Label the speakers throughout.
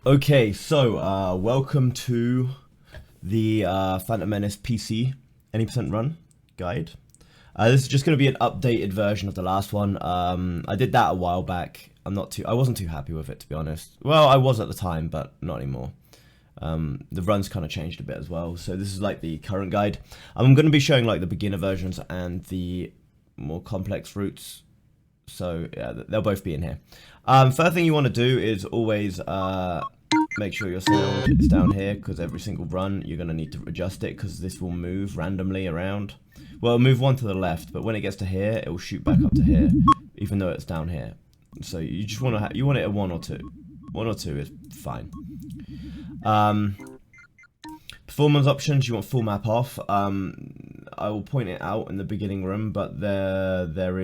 Speaker 1: Okay, so welcome to the Phantom Menace PC any percent run guide. This is just going to be an updated version of the last one. I did that a while back. I wasn't too happy with it, to be honest. Well, I was at the time, but not anymore. The run's kind of changed a bit as well. So this is like the current guide. I'm going to be showing like the beginner versions and the more complex routes. So yeah, they'll both be in here. First thing you want to do is always make sure your sound is down here, because every single run you're going to need to adjust it, because this will move randomly around. Well, it'll move one to the left, but when it gets to here, it will shoot back up to here, even though it's down here. So you just want to you want it at 1 or 2. 1 or 2 is fine. Performance options, you want full map off. I will point it out in the beginning room, but there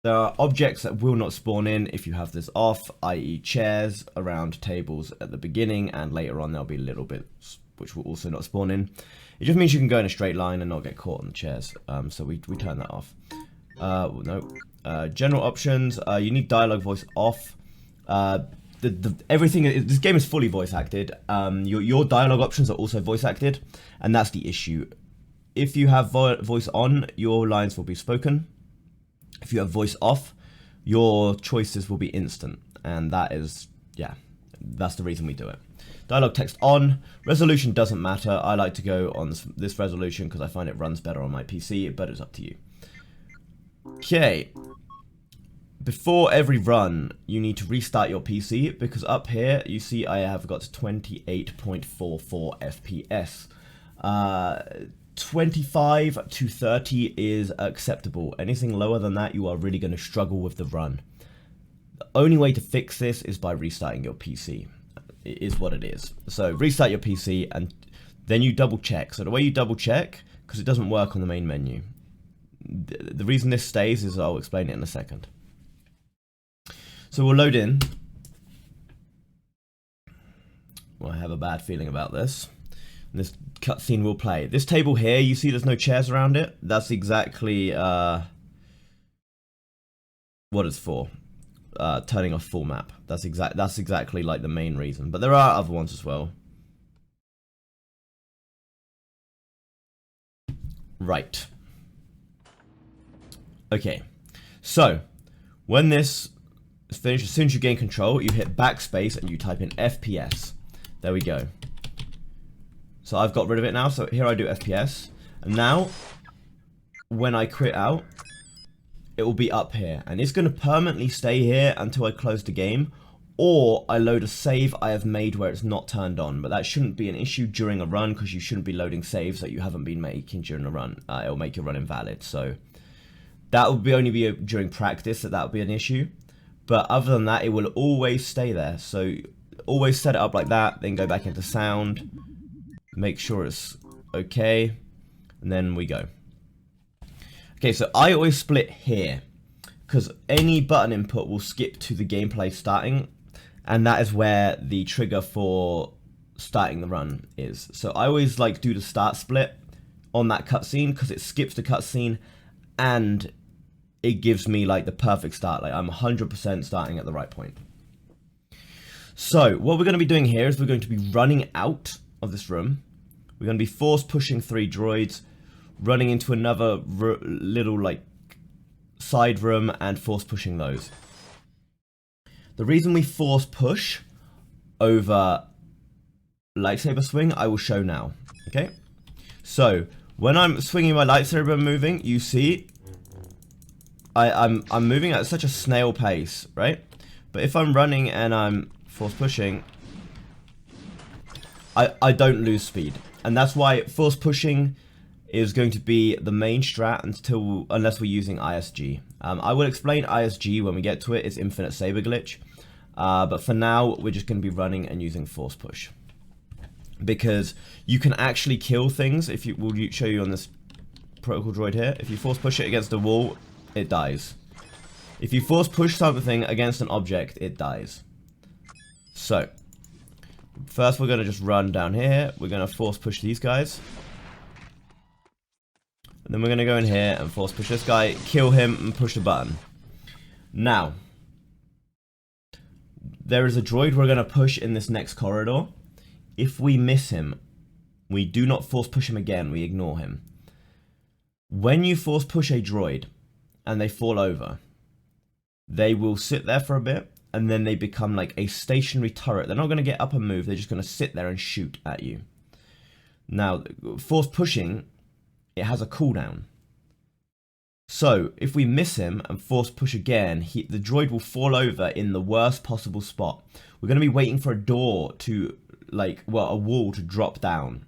Speaker 1: are objects that will not spawn in if you have this off, i.e. chairs around tables at the beginning, and later on there'll be little bits which will also not spawn in. It just means you can go in a straight line and not get caught on the chairs, so we turn that off. General options, you need dialogue voice off. Everything, this game is fully voice acted. Your dialogue options are also voice acted, and that's the issue. If you have voice on, your lines will be spoken. If you have voice off, your choices will be instant, and that is, yeah, that's the reason we do it. Dialogue text on, resolution doesn't matter. I like to go on this resolution because I find it runs better on my PC, but it's up to you. Okay, before every run, you need to restart your PC, because up here, you see I have got 28.44 FPS. 25 to 30 is acceptable. Anything lower than that, you are really going to struggle with the run. The only way to fix this is by restarting your PC. It is what it is. So restart your PC and then you double check. So the way you double check, because it doesn't work on the main menu. The reason this stays is I'll explain it in a second. So we'll load in. Well, I have a bad feeling about this. This cutscene will play. This table here, you see there's no chairs around it? That's exactly what it's for. Turning off full map. That's exactly like the main reason. But there are other ones as well. Right. Okay. So, when this is finished, as soon as you gain control, you hit backspace and you type in FPS. There we go. So I've got rid of it now, so here I do FPS, and now, when I quit out, it will be up here, and it's going to permanently stay here until I close the game, or I load a save I have made where it's not turned on, but that shouldn't be an issue during a run, because you shouldn't be loading saves that you haven't been making during a run. It'll make your run invalid, so that will only be during practice that will be an issue, but other than that, it will always stay there, so always set it up like that, then go back into sound, make sure it's okay, and then we go. Okay, so I always split here, because any button input will skip to the gameplay starting, and that is where the trigger for starting the run is. So I always like do the start split on that cutscene, because it skips the cutscene, and it gives me like the perfect start, like I'm 100% starting at the right point. So what we're going to be doing here is we're going to be running out of this room. We're going to be force pushing 3 droids, running into another little like side room and force pushing those. The reason we force push over lightsaber swing, I will show now. Okay, so when I'm swinging my lightsaber and moving, you see I'm moving at such a snail pace, right? But if I'm running and I'm force pushing, I don't lose speed. And that's why force pushing is going to be the main strat unless we're using ISG. I will explain ISG when we get to it. It's infinite saber glitch. But for now, we're just going to be running and using force push. Because you can actually kill things. We'll show you on this protocol droid here. If you force push it against a wall, it dies. If you force push something against an object, it dies. So, first we're going to just run down here. We're going to force push these guys. And then we're going to go in here and force push this guy, kill him, and push the button. Now, there is a droid we're going to push in this next corridor. If we miss him, we do not force push him again, we ignore him. When you force push a droid and they fall over, they will sit there for a bit and then they become like a stationary turret. They're not going to get up and move, they're just going to sit there and shoot at you. Now, force pushing, it has a cooldown. So, if we miss him and force push again, the droid will fall over in the worst possible spot. We're going to be waiting for a door to, like, well, a wall to drop down.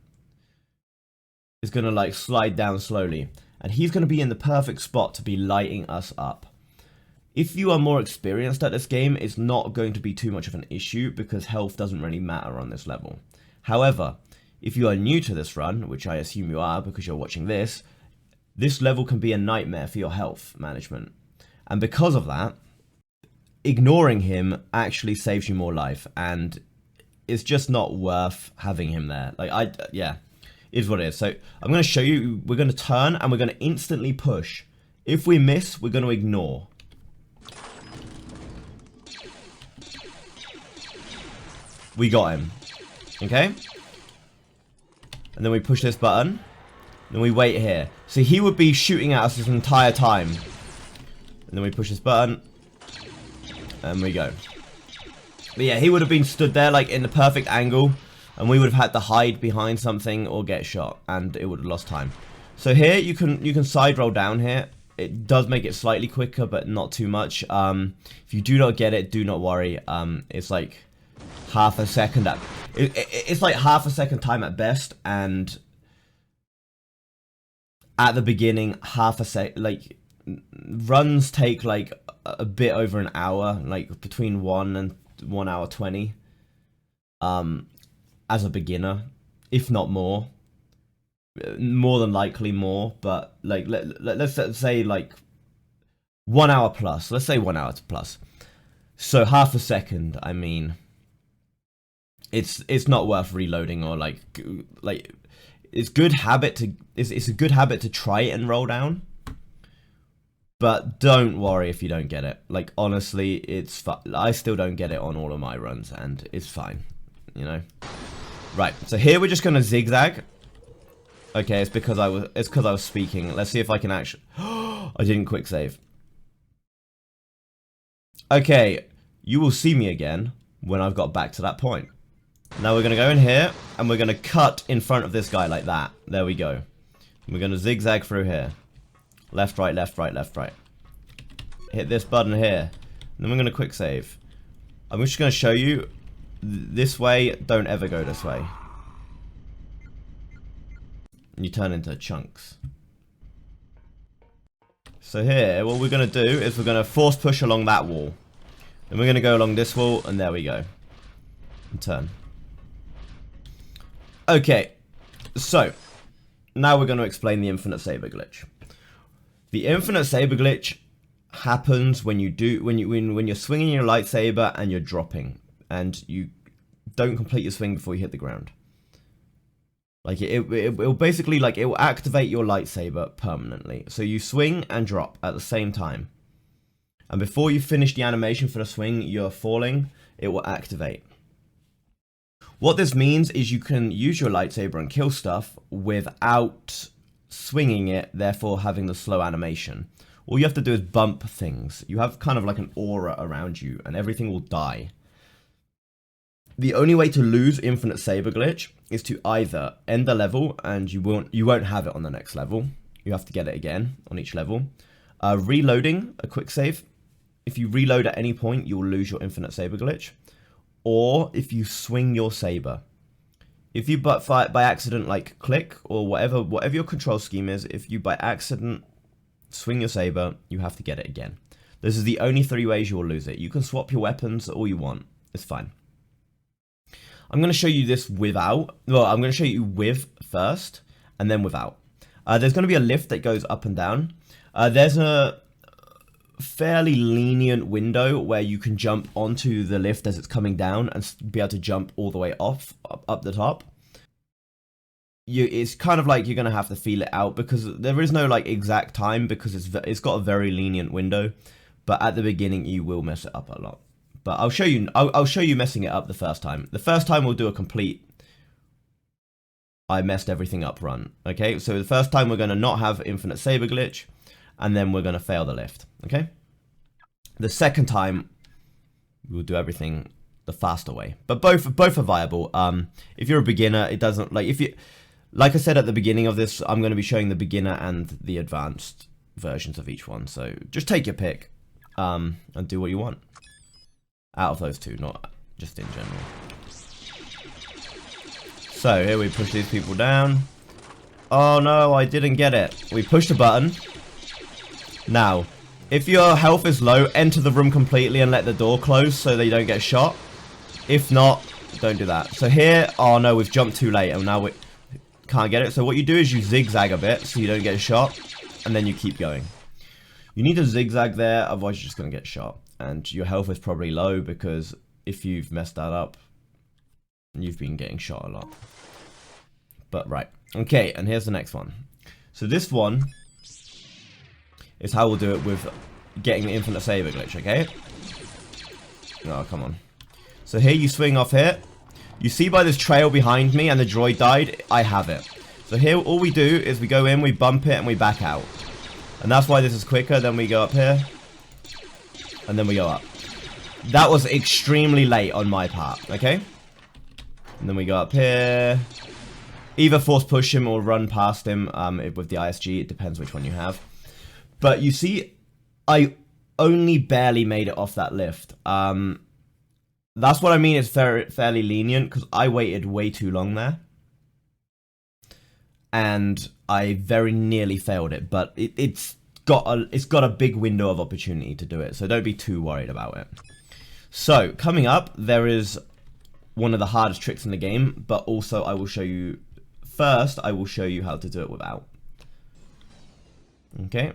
Speaker 1: It's going to, like, slide down slowly. And he's going to be in the perfect spot to be lighting us up. If you are more experienced at this game, it's not going to be too much of an issue because health doesn't really matter on this level. However, if you are new to this run, which I assume you are because you're watching this level can be a nightmare for your health management. And because of that, ignoring him actually saves you more life, and it's just not worth having him there. Like, yeah, is what it is. So I'm going to show you, we're going to turn and we're going to instantly push. If we miss, we're going to ignore. We got him. Okay? And then we push this button. Then we wait here. So he would be shooting at us this entire time. And then we push this button. And we go. But yeah, he would have been stood there like in the perfect angle. And we would have had to hide behind something or get shot. And it would have lost time. So here you can side roll down here. It does make it slightly quicker, but not too much. If you do not get it, do not worry. It's like half a second. It's like half a second time at best. And at the beginning, half a sec, like, runs take like a bit over an hour, like between 1 and 1 hour 20, as a beginner, if not more than likely more, but like, let's say like 1 hour plus, let's say 1 hour plus, so half a second, I mean, it's not worth reloading or like, it's good habit to it's a good habit to try it and roll down, but don't worry if you don't get it. Like, honestly, it's I still don't get it on all of my runs, and it's fine, you know. Right, so here we're just gonna zigzag. Okay, it's because I was speaking. Let's see if I can actually. I didn't quick save. Okay, you will see me again when I've got back to that point. Now we're going to go in here, and we're going to cut in front of this guy like that. There we go. We're going to zigzag through here. Left, right, left, right, left, right. Hit this button here. Then we're going to quick save. I'm just going to show you this way. Don't ever go this way. And you turn into chunks. So here, what we're going to do is we're going to force push along that wall. Then we're going to go along this wall, and there we go. And turn. Okay, so now we're going to explain the infinite saber glitch. The infinite saber glitch happens when you're swinging your lightsaber and you're dropping, and you don't complete your swing before you hit the ground. Like it will basically, like, it will activate your lightsaber permanently. So you swing and drop at the same time, and before you finish the animation for the swing, you're falling. It will activate. What this means is you can use your lightsaber and kill stuff without swinging it, therefore having the slow animation. All you have to do is bump things. You have kind of like an aura around you, and everything will die. The only way to lose infinite saber glitch is to either end the level, and you won't have it on the next level. You have to get it again on each level. Reloading a quick save. If you reload at any point, you will lose your infinite saber glitch. Or if you swing your saber. If you by accident, like, click or whatever your control scheme is, if you by accident swing your saber, you have to get it again. This is the only 3 ways you will lose it. You can swap your weapons all you want. It's fine. I'm going to show you this without. Well, I'm going to show you with first, and then without. There's going to be a lift that goes up and down. There's a fairly lenient window where you can jump onto the lift as it's coming down and be able to jump all the way up the top. It's kind of like you're going to have to feel it out, because there is no like exact time, because it's got a very lenient window, but at the beginning you will mess it up a lot. But I'll show you. I'll show you messing it up the first time. The first time we'll do a complete I messed everything up run. Okay, so the first time we're going to not have infinite saber glitch, and then we're going to fail the lift. Okay, the second time we'll do everything the faster way. But both are viable. If you're a beginner, it doesn't like I said at the beginning of this, I'm going to be showing the beginner and the advanced versions of each one. So just take your pick and do what you want out of those two, not just in general. So here we push these people down. Oh no, I didn't get it. We pushed a button. Now, if your health is low, enter the room completely and let the door close so that you don't get shot. If not, don't do that. So here, oh no, we've jumped too late and now we can't get it. So what you do is you zigzag a bit so you don't get shot, and then you keep going. You need to zigzag there, otherwise you're just going to get shot. And your health is probably low because if you've messed that up, you've been getting shot a lot. But right, okay, and here's the next one. So this one is how we'll do it with getting the infinite saber glitch, okay? Oh, come on. So here you swing off here. You see by this trail behind me and the droid died, I have it. So here all we do is we go in, we bump it, and we back out. And that's why this is quicker. Then we go up here. And then we go up. That was extremely late on my part, okay? And then we go up here. Either force push him or run past him with the ISG. It depends which one you have. But you see, I only barely made it off that lift. That's what I mean. It's fairly lenient because I waited way too long there. And I very nearly failed it. But it's got a big window of opportunity to do it. So don't be too worried about it. So coming up, there is one of the hardest tricks in the game. But also I will show you... First, I will show you how to do it without. Okay.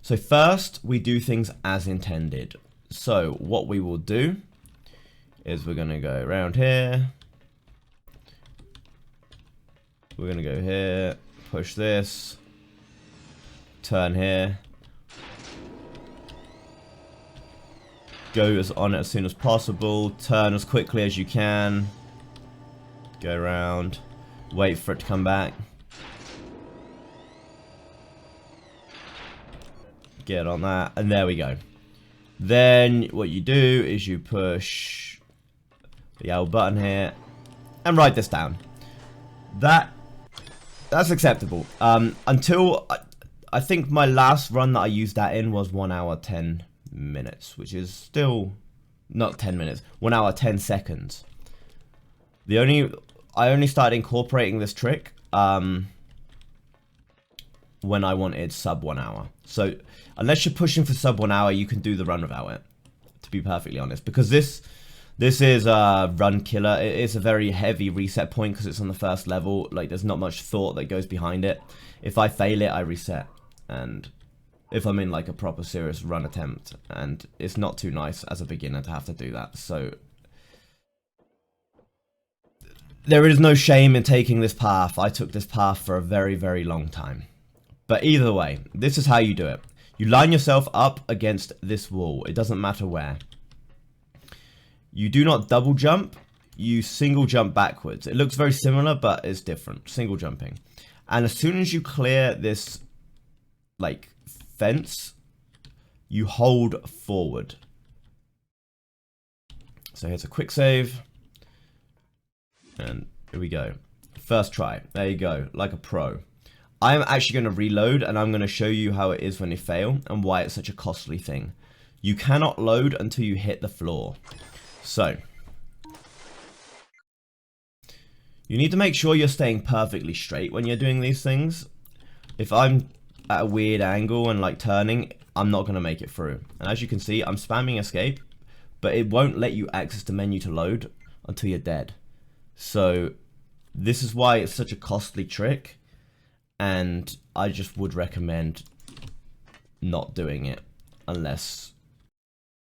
Speaker 1: So first, we do things as intended. So what we will do is we're going to go around here. We're going to go here, push this, turn here. Go on it as soon as possible, turn as quickly as you can. Go around, wait for it to come back. Get on that, and there we go. Then what you do is you push the L button here and write this down. That's acceptable. Until I think my last run that I used that in was 1 hour 10 minutes, which is still not 10 minutes, 1 hour 10 seconds. I only started incorporating this trick when I wanted sub 1 hour. So unless you're pushing for sub 1 hour, you can do the run without it, to be perfectly honest, because this is a run killer. It is a very heavy reset point because it's on the first level. Like, there's not much thought that goes behind it. If I fail it, I reset. And if I'm in like a proper serious run attempt, and it's not too nice as a beginner to have to do that. So there is no shame in taking this path. I took this path for a very, very long time. But either way, this is how you do it. You line yourself up against this wall. It doesn't matter where. You do not double jump. You single jump backwards. It looks very similar, but it's different. Single jumping. And as soon as you clear this, like, fence, you hold forward. So here's a quick save. And here we go. First try. There you go. Like a pro. I'm actually going to reload, and I'm going to show you how it is when you fail and why it's such a costly thing. You cannot load until you hit the floor. So you need to make sure you're staying perfectly straight when you're doing these things. If I'm at a weird angle and like turning, I'm not going to make it through. And as you can see, I'm spamming escape, but it won't let you access the menu to load until you're dead. So this is why it's such a costly trick, and I just would recommend not doing it unless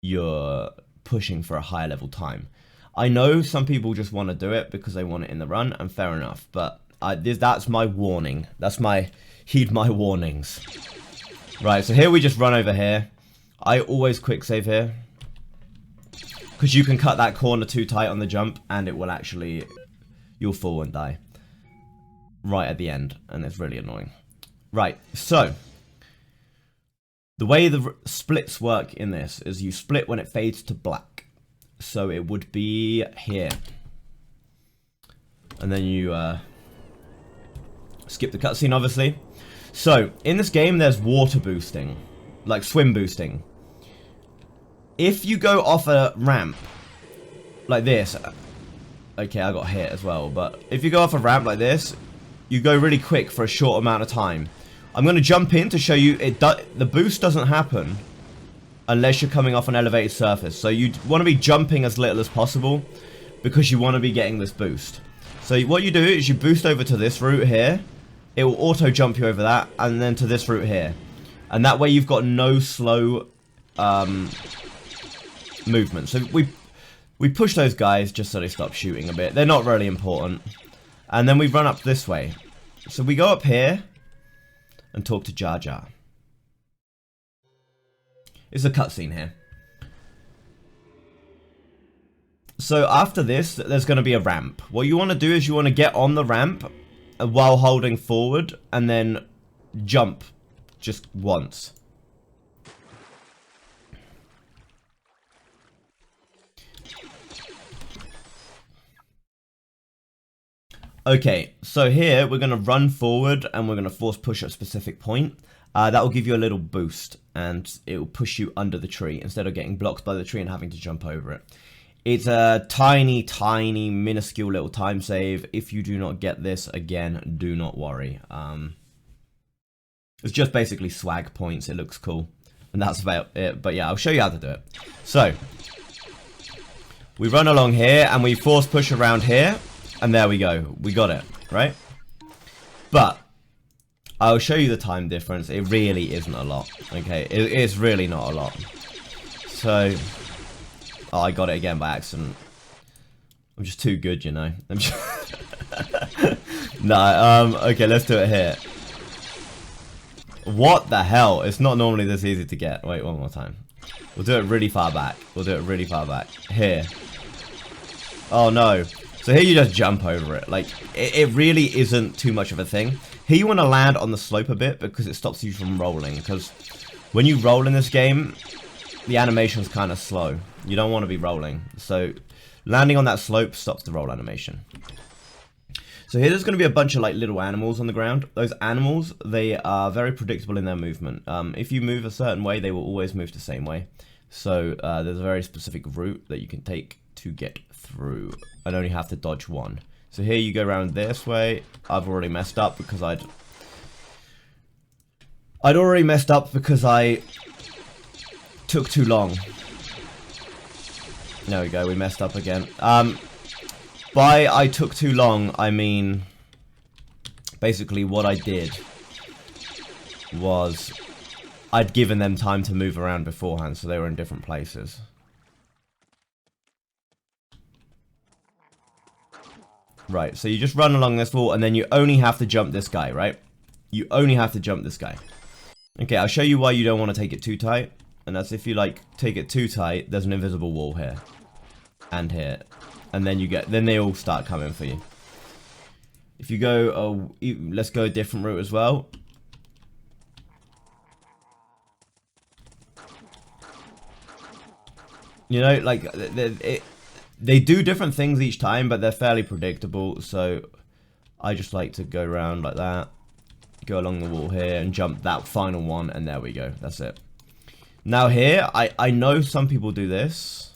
Speaker 1: you're pushing for a higher level time. I know some people just want to do it because they want it in the run, and fair enough, but that's my warning. That's my heed my warnings. Right, so here we just run over here. I always quick save here. Because you can cut that corner too tight on the jump, and it will actually... You'll fall and die. Right at the end, and it's really annoying. Right, so... The way the splits work in this is you split when it fades to black. So it would be here. And then you skip the cutscene, obviously. So, in this game, there's water boosting. Like swim boosting. If you go off a ramp, like this... Okay, I got hit as well, but if you go off a ramp like this, you go really quick for a short amount of time. I'm going to jump in to show you the boost doesn't happen unless you're coming off an elevated surface. So you want to be jumping as little as possible because you want to be getting this boost. So what you do is you boost over to this route here. It will auto jump you over that, and then to this route here. And that way you've got no slow movement. So we push those guys just so they stop shooting a bit. They're not really important. And then we run up this way. So we go up here and talk to Jar Jar. It's a cutscene here. So after this, there's going to be a ramp. What you want to do is you want to get on the ramp while holding forward and then jump just once. Okay, so here we're going to run forward and we're going to force push at a specific point. That will give you a little boost and it will push you under the tree instead of getting blocked by the tree and having to jump over it. It's a tiny, tiny, minuscule little time save. If you do not get this again, do not worry. It's just basically swag points. It looks cool. And that's about it. But yeah, I'll show you how to do it. So, we run along here and we force push around here. And there we go. We got it, right? But I'll show you the time difference. It really isn't a lot. Okay, it is really not a lot. So, oh, I got it again by accident. I'm just too good, you know. I'm just no, okay, let's do it here. What the hell? It's not normally this easy to get. Wait, one more time. We'll do it really far back. We'll do it really far back. Here. Oh no. So here you just jump over it. Like, it really isn't too much of a thing. Here you want to land on the slope a bit because it stops you from rolling. Because when you roll in this game, the animation's kind of slow. You don't want to be rolling. So landing on that slope stops the roll animation. So here there's going to be a bunch of like little animals on the ground. Those animals, they are very predictable in their movement. If you move a certain way, they will always move the same way. So there's a very specific route that you can take to get through and only have to dodge one. So here you go around this way. I've already messed up because I'd already messed up because I took too long. There we go, we messed up again. By I took too long, I mean basically what I did was I'd given them time to move around beforehand, so they were in different places. Right, so you just run along this wall, and then you only have to jump this guy, right? You only have to jump this guy. Okay, I'll show you why you don't want to take it too tight. And that's if you, like, take it too tight, there's an invisible wall here. And here. And then then they all start coming for you. If you go, let's go a different route as well. You know, like, they do different things each time, but they're fairly predictable. So I just like to go around like that, go along the wall here and jump that final one, and there we go. That's it. Now here, I know some people do this.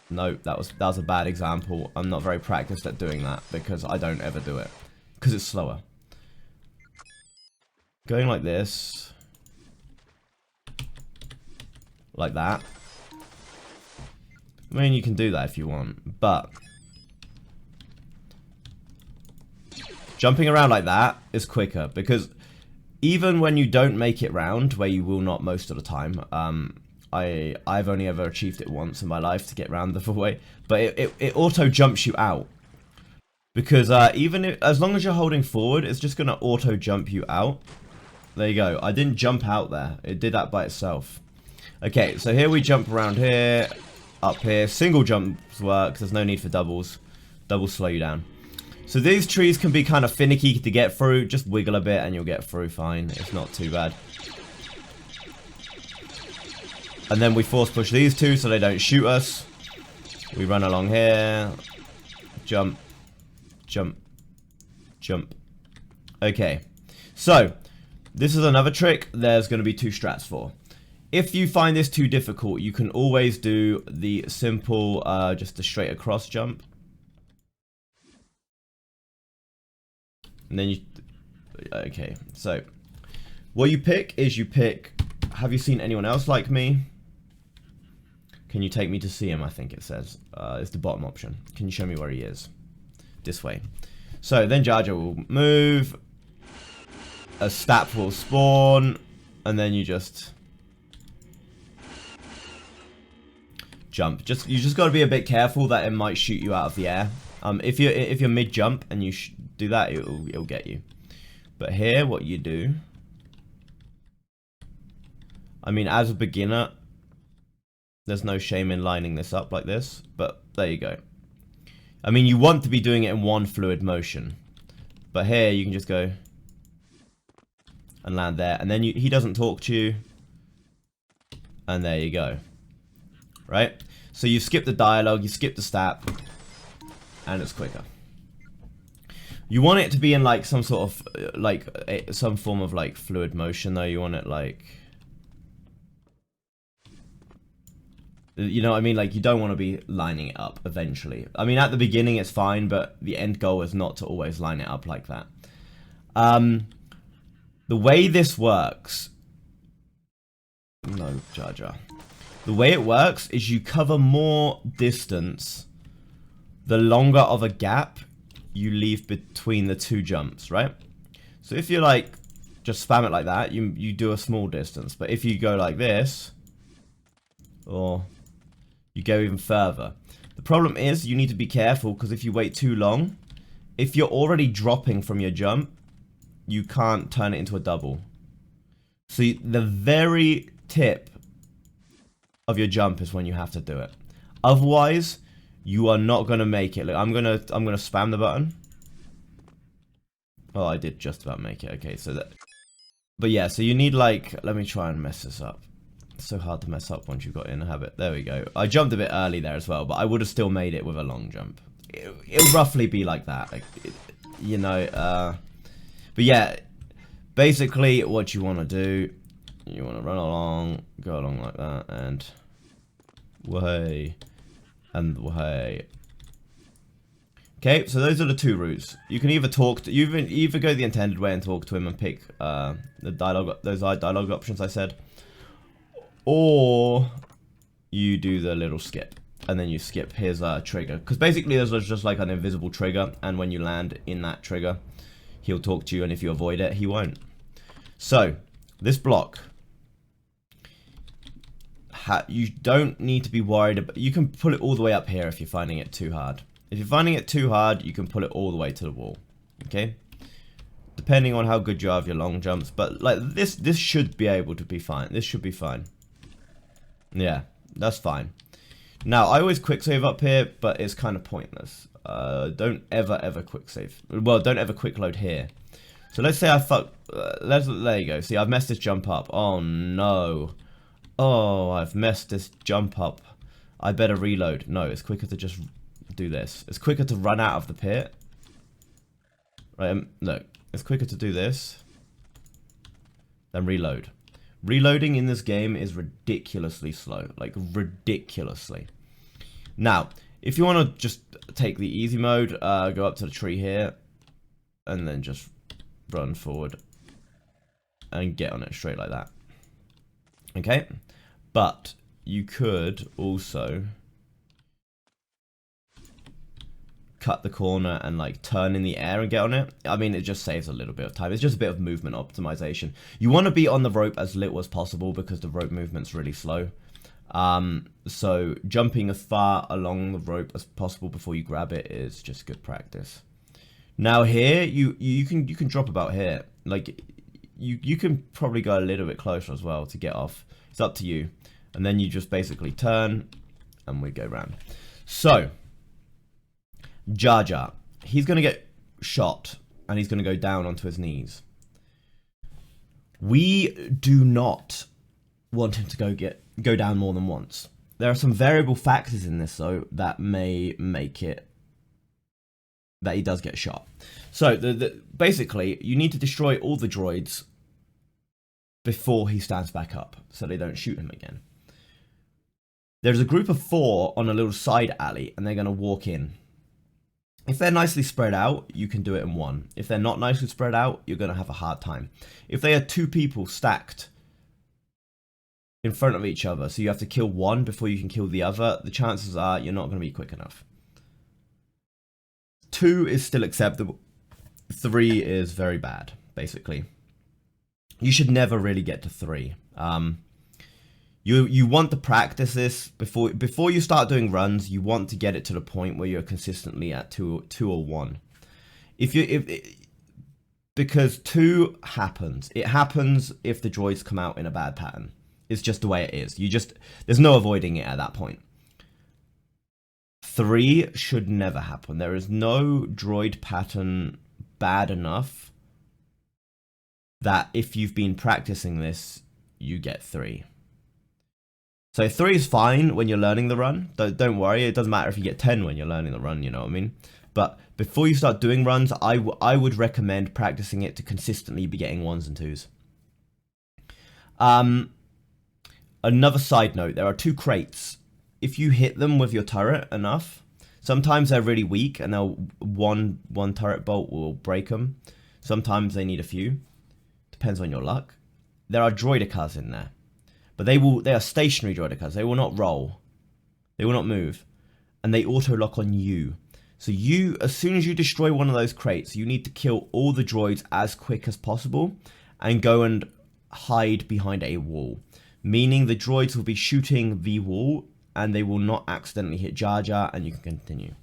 Speaker 1: No, that was a bad example. I'm not very practiced at doing that because I don't ever do it because it's slower. Going like this, like that. I mean, you can do that if you want, but jumping around like that is quicker because even when you don't make it round, where you will not most of the time, I've only ever achieved it once in my life to get round the full way, but it auto jumps you out because as long as you're holding forward, it's just gonna auto jump you out. There you go. I didn't jump out there. It did that by itself. Okay, so here we jump around here. up here. Single jumps work, there's no need for doubles. Doubles slow you down. So these trees can be kind of finicky to get through. Just wiggle a bit and you'll get through fine. It's not too bad. And then we force push these two so they don't shoot us. We run along here. Jump. Jump. Jump. Okay. So, this is another trick there's going to be two strats for. If you find this too difficult, you can always do the simple, just a straight across jump. And then you... Okay, so... What you pick is you pick... Have you seen anyone else like me? Can you take me to see him, I think it says. It's the bottom option. Can you show me where he is? This way. So, then Jar Jar will move. A stat will spawn. And then you just... jump. You just got to be a bit careful that it might shoot you out of the air. If you're mid jump and you do that, it'll get you. But here, what you do... I mean, as a beginner... There's no shame in lining this up like this, but there you go. I mean, you want to be doing it in one fluid motion. But here, you can just go and land there. And then he doesn't talk to you. And there you go. Right? So you skip the dialogue, you skip the stat, and it's quicker. You want it to be in like some sort of, like, some form of like fluid motion though. You want it like... You know what I mean? Like, you don't want to be lining it up eventually. I mean, at the beginning it's fine, but the end goal is not to always line it up like that. The way this works... No, Jar Jar. The way it works is you cover more distance the longer of a gap you leave between the two jumps, right? So if you like, just spam it like that, you do a small distance. But if you go like this, or... you go even further. The problem is you need to be careful because if you wait too long, if you're already dropping from your jump, you can't turn it into a double. So the very tip of your jump is when you have to do it. Otherwise, you are not going to make it. Look, I'm gonna spam the button. Oh, I did just about make it. Okay, so that... But yeah, so you need like... Let me try and mess this up. It's so hard to mess up once you've got in a habit. There we go. I jumped a bit early there as well, but I would have still made it with a long jump. It'll roughly be like that. Like, you know, but yeah, basically what you want to do, you want to run along, go along like that, and way, and way. Okay, so those are the two routes. You can either talk to, you either go the intended way and talk to him and pick the dialogue, those dialogue options I said, or you do the little skip, and then you skip his trigger. Because basically there's just like an invisible trigger, and when you land in that trigger, he'll talk to you, and if you avoid it, he won't. So, this block, you don't need to be worried about... You can pull it all the way up here if you're finding it too hard. If you're finding it too hard, you can pull it all the way to the wall. Okay? Depending on how good you are with your long jumps. But like this should be able to be fine. This should be fine. Yeah, that's fine. Now, I always quick save up here, but it's kind of pointless. Don't ever quick save. Well, don't ever quick load here. So let's say I fuck... there you go. See, I've messed this jump up. Oh, no. Oh, I've messed this jump up. I better reload. No, it's quicker to just do this. It's quicker to run out of the pit. Right, look. It's quicker to do this than reload. Reloading in this game is ridiculously slow. Like, ridiculously. Now, if you want to just take the easy mode, go up to the tree here, and then just run forward and get on it straight like that. Okay? But you could also cut the corner and like turn in the air and get on it. I mean, it just saves a little bit of time. It's just a bit of movement optimization. You want to be on the rope as little as possible because the rope movement's really slow. So jumping as far along the rope as possible before you grab it is just good practice. Now here, you can drop about here. Like you can probably go a little bit closer as well to get off. It's up to you. And then you just basically turn and we go round. So, Jar Jar, he's going to get shot, and he's going to go down onto his knees. We do not want him to go down more than once. There are some variable factors in this, though, that may make it that he does get shot. So, basically, you need to destroy all the droids before he stands back up, so they don't shoot him again. There's a group of 4 on a little side alley, and they're going to walk in. If they're nicely spread out, you can do it in 1. If they're not nicely spread out, you're going to have a hard time. If they are 2 people stacked in front of each other, so you have to kill one before you can kill the other, the chances are you're not going to be quick enough. 2 is still acceptable. 3 is very bad, basically. You should never really get to 3. You want to practice this before you start doing runs. You want to get it to the point where you're consistently at 2 or 1. Because 2 happens. It happens if the droids come out in a bad pattern. It's just the way it is. There's no avoiding it at that point. 3 should never happen. There is no droid pattern bad enough that if you've been practicing this, you get 3. So 3 is fine when you're learning the run. Don't worry, it doesn't matter if you get 10 when you're learning the run, you know what I mean? But before you start doing runs, I would recommend practicing it to consistently be getting 1s and 2s. Another side note, there are 2 crates. If you hit them with your turret enough, sometimes they're really weak and one turret bolt will break them. Sometimes they need a few. Depends on your luck. There are droidicas in there. But they are stationary droidicas. They will not roll. They will not move. And they auto-lock on you. So as soon as you destroy one of those crates, you need to kill all the droids as quick as possible and go and hide behind a wall. Meaning the droids will be shooting the wall and they will not accidentally hit Jar Jar and you can continue.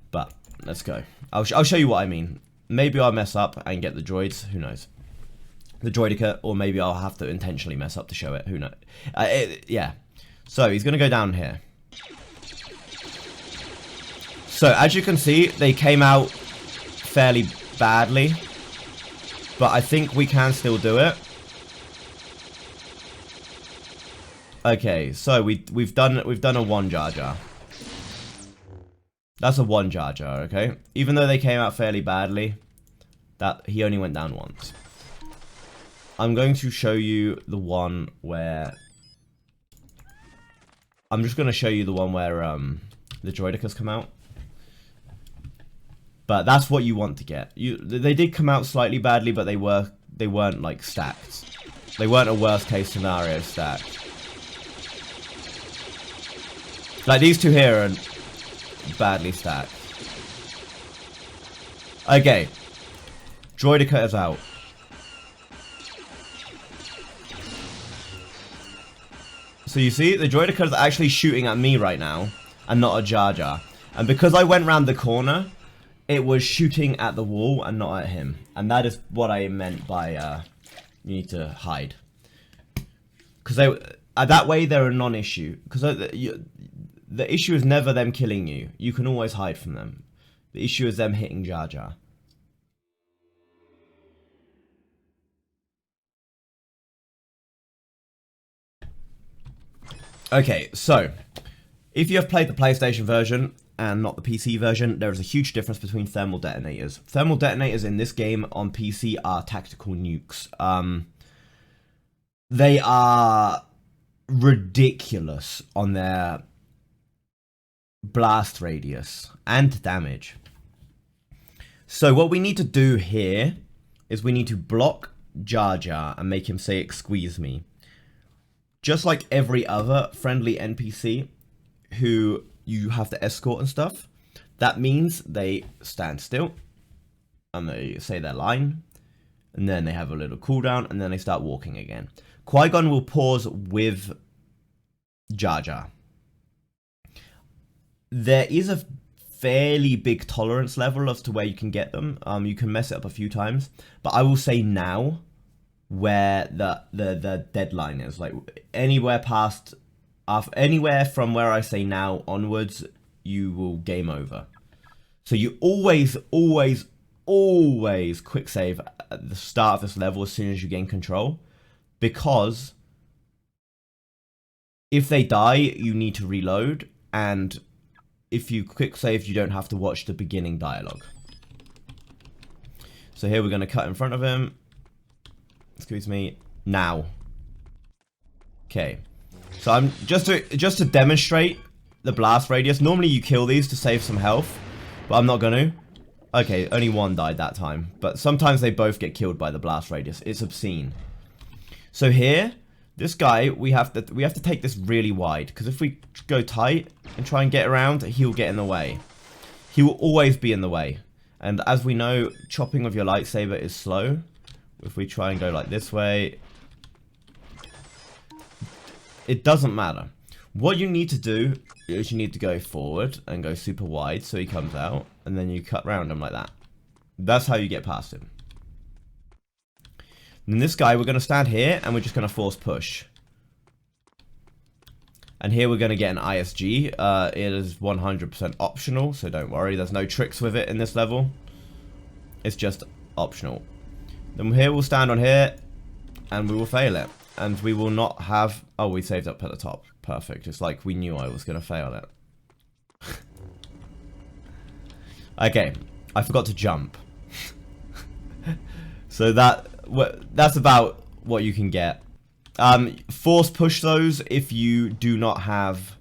Speaker 1: But let's go. I'll show you what I mean. Maybe I'll mess up and get the droids. Who knows? The droidica, or maybe I'll have to intentionally mess up to show it. Who knows? Yeah. So he's going to go down here. So as you can see, they came out fairly badly, but I think we can still do it. Okay, so we've done a 1 Jar Jar. That's a 1 Jar Jar, okay? Even though they came out fairly badly, that he only went down once. I'm going to show you the one where... I'm just going to show you the one where the droidicas come out. But that's what you want to get. They did come out slightly badly, but they weren't like stacked. They weren't a worst case scenario stacked. Like these 2 here are badly stacked. Okay. Droidica is out. So you see, the droidica is actually shooting at me right now, and not a Jar Jar. And because I went round the corner, it was shooting at the wall and not at him. And that is what I meant by you need to hide. Because that way they're a non-issue. Because the issue is never them killing you. You can always hide from them. The issue is them hitting Jar Jar. Okay, so if you have played the PlayStation version and not the PC version, there is a huge difference between thermal detonators. Thermal detonators in this game on PC are tactical nukes. They are ridiculous on their blast radius and damage. So what we need to do here is we need to block Jar Jar and make him say "Squeeze me." Just like every other friendly NPC who you have to escort and stuff, that means they stand still and they say their line, and then they have a little cooldown, and then they start walking again. Qui-Gon will pause with Jar Jar. There is a fairly big tolerance level as to where you can get them. You can mess it up a few times, but I will say now where the deadline is. Like anywhere past anywhere from where I say now onwards, you will game over. So you always quick save at the start of this level as soon as you gain control, because if they die, you need to reload, and if you quick save, you don't have to watch the beginning dialogue. So here we're going to cut in front of him. Excuse me. Now. Okay. So I'm just to demonstrate the blast radius. Normally you kill these to save some health, but I'm not going to. Okay, only one died that time, but sometimes they both get killed by the blast radius. It's obscene. So here, this guy, we have to take this really wide, because if we go tight and try and get around, he'll get in the way. He will always be in the way. And as we know, chopping with your lightsaber is slow. If we try and go like this way, it doesn't matter. What you need to do is you need to go forward and go super wide so he comes out, and then you cut round him like that. That's how you get past him. And this guy, we're going to stand here and we're just going to force push. And here we're going to get an ISG. It is 100% optional, so don't worry. There's no tricks with it in this level. It's just optional. Then here we'll stand on here and we will fail it. And we will not have... Oh, we saved up at the top. Perfect. It's like we knew I was going to fail it. Okay. I forgot to jump. So that's about what you can get. Force push those if you do not have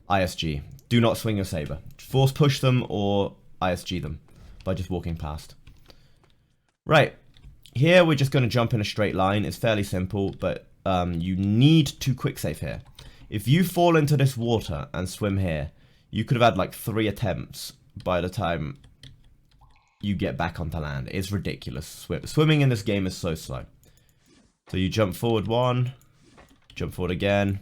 Speaker 1: ISG. Do not swing your saber. Force push them or ISG them by just walking past. Right. Here we're just going to jump in a straight line. It's fairly simple, but you need to quick save here. If you fall into this water and swim here, you could have had like 3 attempts by the time you get back onto land. It's ridiculous. Swimming in this game is so slow. So you jump forward 1, jump forward again.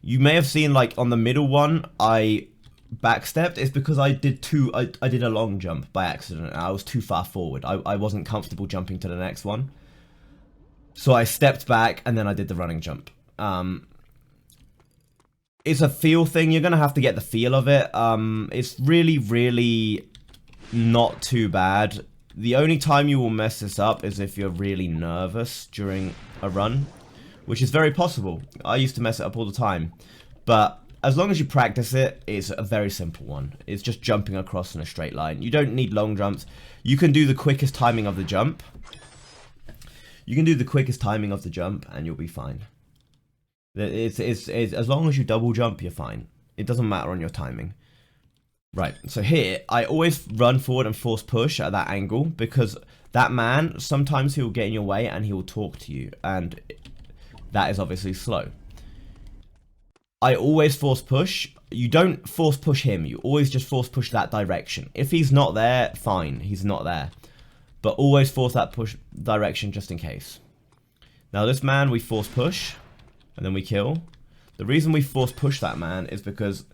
Speaker 1: You may have seen like on the middle one, I backstepped. It's because I did I did a long jump by accident and I was too far forward. I wasn't comfortable jumping to the next one. So I stepped back and then I did the running jump. It's a feel thing. You're going to have to get the feel of it. It's really not too bad. The only time you will mess this up is if you're really nervous during a run, which is very possible. I used to mess it up all the time. But as long as you practice it, it's a very simple one. It's just jumping across in a straight line. You don't need long jumps. You can do the quickest timing of the jump. You can do the quickest timing of the jump and you'll be fine. It's as long as you double jump, you're fine. It doesn't matter on your timing. Right, so here, I always run forward and force push at that angle because that man, sometimes he'll get in your way and he'll talk to you, and that is obviously slow. I always force push. You don't force push him, you always just force push that direction. If he's not there, fine, he's not there. But always force that push direction just in case. Now this man, we force push, and then we kill. The reason we force push that man is because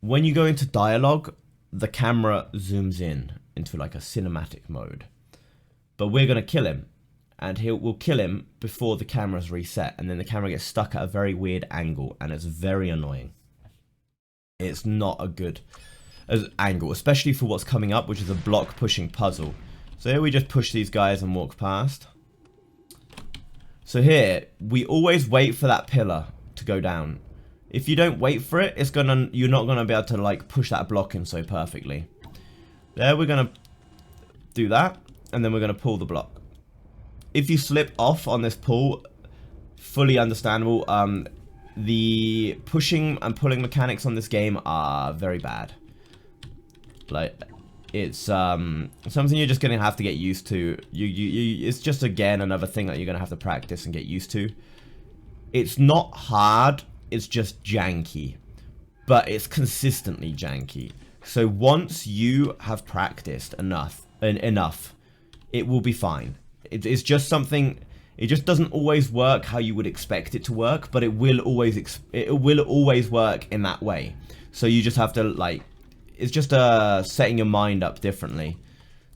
Speaker 1: when you go into dialogue, the camera zooms in into like a cinematic mode. But we're going to kill him. And we'll kill him before the camera's reset. And then the camera gets stuck at a very weird angle. And it's very annoying. It's not a good angle. Especially for what's coming up, which is a block pushing puzzle. So here we just push these guys and walk past. So here, we always wait for that pillar to go down. If you don't wait for it, you're not gonna be able to like push that block in so perfectly. There, we're gonna do that, and then we're gonna pull the block. If you slip off on this pull, fully understandable. The pushing and pulling mechanics on this game are very bad. Like, it's something you're just gonna have to get used to. It's just again another thing that you're gonna have to practice and get used to. It's not hard. It's just janky, but it's consistently janky. So once you have practiced enough, it will be fine. It's just something. It just doesn't always work how you would expect it to work, but it will always work in that way. So you just have to like, it's just setting your mind up differently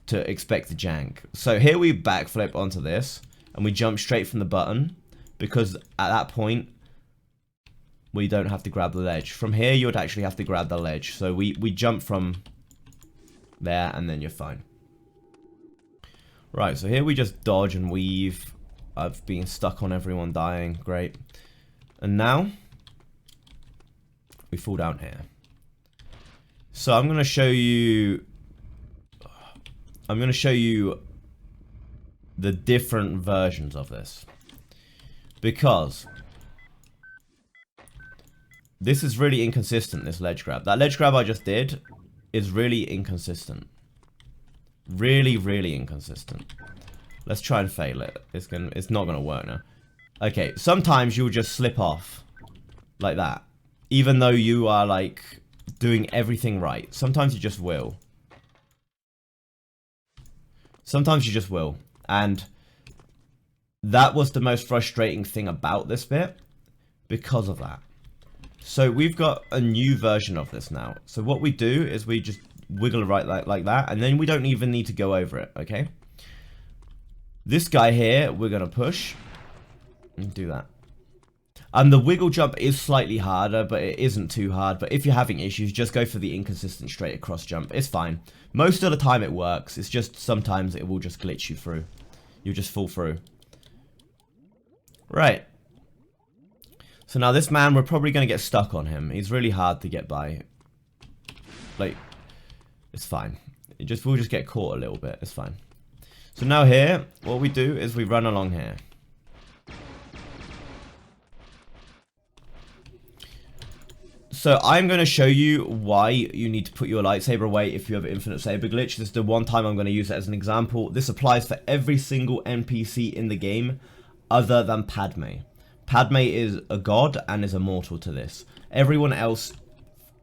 Speaker 1: to expect the jank. So here we backflip onto this, and we jump straight from the button because at that point, we don't have to grab the ledge. From here, you would actually have to grab the ledge. So we jump from there, and then you're fine. Right, so here we just dodge and weave. I've been stuck on everyone dying. Great. And now, we fall down here. So I'm going to show you... the different versions of this. Because... this is really inconsistent, this ledge grab. That ledge grab I just did is really inconsistent. Really, really inconsistent. Let's try and fail it. It's not gonna work now. Okay, sometimes you'll just slip off. Like that. Even though you are, like, doing everything right. Sometimes you just will. Sometimes you just will. And that was the most frustrating thing about this bit. Because of that. So we've got a new version of this now. So what we do is we just wiggle right like that, and then we don't even need to go over it, okay? This guy here, we're going to push and do that. And the wiggle jump is slightly harder, but it isn't too hard. But if you're having issues, just go for the inconsistent straight across jump. It's fine. Most of the time it works. It's just sometimes it will just glitch you through. You'll just fall through. Right. So now this man, we're probably going to get stuck on him. He's really hard to get by. Like, it's fine. We'll just get caught a little bit. It's fine. So now here, what we do is we run along here. So I'm going to show you why you need to put your lightsaber away if you have an infinite saber glitch. This is the one time I'm going to use it as an example. This applies for every single NPC in the game other than Padme. Padme is a god and is immortal to this. Everyone else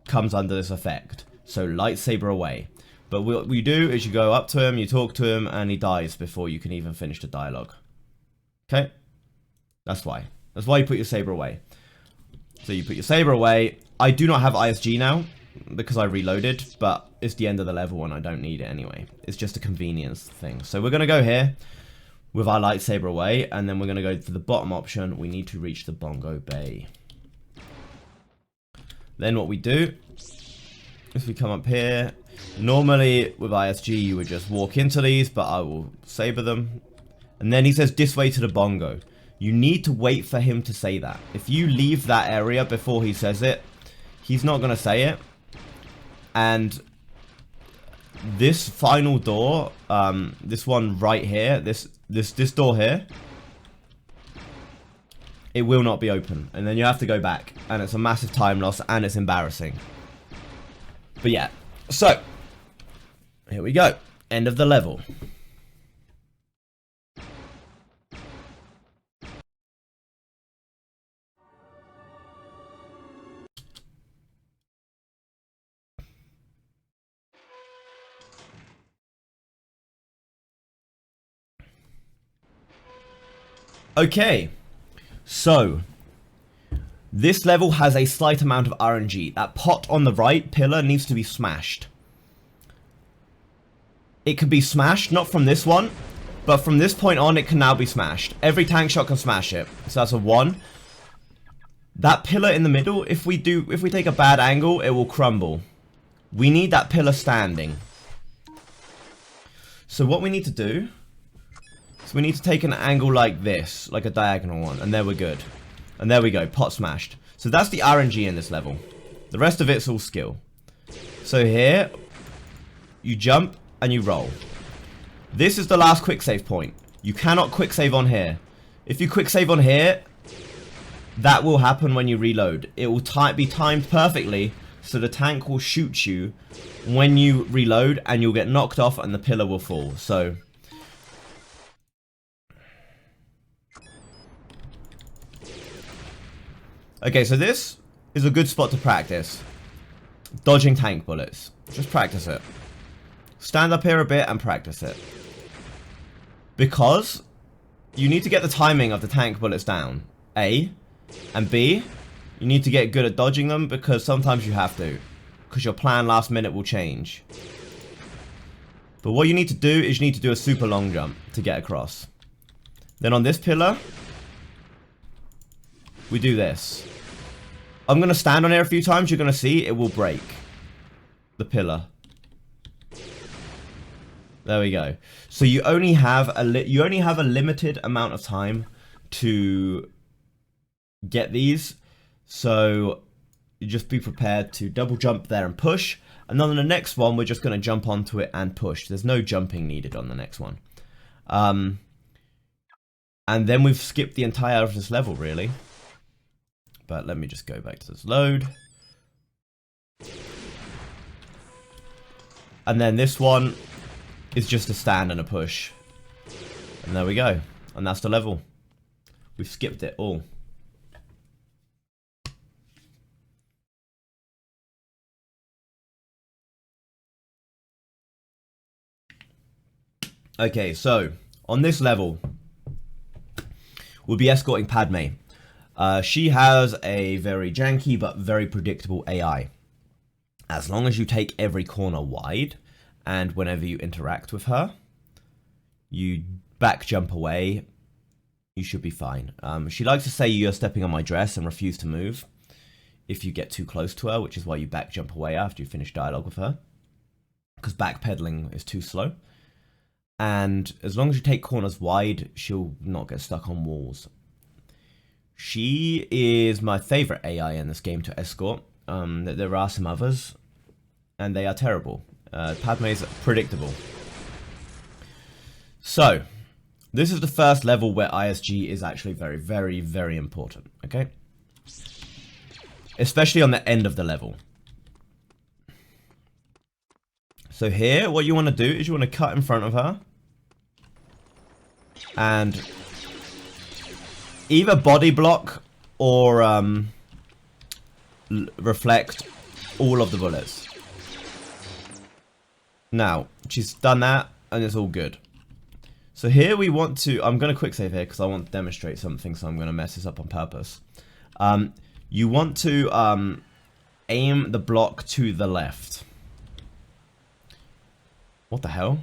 Speaker 1: comes under this effect. So lightsaber away. But what we do is you go up to him, you talk to him, and he dies before you can even finish the dialogue. Okay? That's why. That's why you put your saber away. So you put your saber away. I do not have ISG now because I reloaded, but it's the end of the level and I don't need it anyway. It's just a convenience thing. So we're going to go here with our lightsaber away, and then we're going to go for the bottom option. We need to reach the Bongo Bay. Then what we do is we come up here. Normally with ISG you would just walk into these, but I will saber them. And then he says this way to the Bongo. You need to wait for him to say that. If you leave that area before he says it, he's not going to say it. And this final door, this one right here, this door here, it will not be open. And then you have to go back. And it's a massive time loss and it's embarrassing. But yeah, so here we go. End of the level. Okay, so this level has a slight amount of RNG. That pot on the right pillar needs to be smashed. It can be smashed, not from this one, but from this point on it can now be smashed. Every tank shot can smash it. So that's a 1. That pillar in the middle, if we take a bad angle, it will crumble. We need that pillar standing. So what we need to do, so we need to take an angle like this, like a diagonal one, and there we're good. And there we go, pot smashed. So that's the RNG in this level. The rest of it's all skill. So here, you jump and you roll. This is the last quick save point. You cannot quick save on here. If you quick save on here, that will happen when you reload. It will be timed perfectly, so the tank will shoot you when you reload, and you'll get knocked off and the pillar will fall. So okay, so this is a good spot to practice. Dodging tank bullets. Just practice it. Stand up here a bit and practice it. Because you need to get the timing of the tank bullets down. A. And B, you need to get good at dodging them, because sometimes you have to. Because your plan last minute will change. But what you need to do is you need to do a super long jump to get across. Then on this pillar, we do this. I'm going to stand on it a few times. You're going to see it will break the pillar. There we go. So you only have a limited amount of time to get these. So you just be prepared to double jump there and push. And then on the next one, we're just going to jump onto it and push. There's no jumping needed on the next one. And then we've skipped the entire of this level, really. But let me just go back to this load. And then this one is just a stand and a push. And there we go. And that's the level. We've skipped it all. Okay, so on this level, we'll be escorting Padme. She has a very janky but very predictable AI. As long as you take every corner wide, and whenever you interact with her, you back jump away, you should be fine. She likes to say you're stepping on my dress and refuse to move if you get too close to her, which is why you back jump away after you finish dialogue with her. Because backpedaling is too slow. And as long as you take corners wide, she'll not get stuck on walls. She is my favorite AI in this game to escort. There are some others, and they are terrible. Padme's predictable. So, this is the first level where ISG is actually very, very, very important, okay? Especially on the end of the level. So here, what you want to do is you want to cut in front of her. And either body block or reflect all of the bullets. Now, she's done that and it's all good. So here we want to, I'm going to quick save here because I want to demonstrate something, so I'm going to mess this up on purpose. You want to aim the block to the left. What the hell?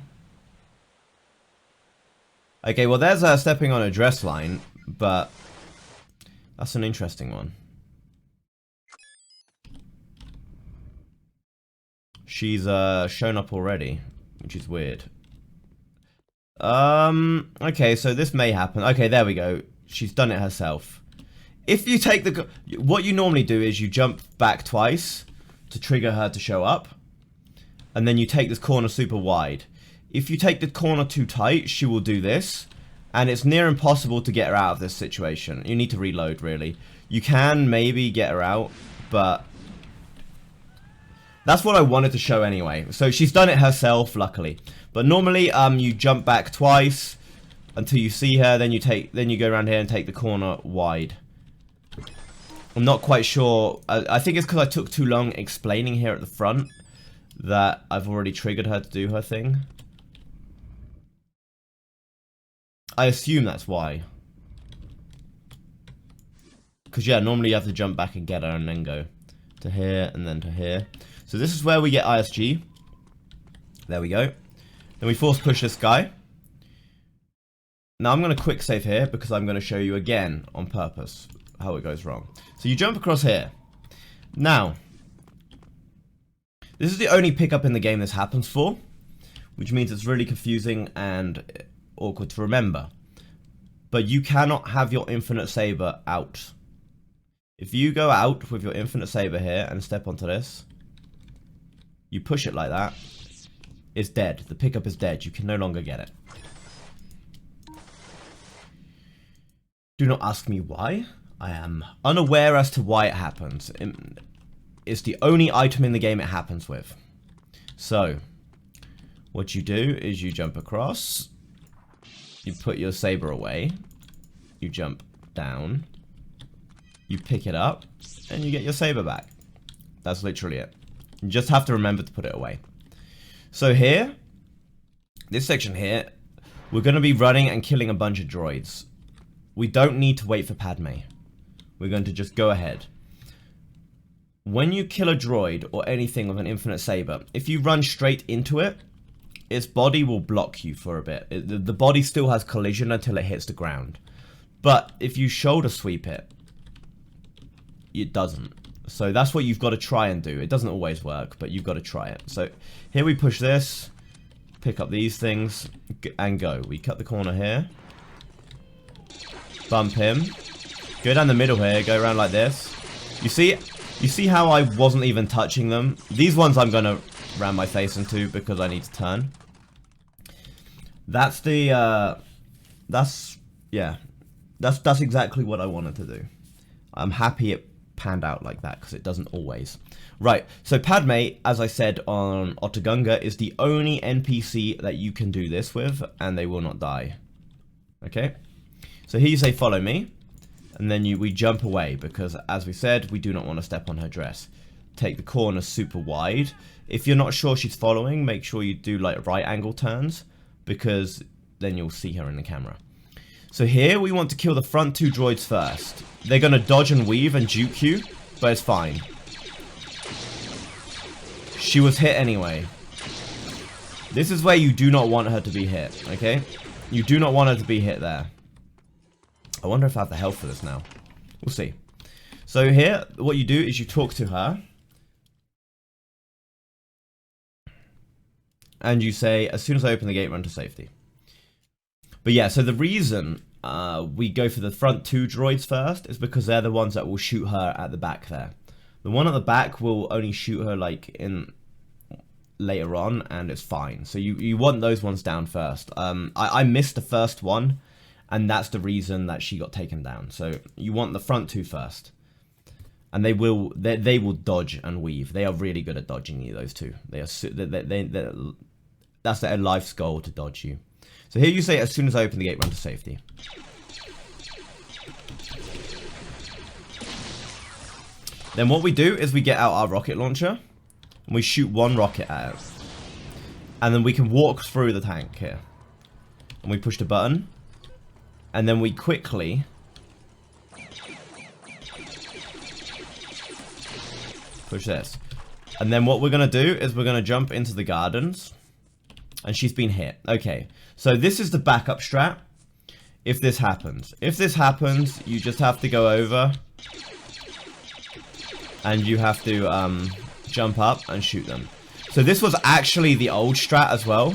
Speaker 1: Okay, well there's stepping on a dress line, but that's an interesting one. She's shown up already, which is weird. Okay, so this may happen. Okay, there we go. She's done it herself. If you take the... What you normally do is you jump back twice to trigger her to show up. And then you take this corner super wide. If you take the corner too tight, she will do this. And it's near impossible to get her out of this situation. You need to reload, really. You can maybe get her out, but... That's what I wanted to show anyway. So she's done it herself, luckily. But normally, you jump back twice until you see her, then you go around here and take the corner wide. I'm not quite sure. I think it's because I took too long explaining here at the front that I've already triggered her to do her thing. I assume that's why. Because yeah, normally you have to jump back and get her and then go to here and then to here. So this is where we get ISG. There we go. Then we force push this guy. Now I'm going to quick save here because I'm going to show you again on purpose how it goes wrong. So you jump across here. Now, this is the only pickup in the game this happens for, which means it's really confusing and awkward to remember. But you cannot have your infinite saber out. If you go out with your infinite saber here and step onto this, you push it like that, it's dead. The pickup is dead. You can no longer get it. Do not ask me why. I am unaware as to why it happens. It's the only item in the game it happens with. So, what you do is you jump across, you put your saber away, you jump down, you pick it up, and you get your saber back. That's literally it. You just have to remember to put it away. So here, this section here, we're going to be running and killing a bunch of droids. We don't need to wait for Padme. We're going to just go ahead. When you kill a droid or anything with an infinite saber, if you run straight into it, its body will block you for a bit. The body still has collision until it hits the ground. But if you shoulder sweep it, it doesn't. So that's what you've got to try and do. It doesn't always work, but you've got to try it. So here we push this, pick up these things, and go. We cut the corner here. Bump him. Go down the middle here, go around like this. You see how I wasn't even touching them? These ones I'm gonna ram my face into because I need to turn. That's the, that's exactly what I wanted to do. I'm happy it panned out like that because it doesn't always. Right, so Padme, as I said on Otoh Gunga, is the only NPC that you can do this with, and they will not die. Okay? So here you say, follow me, and then we jump away, because as we said, we do not want to step on her dress. Take the corner super wide. If you're not sure she's following, make sure you do like right angle turns, because then you'll see her in the camera. So here we want to kill the front two droids first. They're going to dodge and weave and juke you, but it's fine. She was hit anyway. This is where you do not want her to be hit, okay? You do not want her to be hit there. I wonder if I have the health for this now. We'll see. So here, what you do is you talk to her. And you say, as soon as I open the gate, run to safety. But yeah, so the reason we go for the front two droids first is because they're the ones that will shoot her at the back there. The one at the back will only shoot her like in later on, and it's fine. So you want those ones down first. I missed the first one, and that's the reason that she got taken down. So you want the front two first, and they will dodge and weave. They are really good at dodging you. Those two, that's their life's goal, to dodge you. So here you say, as soon as I open the gate, run to safety. Then what we do is we get out our rocket launcher, and we shoot one rocket at it. And then we can walk through the tank here. And we push the button. And then we quickly push this. And then what we're going to do is we're going to jump into the gardens. And she's been hit. Okay, so this is the backup strat. If this happens. If this happens, you just have to go over. And you have to jump up and shoot them. So this was actually the old strat as well.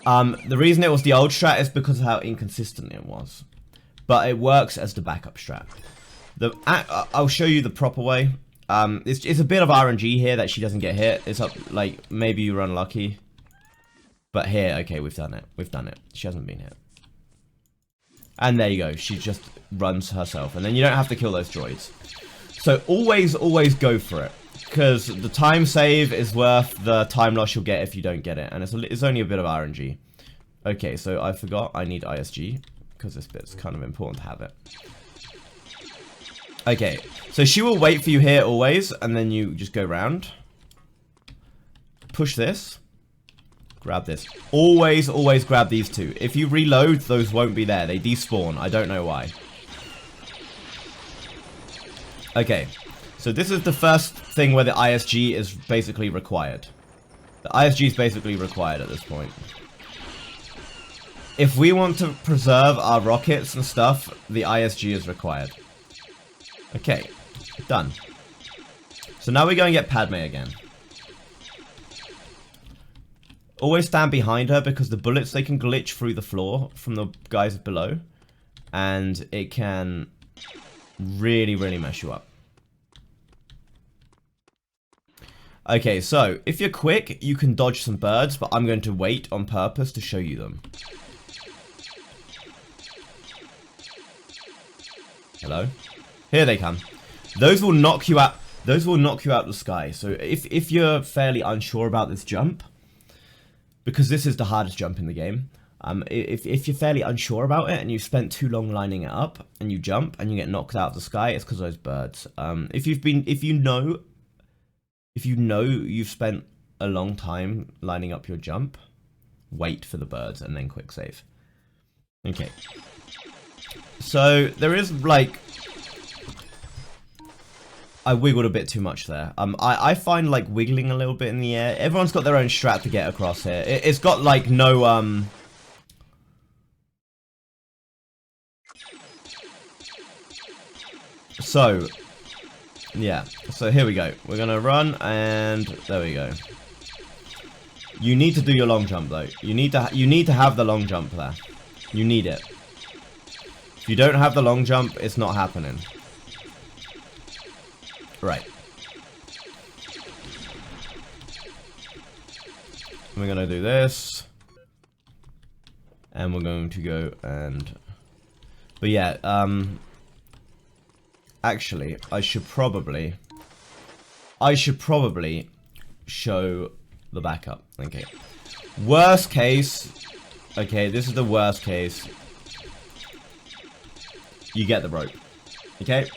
Speaker 1: The reason it was the old strat is because of how inconsistent it was. But it works as the backup strat. I'll show you the proper way. It's a bit of RNG here that she doesn't get hit. It's up, like, maybe you were unlucky. But here, okay, we've done it. We've done it. She hasn't been hit. And there you go. She just runs herself. And then you don't have to kill those droids. So always go for it. Because the time save is worth the time loss you'll get if you don't get it. And it's only a bit of RNG. Okay, so I forgot I need ISG. Because this bit's kind of important to have it. Okay, so she will wait for you here always. And then you just go round. Push this. Grab this. Always grab these two. If you reload, those won't be there. They despawn. I don't know why. Okay. So this is the first thing where the ISG is basically required. The ISG is basically required at this point. If we want to preserve our rockets and stuff, the ISG is required. Okay. Done. So now we go and get Padme again. Always stand behind her because the bullets, they can glitch through the floor from the guys below. And it can really mess you up. Okay, so if you're quick, you can dodge some birds, but I'm going to wait on purpose to show you them. Hello? Here they come. Those will knock you out. Those will knock you out the sky. So if you're fairly unsure about this jump, because this is the hardest jump in the game. If you're fairly unsure about it and you've spent too long lining it up and you jump and you get knocked out of the sky, it's because of those birds. If you know you've spent a long time lining up your jump, wait for the birds and then quick save. Okay. So there is like, I wiggled a bit too much there. I find like wiggling a little bit in the air. Everyone's got their own strat to get across here. It's got like no So, yeah. So here we go. We're gonna run, and there we go. You need to do your long jump though. You need to have the long jump there. You need it. If you don't have the long jump, it's not happening. Right. We're gonna do this. And we're going to go and... But yeah, actually, I should probably show the backup. Okay. Worst case... Okay, this is the worst case. You get the rope. Okay?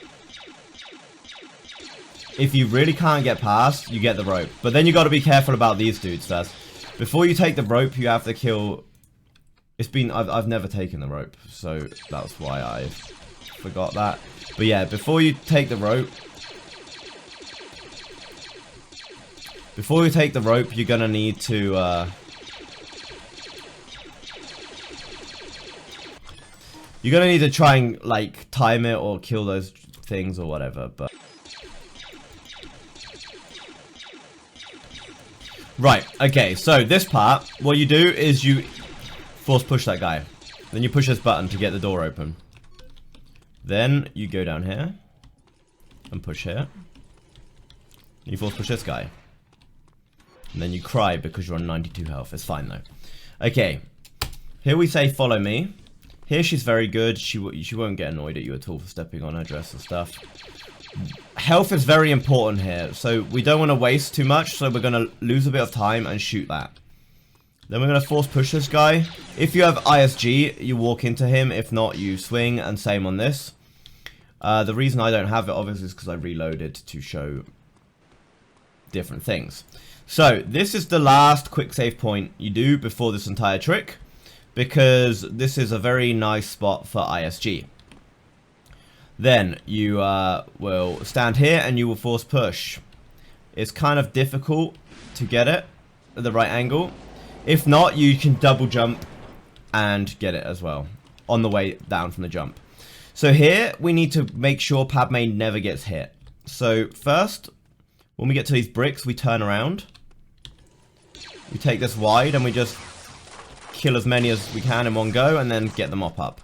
Speaker 1: If you really can't get past, you get the rope. But then you got to be careful about these dudes first. Before you take the rope, you have to kill... I've never taken the rope, so that's why I forgot that. But yeah, before you take the rope... you're gonna need to... You're gonna need to try and, like, time it or kill those things or whatever, but... Right, okay, so this part, what you do is you force push that guy. Then you push this button to get the door open. Then you go down here and push here. You force push this guy. And then you cry because you're on 92 health. It's fine though. Okay, here we say follow me. Here she's very good. She won't get annoyed at you at all for stepping on her dress and stuff. Health is very important here, so we don't want to waste too much, so we're going to lose a bit of time and shoot that. Then we're going to force push this guy. If you have ISG, you walk into him. If not, you swing, and same on this. The reason I don't have it, obviously, is because I reloaded to show different things. So, this is the last quick save point you do before this entire trick, because this is a very nice spot for ISG. Then you will stand here and you will force push. It's kind of difficult to get it at the right angle. If not, you can double jump and get it as well on the way down from the jump. So here we need to make sure Padme never gets hit. So first, when we get to these bricks, we turn around. We take this wide and we just kill as many as we can in one go and then get the mop up.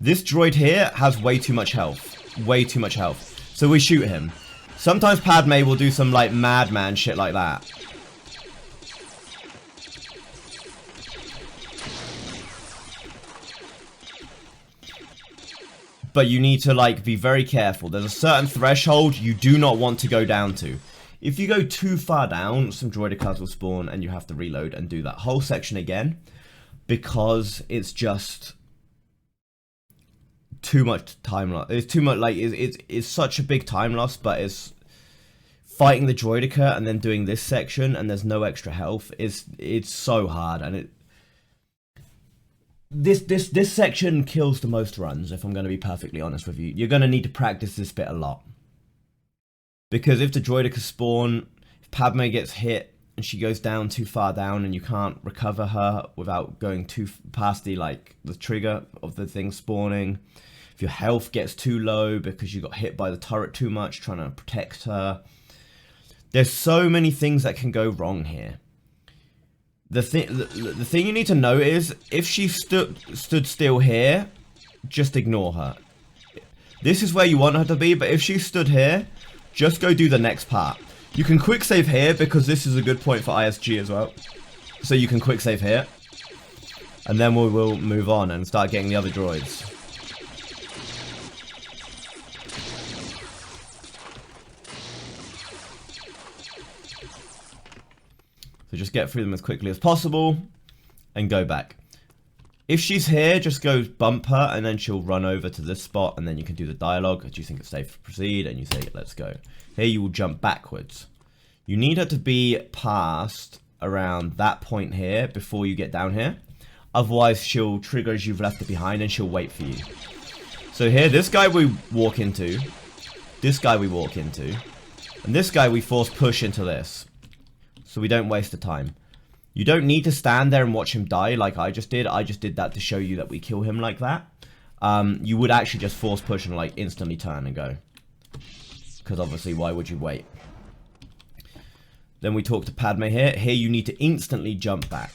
Speaker 1: This droid here has way too much health. Way too much health. So we shoot him. Sometimes Padme will do some like madman shit like that. But you need to like be very careful. There's a certain threshold you do not want to go down to. If you go too far down, some droidicars will spawn and you have to reload and do that whole section again. Because it's just... too much time loss. It's too much, like, it's such a big time loss, but it's fighting the droidica and then doing this section and there's no extra health. It's so hard, and this section kills the most runs, if I'm going to be perfectly honest with you. You're going to need to practice this bit a lot. Because if the droidica spawn, if Padme gets hit and she goes down too far down and you can't recover her without going too past the, like, the trigger of the thing spawning. If your health gets too low because you got hit by the turret too much trying to protect her. There's so many things that can go wrong here. The thing you need to know is, if she stood still here, just ignore her. This is where you want her to be, but if she stood here, just go do the next part. You can quick save here because this is a good point for ISG as well. So you can quick save here. And then we will move on and start getting the other droids. So just get through them as quickly as possible and go back. If she's here, just go bump her and then she'll run over to this spot and then you can do the dialogue. Do you think it's safe to proceed? And you say, let's go. Here you will jump backwards. You need her to be past around that point here before you get down here. Otherwise, she'll trigger as you've left it behind and she'll wait for you. So here, this guy we walk into. This guy we walk into. And this guy we force push into this. So we don't waste the time. You don't need to stand there and watch him die like I just did. I just did that to show you that we kill him like that. You would actually just force push and like instantly turn and go. Because obviously, why would you wait? Then we talk to Padme here. Here you need to instantly jump back.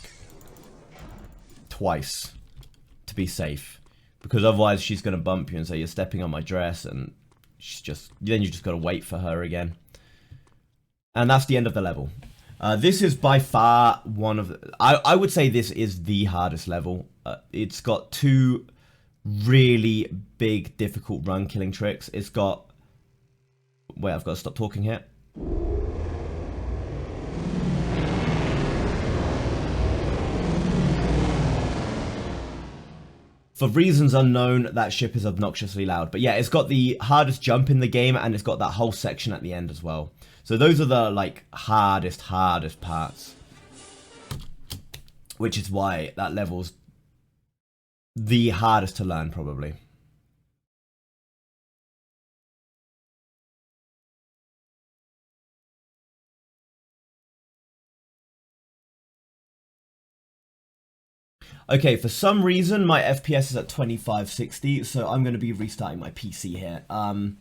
Speaker 1: Twice. To be safe. Because otherwise she's going to bump you and say you're stepping on my dress. And she's just... Then you just got to wait for her again. And that's the end of the level. This is by far one of... I would say this is the hardest level. It's got two really big, difficult run killing tricks. It's got... Wait, I've got to stop talking here. For reasons unknown, that ship is obnoxiously loud. But yeah, it's got the hardest jump in the game, and it's got that whole section at the end as well. So those are the, like, hardest parts. Which is why that level's the hardest to learn, probably. Okay, for some reason, my FPS is at 2560, so I'm going to be restarting my PC here. I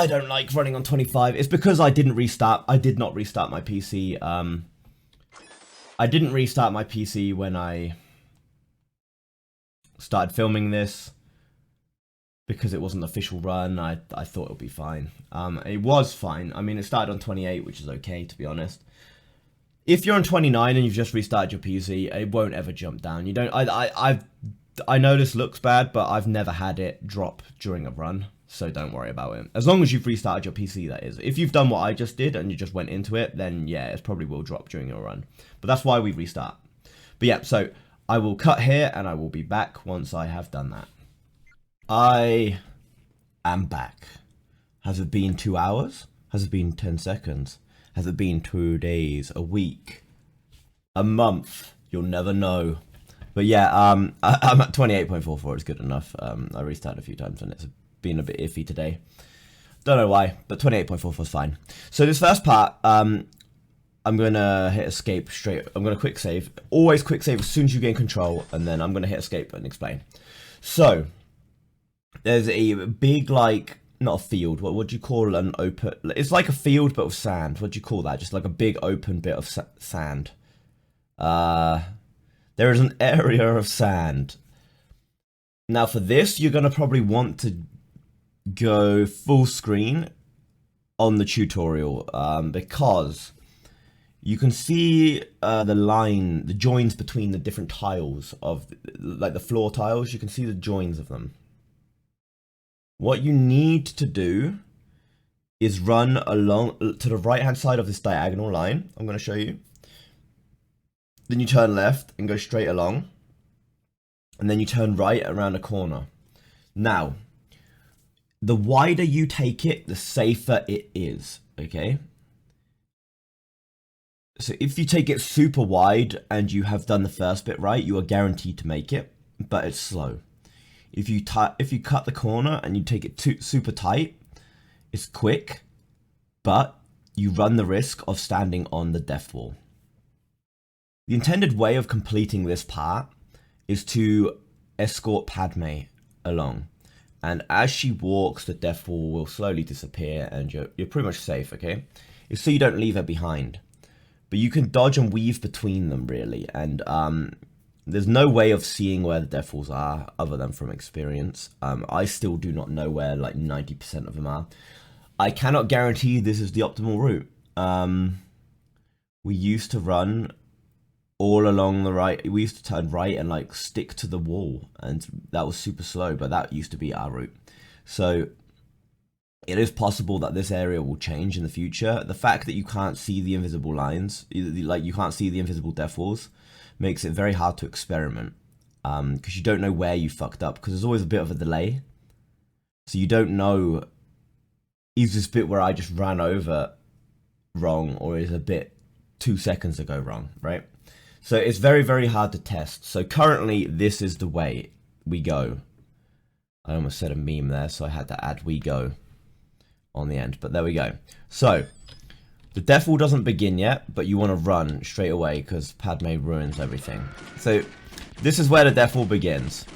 Speaker 1: don't like running on 25. It's because I did not restart my PC. I didn't restart my PC when I started filming this because it was an official run. I thought it would be fine. It was fine. I mean, it started on 28, which is okay, to be honest. If you're on 29 and you've just restarted your PC, it won't ever jump down. You don't. I know this looks bad, but I've never had it drop during a run, so don't worry about it. As long as you've restarted your PC, that is. If you've done what I just did and you just went into it, then yeah, it probably will drop during your run. But that's why we restart. But yeah, so I will cut here and I will be back once I have done that. I am back. Has it been 2 hours? Has it been 10 seconds? Has it been 2 days, a week, a month? You'll never know. But yeah, I'm at 28.44. It's good enough. I restarted a few times and it's been a bit iffy today. Don't know why, but 28.44 is fine. So this first part, I'm going to hit escape straight. I'm going to quick save. Always quick save as soon as you gain control, and then I'm going to hit escape and explain. So there's a big, like... Not a field. What do you call an open... It's like a field, but with sand. What do you call that? Just like a big open bit of sand. There is an area of sand. Now for this, you're going to probably want to go full screen on the tutorial. Because you can see the joins between the different tiles of... Like the floor tiles, you can see the joins of them. What you need to do is run along to the right hand side of this diagonal line. I'm going to show you. Then you turn left and go straight along. And then you turn right around a corner. Now, the wider you take it, the safer it is. Okay? So if you take it super wide and you have done the first bit right, you are guaranteed to make it. But it's slow. If you cut the corner and you take it super tight, it's quick, but you run the risk of standing on the death wall. The intended way of completing this part is to escort Padme along. And as she walks, the death wall will slowly disappear and you're pretty much safe, okay? It's so you don't leave her behind. But you can dodge and weave between them, really. And there's no way of seeing where the death walls are other than from experience. I still do not know where like 90% of them are. I cannot guarantee this is the optimal route. We used to run all along the right. We used to turn right and like stick to the wall, and that was super slow, but that used to be our route. So it is possible that this area will change in the future. The fact that you can't see the invisible lines, like you can't see the invisible death walls, makes it very hard to experiment, because you don't know where you fucked up, because there's always a bit of a delay. So you don't know, is this bit where I just ran over wrong, or is a bit 2 seconds ago wrong, right? So it's very, very hard to test. So currently, this is the way we go. I almost said a meme there, so I had to add "we go" on the end, but there we go. So the death wall doesn't begin yet, but you want to run straight away because Padme ruins everything. So this is where the death wall begins.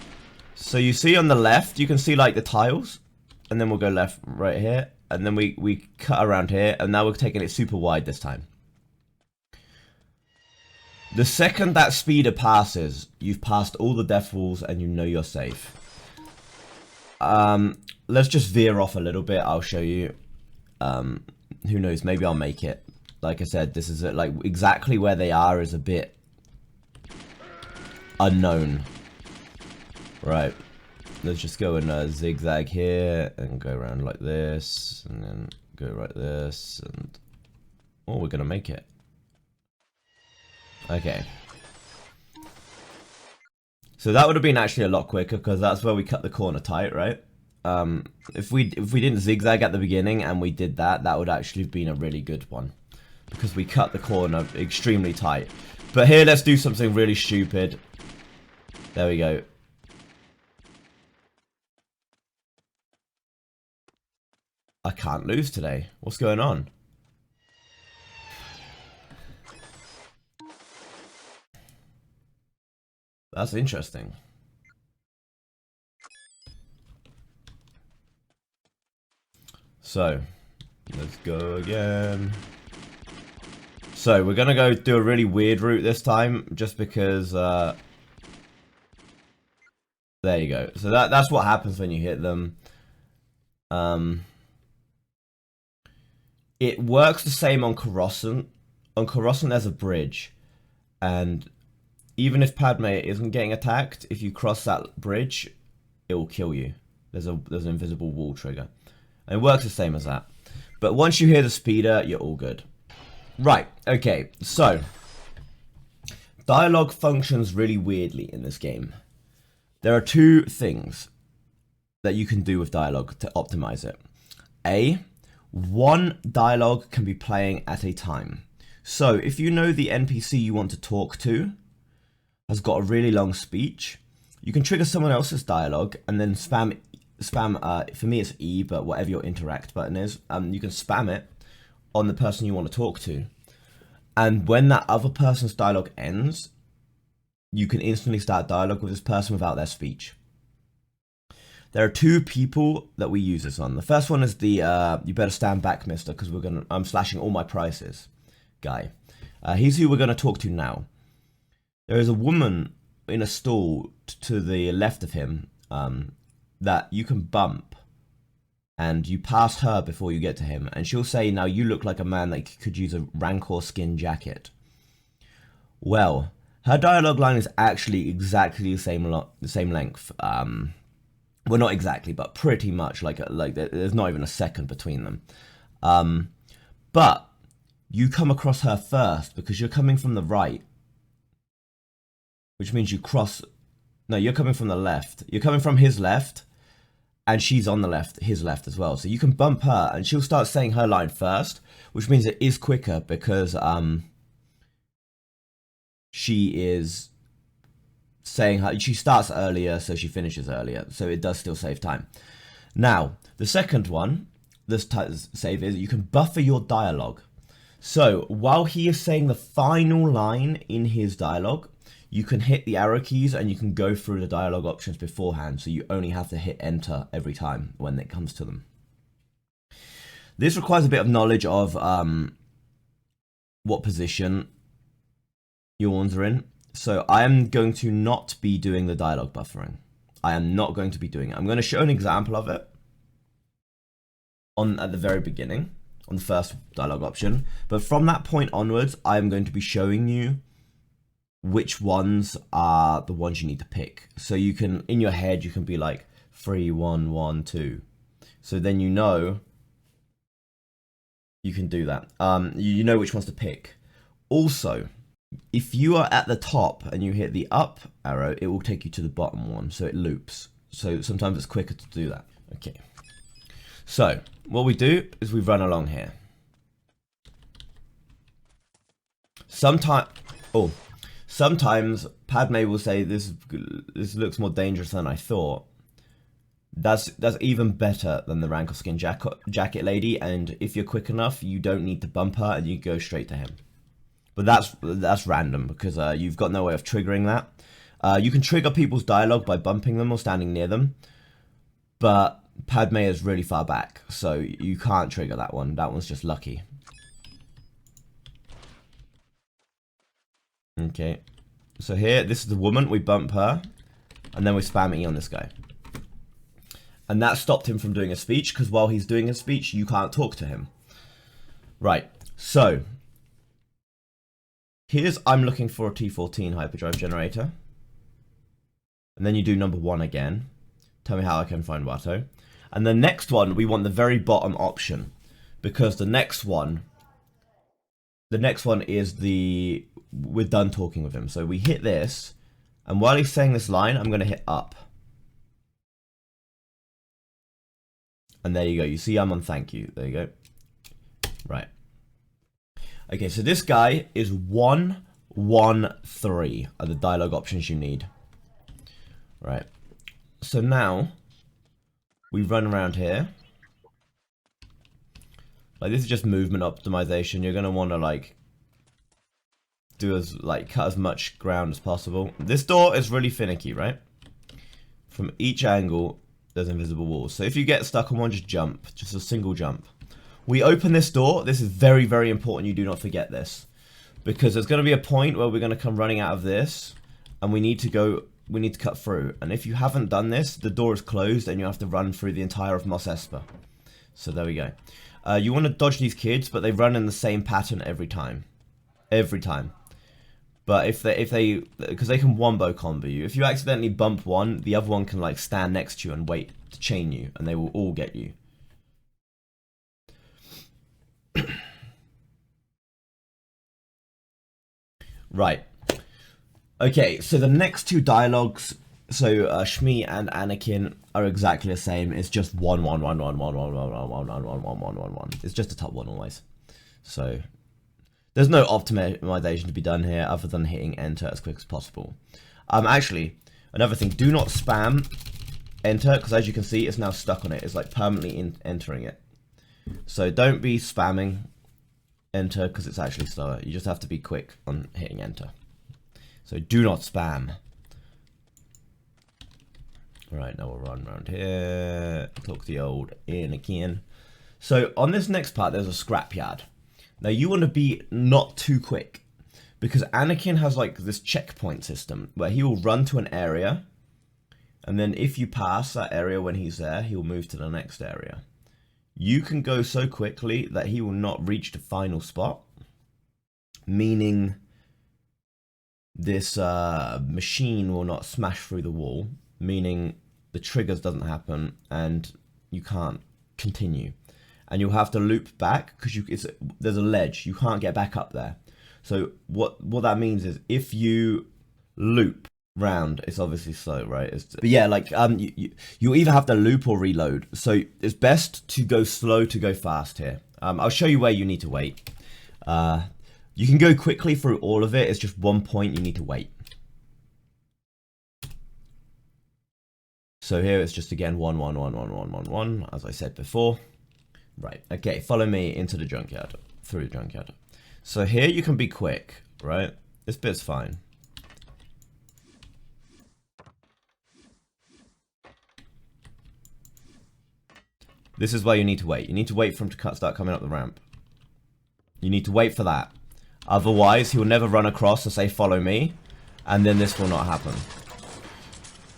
Speaker 1: So you see on the left, you can see like the tiles. and then we'll go left, right here, and then we cut around here, and now we're taking it super wide this time. The second that speeder passes, you've passed all the death walls and you know you're safe. Let's just veer off a little bit. I'll show you. Who knows? Maybe I'll make it. Like I said, this is like exactly where they are is a bit unknown. Right. Let's just go and zigzag here and go around like this, and then go right this, and oh, we're gonna make it. Okay. So that would have been actually a lot quicker because that's where we cut the corner tight, right? If we didn't zigzag at the beginning and we did that, that would actually have been a really good one because we cut the corner extremely tight. But here, let's do something really stupid. There we go. I can't lose today. What's going on? That's interesting. So, let's go again. So, we're gonna go do a really weird route this time, just because, there you go. So that's what happens when you hit them. It works the same on Coruscant. On Coruscant, there's a bridge, and even if Padme isn't getting attacked, if you cross that bridge, it will kill you. There's an invisible wall trigger. And it works the same as that. But once you hear the speeder, you're all good. Right, okay, so dialogue functions really weirdly in this game. There are two things that you can do with dialogue to optimize it. One dialogue can be playing at a time. So if you know the NPC you want to talk to has got a really long speech, you can trigger someone else's dialogue and then spam, for me it's E, but whatever your interact button is, you can spam it on the person you want to talk to. And when that other person's dialogue ends, you can instantly start dialogue with this person without their speech. There are two people that we use this on. The first one is the, you better stand back, mister, because I'm slashing all my prices guy. He's who we're going to talk to now. There is a woman in a stall to the left of him that you can bump, and you pass her before you get to him, and she'll say, now you look like a man that could use a Rancor skin jacket. Well, her dialogue line is actually exactly the same length. Well, not exactly, but pretty much like there's not even a second between them. But you come across her first because you're coming from the right, which means you cross. No, you're coming from the left. You're coming from his left, and she's on the left, his left as well. So you can bump her, and she'll start saying her line first, which means it is quicker because she is saying she starts earlier, so she finishes earlier. So it does still save time. Now, the second one, this save is you can buffer your dialogue. So while he is saying the final line in his dialogue, you can hit the arrow keys and you can go through the dialogue options beforehand, so you only have to hit enter every time when it comes to them. This requires a bit of knowledge of what position your ones are in. So I am going to not be doing the dialogue buffering. I am not going to be doing it. I'm going to show an example of it at the very beginning, on the first dialogue option. But from that point onwards, I'm going to be showing you which ones are the ones you need to pick. So you can, in your head, you can be like 3, 1, 1, 2. So then you know you can do that. You know which ones to pick. Also, if you are at the top and you hit the up arrow, it will take you to the bottom one, so it loops. So sometimes it's quicker to do that. Okay. So what we do is we run along here. Sometimes Padme will say, this looks more dangerous than I thought. That's even better than the Rancor skin jacket lady, and if you're quick enough, you don't need to bump her and you go straight to him. But that's random because you've got no way of triggering that. You can trigger people's dialogue by bumping them or standing near them, but Padme is really far back, so you can't trigger that one. That one's just lucky. Okay, so here, this is the woman. We bump her, and then we spam E on this guy. And that stopped him from doing a speech, because while he's doing a speech, you can't talk to him. Right, so here's I'm looking for a T14 hyperdrive generator. And then you do number 1 again. Tell me how I can find Watto. And the next one, we want the very bottom option. Because the next one is we're done talking with him. So we hit this, and while he's saying this line, I'm going to hit up. And there you go. You see I'm on thank you. There you go. Right. Okay, so this guy is 113 are the dialogue options you need. Right. So now we run around here. Like, this is just movement optimization. You're going to want to like cut as much ground as possible. This door is really finicky, right? From each angle there's invisible walls. So if you get stuck on one, just jump. Just a single jump. We open this door. This is very, very important. You do not forget this. Because there's going to be a point where we're going to come running out of this. And we need to cut through. And if you haven't done this, the door is closed and you have to run through the entire of Mos Espa. So there we go. You want to dodge these kids, but they run in the same pattern every time. Every time. But because they can wombo combo you. If you accidentally bump one, the other one can like stand next to you and wait to chain you, and they will all get you. Right. Okay, so the next two dialogues, so Shmi and Anakin are exactly the same. It's just 1 1 1 1 1 1 1 1 1 1 1 1 1 1 1. It's just a top one always. So there's no optimization to be done here other than hitting enter as quick as possible. Actually, another thing, do not spam enter, because as you can see, it's now stuck on it. It's like permanently entering it. So don't be spamming enter because it's actually slower. You just have to be quick on hitting enter. So do not spam. Alright, now we'll run around here. Talk to the old Anakin. So on this next part, there's a scrapyard. Now you want to be not too quick, because Anakin has like this checkpoint system where he will run to an area, and then if you pass that area when he's there, he will move to the next area. You can go so quickly that he will not reach the final spot, meaning this machine will not smash through the wall, meaning the triggers doesn't happen and you can't continue. And you'll have to loop back because there's a ledge. You can't get back up there. So what that means is if you loop round, it's obviously slow, right? But yeah, like you either have to loop or reload. So it's best to go slow to go fast here. I'll show you where you need to wait. You can go quickly through all of it. It's just one point you need to wait. So here it's just again 1 1 1 1 1 1 1, as I said before. Right, okay, follow me into the junkyard, through the junkyard. So here you can be quick, right? This bit's fine. This is where you need to wait. You need to wait for him to start coming up the ramp. You need to wait for that. Otherwise, he will never run across and say, follow me, and then this will not happen.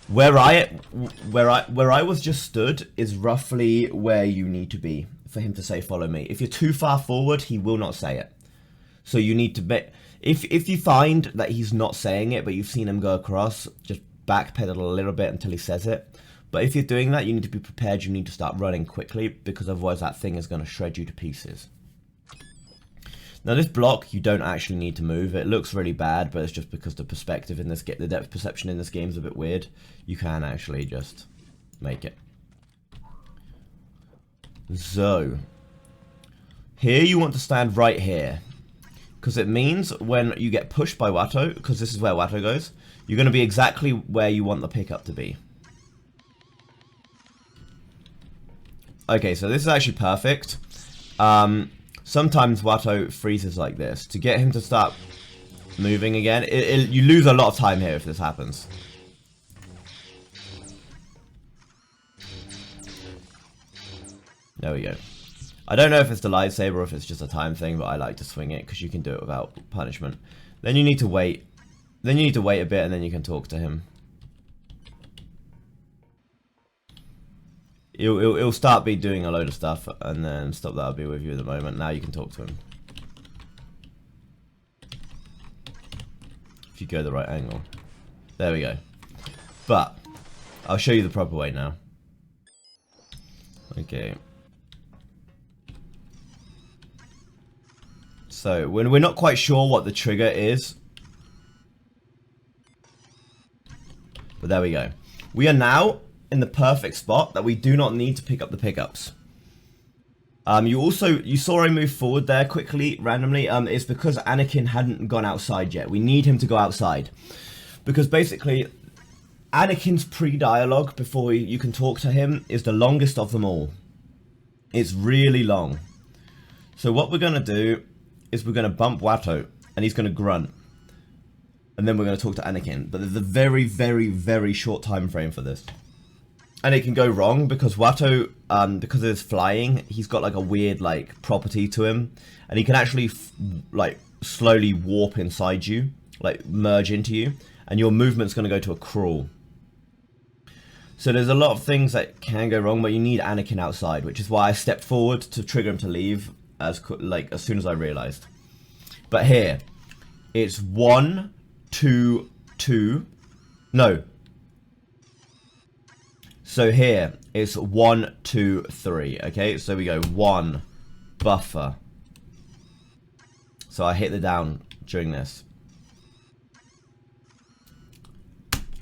Speaker 1: Where I was just stood is roughly where you need to be for him to say follow me. If you're too far forward, he will not say it. So you need to if you find that he's not saying it, but you've seen him go across, just backpedal a little bit until he says it. But if you're doing that, you need to be prepared. You need to start running quickly, because otherwise that thing is going to shred you to pieces. Now this block, you don't actually need to move. It looks really bad, but it's just because the perspective in this the depth perception in this game is a bit weird. You can actually just make it. So here you want to stand right here, because it means when you get pushed by Watto, because this is where Watto goes, you're going to be exactly where you want the pickup to be. Okay, so this is actually perfect. Sometimes Watto freezes like this. To get him to start moving again, you lose a lot of time here if this happens. There we go. I don't know if it's the lightsaber or if it's just a time thing, but I like to swing it because you can do it without punishment. Then you need to wait. Then you need to wait a bit and then you can talk to him. He'll start be doing a load of stuff and then stop that. I'll be with you at the moment. Now you can talk to him. If you go the right angle. There we go. But I'll show you the proper way now. Okay. So when we're not quite sure what the trigger is. But there we go. We are now in the perfect spot that we do not need to pick up the pickups. You saw I move forward there quickly, randomly. It's because Anakin hadn't gone outside yet. We need him to go outside. Because basically, Anakin's pre-dialogue before you can talk to him is the longest of them all. It's really long. So what we're going to do is we're going to bump Watto, and he's going to grunt. And then we're going to talk to Anakin. But there's a very, very, very short time frame for this. And it can go wrong because Watto, because of his flying, he's got like a weird like property to him. And he can actually like slowly warp inside you, like merge into you. And your movement's going to go to a crawl. So there's a lot of things that can go wrong, but you need Anakin outside, which is why I stepped forward to trigger him to leave as soon as I realized. But here, it's 1, 2, 2. No. So here, it's 1, 2, 3. Okay, so we go 1, buffer. So I hit the down during this.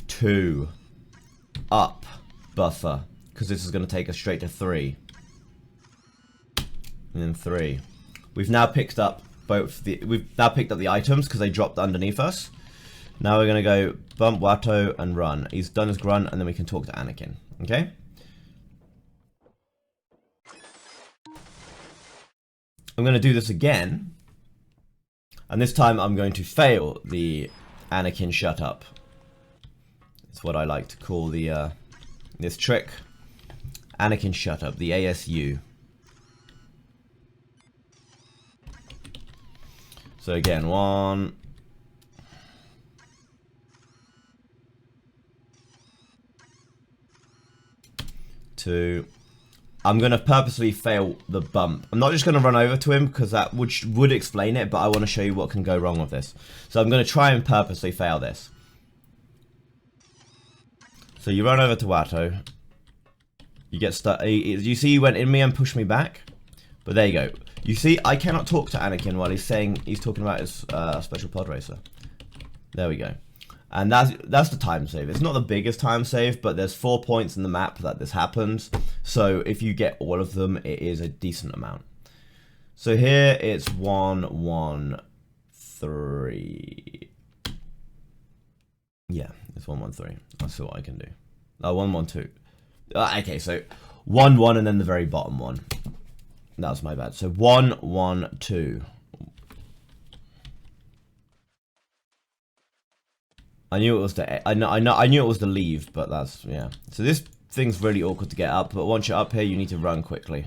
Speaker 1: 2, up, buffer, because this is going to take us straight to 3. And then 3. We've now picked up the items because they dropped underneath us. Now we're going to go bump Watto and run. He's done his grunt and then we can talk to Anakin. Okay? I'm going to do this again. And this time I'm going to fail the Anakin shut up. It's what I like to call the this trick. Anakin shut up, the ASU. So again, 1. 2. I'm going to purposely fail the bump. I'm not just going to run over to him because that would explain it, but I want to show you what can go wrong with this. So I'm going to try and purposely fail this. So you run over to Watto. You get stuck. You see, you went in me and pushed me back. But there you go. You see, I cannot talk to Anakin while he's talking about his special pod racer. There we go. And that's the time save. It's not the biggest time save, but there's 4 points in the map that this happens. So if you get all of them, it is a decent amount. So here it's 1, 1, 3. Yeah, it's 1, 1, 3. I'll see what I can do. 1, 1, 2. Okay, so 1, 1, and then the very bottom one. That was my bad. So 1, 1, 2. I knew it was the I knew it was the leave, but that's yeah. So this thing's really awkward to get up, but once you're up here, you need to run quickly.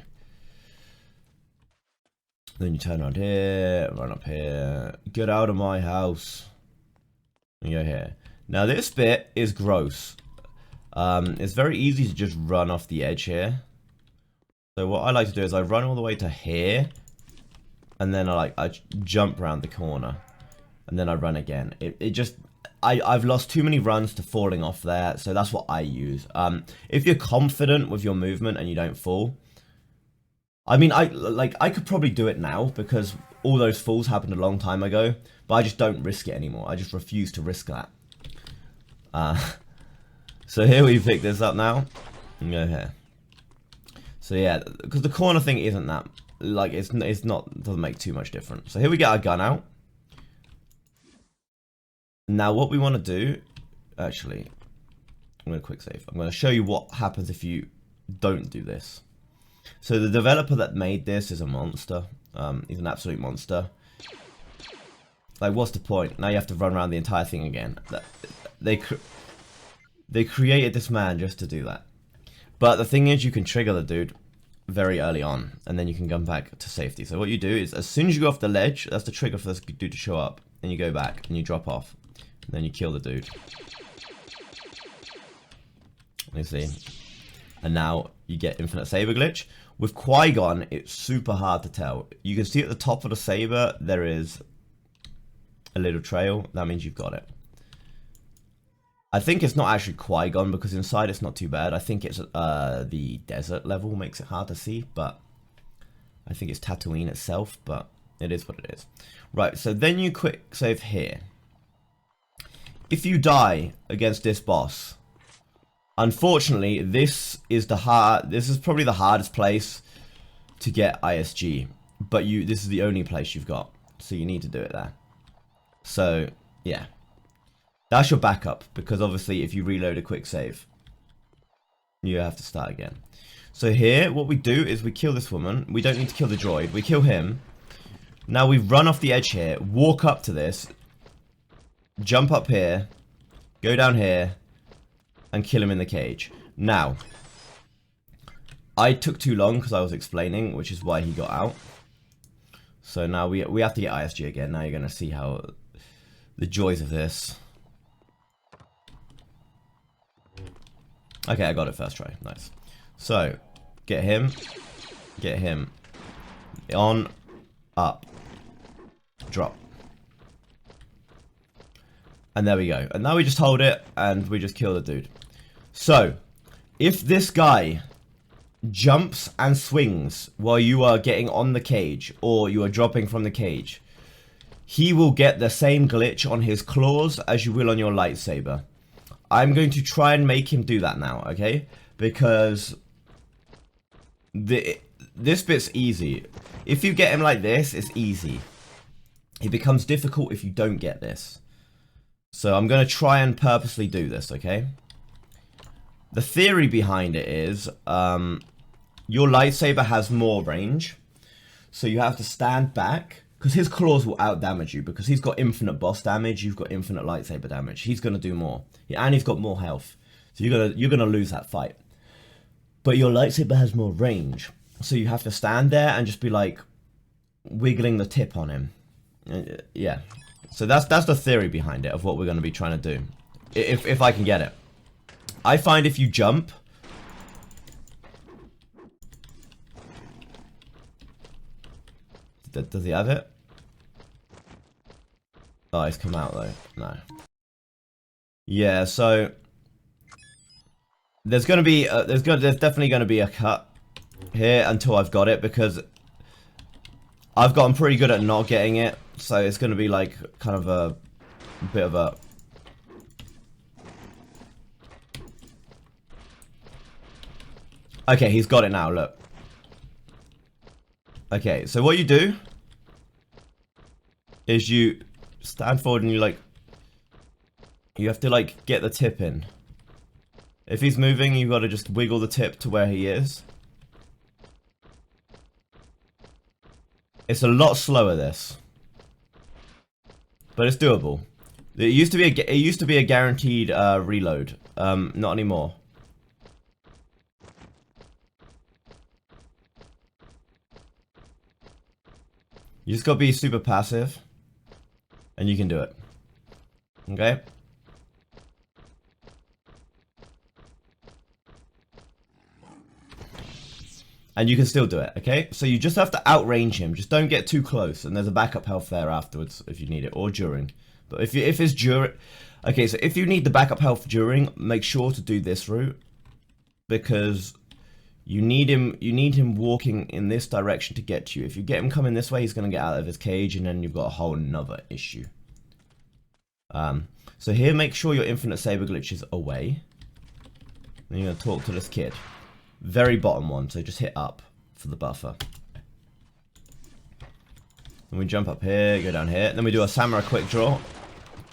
Speaker 1: Then you turn around here, run up here, get out of my house, and go here. Now this bit is gross. It's very easy to just run off the edge here. So what I like to do is I run all the way to here, and then I jump around the corner, and then I run again. I've lost too many runs to falling off there, so that's what I use. If you're confident with your movement and you don't fall, I mean, I could probably do it now because all those falls happened a long time ago, but I just don't risk it anymore. I just refuse to risk that. So here we pick this up now and go here. So yeah, because the corner thing isn't that like it's not doesn't make too much difference. So here we get our gun out. Now what we want to do, actually, I'm going to quick save. I'm going to show you what happens if you don't do this. So the developer that made this is a monster. He's an absolute monster. Like, what's the point? Now you have to run around the entire thing again. They created this man just to do that. But the thing is, you can trigger the dude. very early on, and then you can come back to safety. So what you do is, as soon as you go off the ledge, that's the trigger for this dude to show up, and you go back and you drop off, and then you kill the dude. You see, and now you get infinite saber glitch. With Qui-Gon, it's super hard to tell. You can see at the top of the saber there is a little trail. That means you've got it. I think it's not actually Qui-Gon, because inside it's not too bad. I think it's the desert level makes it hard to see, but I think it's Tatooine itself, but it is what it is. Right, so then you quick save here. If you die against this boss, unfortunately, this is probably the hardest place to get ISG, but this is the only place you've got, so you need to do it there. So yeah, that's your backup, because obviously if you reload a quick save, you have to start again. So here, what we do is we kill this woman. We don't need to kill the droid. We kill him. Now we run off the edge here, walk up to this, jump up here, go down here, and kill him in the cage. Now, I took too long because I was explaining, which is why he got out. So now we have to get ISG again. Now you're going to see how the joys of this. Okay, I got it first try. Nice. So, get him, on, up, drop. And there we go. And now we just hold it, and we just kill the dude. So, if this guy jumps and swings while you are getting on the cage, or you are dropping from the cage, he will get the same glitch on his claws as you will on your lightsaber. I'm going to try and make him do that now, okay? Because this bit's easy. If you get him like this, it's easy. It becomes difficult if you don't get this. So I'm going to try and purposely do this, okay? The theory behind it is, your lightsaber has more range. So you have to stand back, because his claws will out-damage you, because he's got infinite boss damage, you've got infinite lightsaber damage. He's going to do more. Yeah, and he's got more health. So you're gonna lose that fight. But your lightsaber has more range. So you have to stand there and just be like, wiggling the tip on him. Yeah. So that's the theory behind it, of what we're going to be trying to do. If I can get it. I find if you jump... Does he have it? Oh, he's come out though. No. Yeah, so... There's gonna be... there's definitely gonna be a cut here until I've got it, because... I've gotten pretty good at not getting it, so it's gonna be like, kind of a bit of a... Okay, he's got it now, look. Okay, so what you do is you stand forward and you like, you have to like get the tip in. If he's moving, you've got to just wiggle the tip to where he is. It's a lot slower, this, but it's doable. It used to be a guaranteed reload. Not anymore. You just gotta be super passive, and you can do it. Okay? And you can still do it, okay? So you just have to outrange him. Just don't get too close, and there's a backup health there afterwards if you need it, or during. But if it's during... Okay, so if you need the backup health during, make sure to do this route, because... You need him walking in this direction to get to you. If you get him coming this way, he's going to get out of his cage, and then you've got a whole nother issue. So here, make sure your infinite saber glitch is away. Then you're going to talk to this kid. Very bottom one, so just hit up for the buffer. Then we jump up here, go down here. Then we do a samurai quick draw.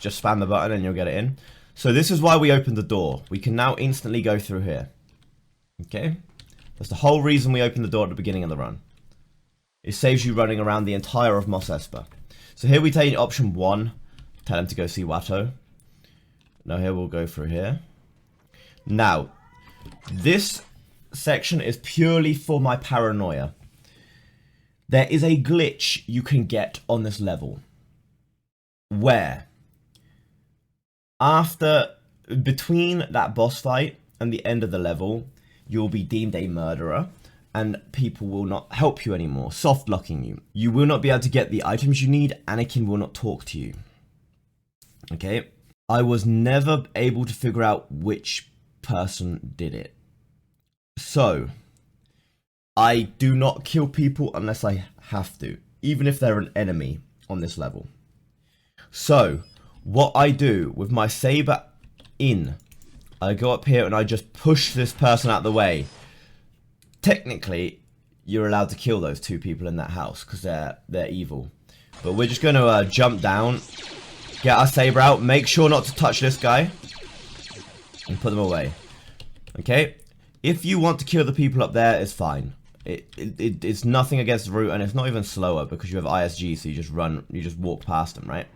Speaker 1: Just spam the button and you'll get it in. So this is why we opened the door. We can now instantly go through here. Okay? That's the whole reason we opened the door at the beginning of the run. It saves you running around the entire of Mos Espa. So here we take option 1. Tell him to go see Watto. Now here we'll go through here. Now, this section is purely for my paranoia. There is a glitch you can get on this level where between that boss fight and the end of the level, you'll be deemed a murderer and people will not help you anymore, soft locking you. You will not be able to get the items you need. Anakin will not talk to you. Okay? I was never able to figure out which person did it. So, I do not kill people unless I have to, even if they're an enemy on this level. So, what I do with my saber in, I go up here and I just push this person out the way. Technically, you're allowed to kill those two people in that house because they're evil. But we're just going to jump down, get our saber out, make sure not to touch this guy, and put them away. Okay? If you want to kill the people up there, it's fine. It's nothing against the route, and it's not even slower because you have ISG, so you just walk past them, right?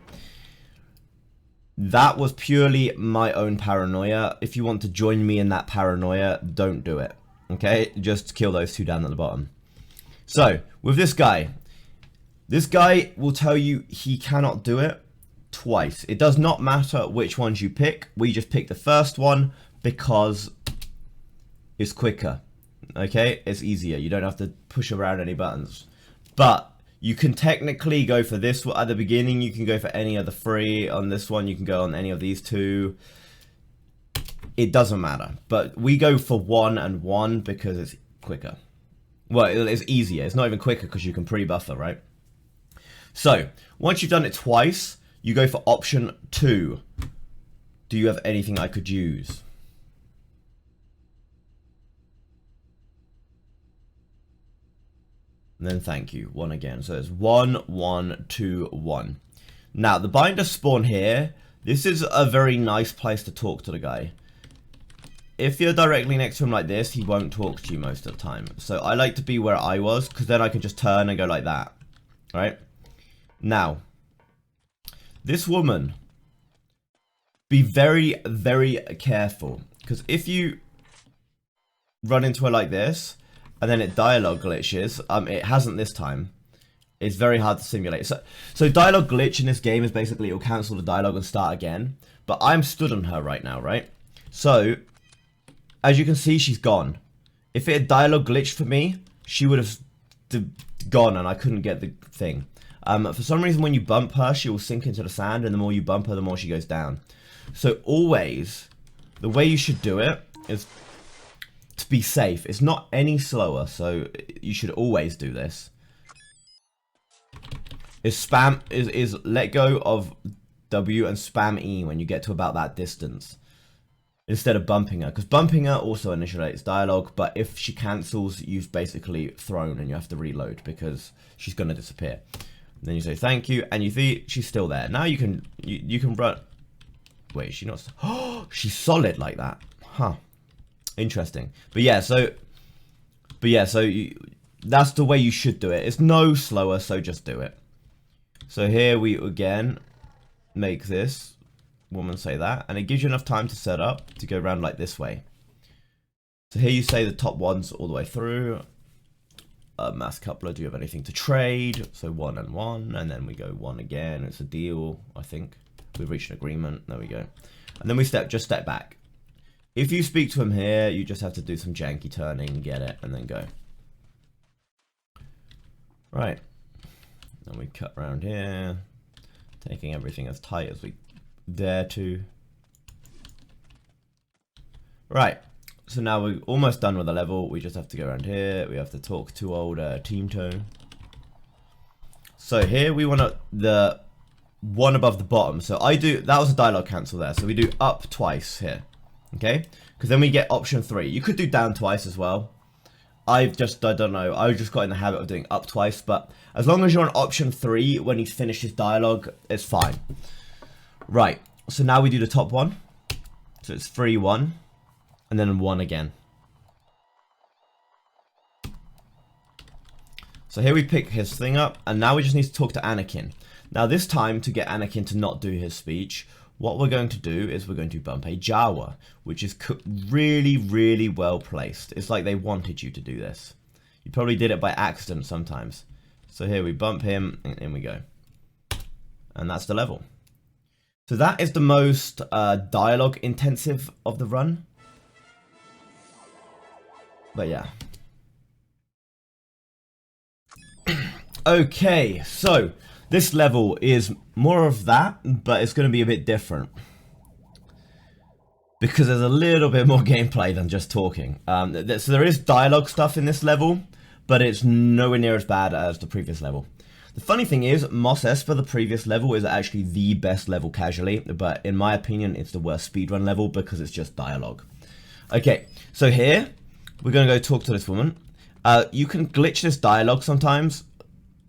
Speaker 1: That was purely my own paranoia. If you want to join me in that paranoia, don't do it. Okay? Just kill those two down at the bottom. So, with this guy will tell you he cannot do it twice. It does not matter which ones you pick. We just pick the first one because it's quicker. Okay? It's easier. You don't have to push around any buttons. But you can technically go for this one at the beginning. You can go for any of the three. On this one, you can go on any of these two. It doesn't matter. But we go for 1 and 1 because it's quicker. Well, it's easier. It's not even quicker because you can pre-buffer, right? So, once you've done it twice, you go for option 2. Do you have anything I could use? And then thank you. 1 again. So it's 1, 1, 2, 1. Now, the binders spawn here. This is a very nice place to talk to the guy. If you're directly next to him like this, he won't talk to you most of the time. So I like to be where I was, because then I can just turn and go like that. Right? Now, this woman, be very, very careful. Because if you run into her like this, and then it dialogue glitches, it hasn't this time. It's very hard to simulate. So dialogue glitch in this game is basically it'll cancel the dialogue and start again. But I'm stood on her right now, right? So, as you can see, she's gone. If it had dialogue glitched for me, she would have gone and I couldn't get the thing. For some reason, when you bump her, she will sink into the sand, and the more you bump her, the more she goes down. So always, the way you should do it is to be safe. It's not any slower, so you should always do this. Is let go of W and spam E when you get to about that distance, instead of bumping her, because bumping her also initiates dialogue, but if she cancels, you've basically thrown and you have to reload because she's going to disappear. And then you say thank you, and you see she's still there. Now you can run. Wait, is she not? Oh, she's solid like that, huh? Interesting. But yeah, so that's the way you should do it. It's no slower, so just do it. So here we again make this woman say that, and it gives you enough time to set up to go around like this way. So here you say the top ones all the way through. Mass coupler, do you have anything to trade? So 1 and 1, and then we go 1 again. It's a deal, I think. We've reached an agreement. There we go. And then we just step back. If you speak to him here, you just have to do some janky turning, get it, and then go. Right. Then we cut around here, taking everything as tight as we dare to. Right. So now we're almost done with the level. We just have to go around here. We have to talk to old Team Toe. So here we want the one above the bottom. So that was a dialogue cancel there. So we do up twice here. Okay? Because then we get option 3. You could do down twice as well. I don't know. I just got in the habit of doing up twice. But as long as you're on option 3 when he's finished his dialogue, it's fine. Right. So now we do the top one. So it's 3, 1. And then 1 again. So here we pick his thing up. And now we just need to talk to Anakin. Now this time, to get Anakin to not do his speech, what we're going to do is we're going to bump a Jawa, which is really, really well placed. It's like they wanted you to do this. You probably did it by accident sometimes. So here we bump him, and in we go. And that's the level. So that is the most dialogue intensive of the run. But yeah. Okay, so this level is more of that, but it's going to be a bit different. Because there's a little bit more gameplay than just talking. So there is dialogue stuff in this level, but it's nowhere near as bad as the previous level. The funny thing is, Mos Espa, the previous level, is actually the best level casually, but in my opinion, it's the worst speedrun level because it's just dialogue. Okay, so here, we're going to go talk to this woman. You can glitch this dialogue sometimes.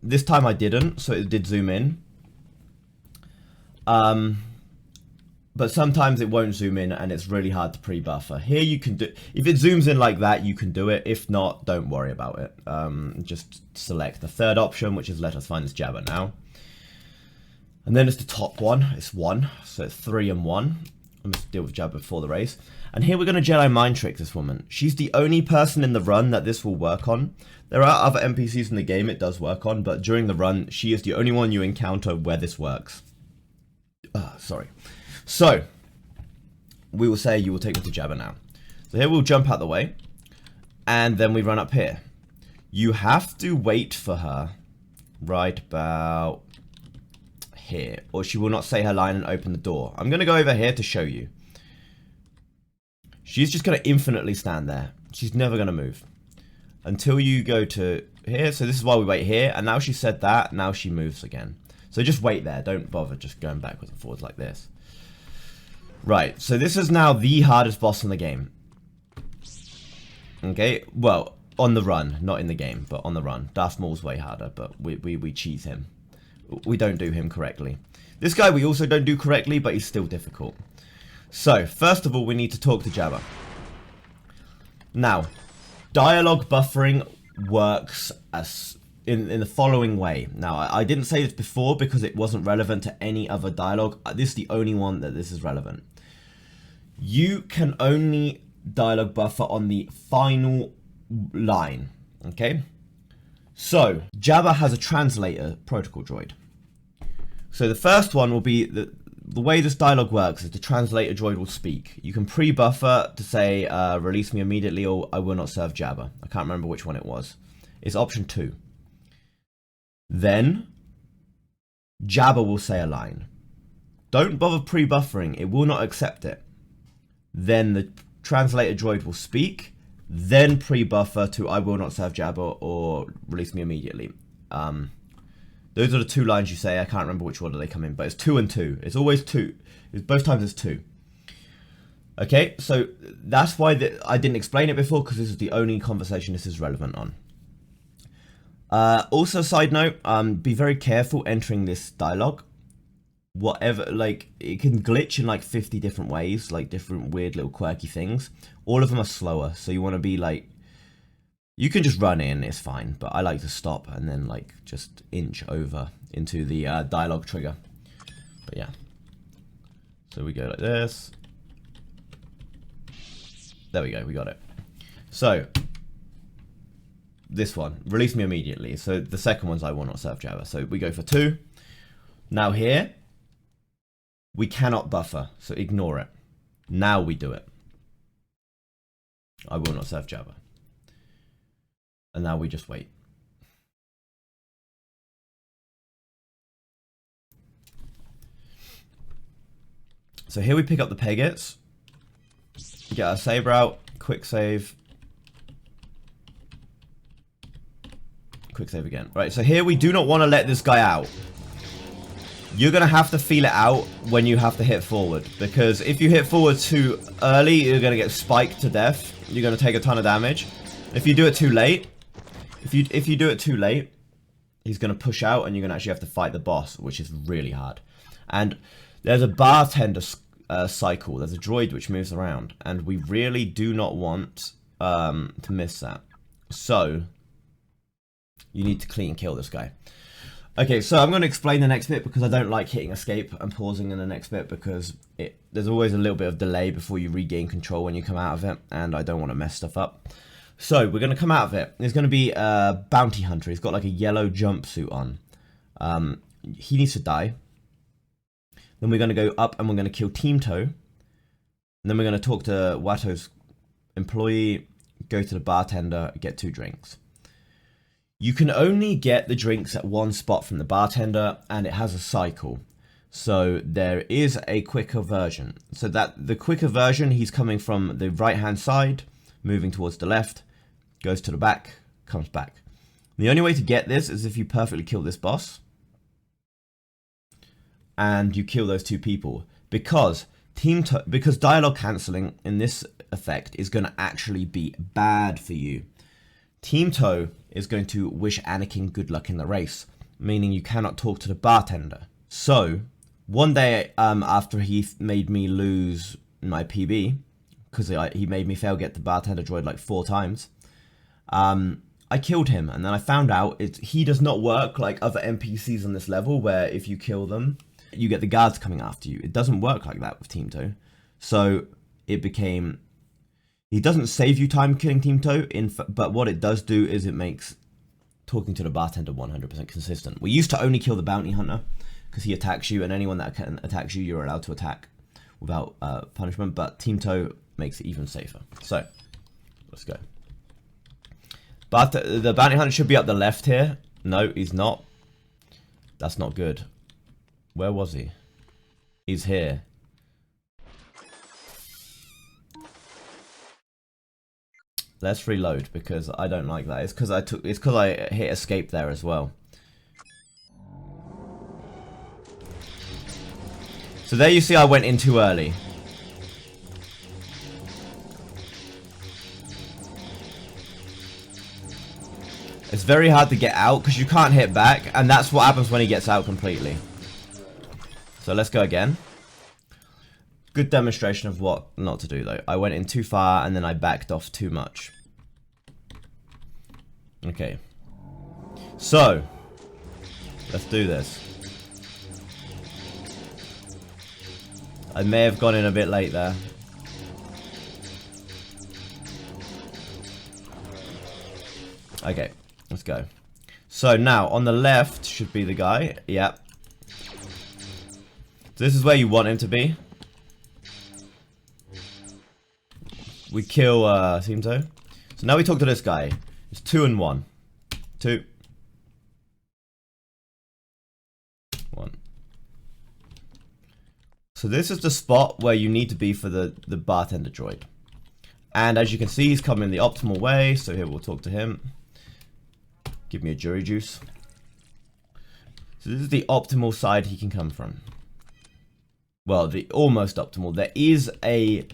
Speaker 1: This time I didn't, so it did zoom in. But sometimes it won't zoom in and it's really hard to pre-buffer. Here you can do, if it zooms in like that, you can do it. If not, don't worry about it. Just select the third option, which is let us find this Jabba now. And then it's the top one, it's 1, so it's 3 and 1. I'm going to deal with Jabba before the race. And here we're going to Jedi mind trick this woman. She's the only person in the run that this will work on. There are other NPCs in the game it does work on, but during the run, she is the only one you encounter where this works. Sorry. So, we will say you will take me to Jabba now. So here we'll jump out the way, and then we run up here. You have to wait for her right about here, or she will not say her line and open the door. I'm going to go over here to show you. She's just going to infinitely stand there. She's never going to move until you go to here. So this is why we wait here, and now she said that, now she moves again. So just wait there, don't bother just going backwards and forwards like this. Right, so this is now the hardest boss in the game. Okay, well, on the run, not in the game, but on the run. Darth Maul's way harder, but we cheese him. We don't do him correctly. This guy we also don't do correctly, but he's still difficult. So, first of all, we need to talk to Jabba. Now, dialogue buffering works as in the following way. Now, I didn't say this before because it wasn't relevant to any other dialogue. This is the only one that this is relevant. You can only dialogue buffer on the final line, okay? So, Jabba has a translator protocol droid. So the first one will be, the way this dialogue works is the translator droid will speak. You can pre-buffer to say, release me immediately or I will not serve Jabba. I can't remember which one it was. It's option 2. Then, Jabba will say a line. Don't bother pre-buffering, it will not accept it. Then the translator droid will speak, then pre-buffer to I will not serve Jabba or release me immediately. Those are the 2 lines you say. I can't remember which order they come in, but it's 2 and 2. It's always 2. Both times it's 2. Okay, so that's why I didn't explain it before, because this is the only conversation this is relevant on. Also, side note, be very careful entering this dialogue. Whatever, like, it can glitch in like 50 different ways, like different weird little quirky things. All of them are slower, so you want to be like, you can just run in, it's fine, but I like to stop and then like just inch over into the dialogue trigger. But yeah, so we go like this. There we go, we got it. So this one, release me immediately. So the second one's I will not serve Jabba. So we go for 2. Now here, we cannot buffer, so ignore it. Now we do it. I will not serve Jabba. And now we just wait. So here we pick up the Peggets. Get our saber out, quick save. Quick save again. Right, so here we do not want to let this guy out. You're going to have to feel it out when you have to hit forward. Because if you hit forward too early, you're going to get spiked to death. You're going to take a ton of damage. If you do it too late, if you do it too late, he's going to push out and you're going to actually have to fight the boss, which is really hard. And there's a bartender cycle. There's a droid which moves around. And we really do not want to miss that. So, you need to clean kill this guy. Okay, so I'm going to explain the next bit because I don't like hitting escape and pausing in the next bit because there's always a little bit of delay before you regain control when you come out of it, and I don't want to mess stuff up. So we're going to come out of it. There's going to be a bounty hunter. He's got like a yellow jumpsuit on. He needs to die. Then we're going to go up and we're going to kill Team Toe. And then we're going to talk to Watto's employee, go to the bartender, get 2 drinks. You can only get the drinks at one spot from the bartender, and it has a cycle. So there is a quicker version. So that the quicker version, he's coming from the right-hand side, moving towards the left, goes to the back, comes back. The only way to get this is if you perfectly kill this boss, and you kill those 2 people, because dialogue cancelling in this effect is going to actually be bad for you. Team Toe is going to wish Anakin good luck in the race, meaning you cannot talk to the bartender. So, one day after he made me lose my PB, because he made me fail get the bartender droid like 4 times, I killed him, and then I found out he does not work like other NPCs on this level, where if you kill them, you get the guards coming after you. It doesn't work like that with Team Toe. So, it became... He doesn't save you time killing Team Toe, but what it does do is it makes talking to the bartender 100% consistent. We used to only kill the bounty hunter, because he attacks you, and anyone that attacks you, you're allowed to attack without punishment, but Team Toe makes it even safer. So, let's go. But the bounty hunter should be up the left here. No, he's not. That's not good. Where was he? He's here. Let's reload because I don't like that. It's because I hit escape there as well. So there you see I went in too early. It's very hard to get out because you can't hit back, and that's what happens when he gets out completely. So let's go again. Good demonstration of what not to do though. I went in too far and then I backed off too much. Okay. So, let's do this. I may have gone in a bit late there. Okay, let's go. So now, on the left should be the guy. Yep. So this is where you want him to be. We kill Team Toe. So now we talk to this guy. It's 2 and 1. 2. 1. So this is the spot where you need to be for the bartender droid. And as you can see, he's coming in the optimal way. So here we'll talk to him. Give me a jury juice. So this is the optimal side he can come from. Well, the almost optimal. There is a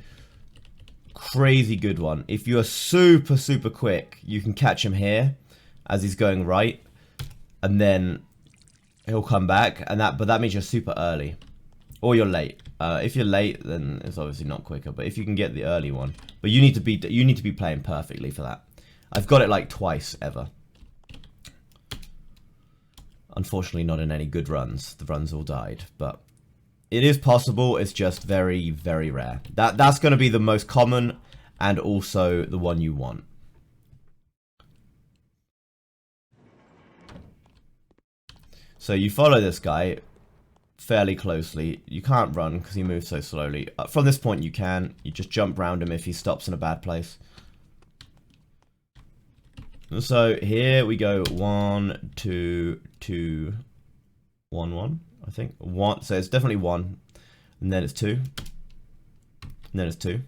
Speaker 1: crazy good one. If you're super quick, you can catch him here as he's going right, and then he'll come back, and but that means you're super early or you're late. If you're late, then it's obviously not quicker, but if you can get the early one, but you need to be playing perfectly for that. I've got it like twice ever. Unfortunately not in any good runs. The runs all died, but it is possible. It's just very rare. That's going to be the most common and also the one you want. So you follow this guy fairly closely. You can't run because he moves so slowly. From this point you can. You just jump around him if he stops in a bad place. So here we go. 1, 2, 2, 1, 1. I think 1. So it's definitely 1, and then it's 2, and then it's 2.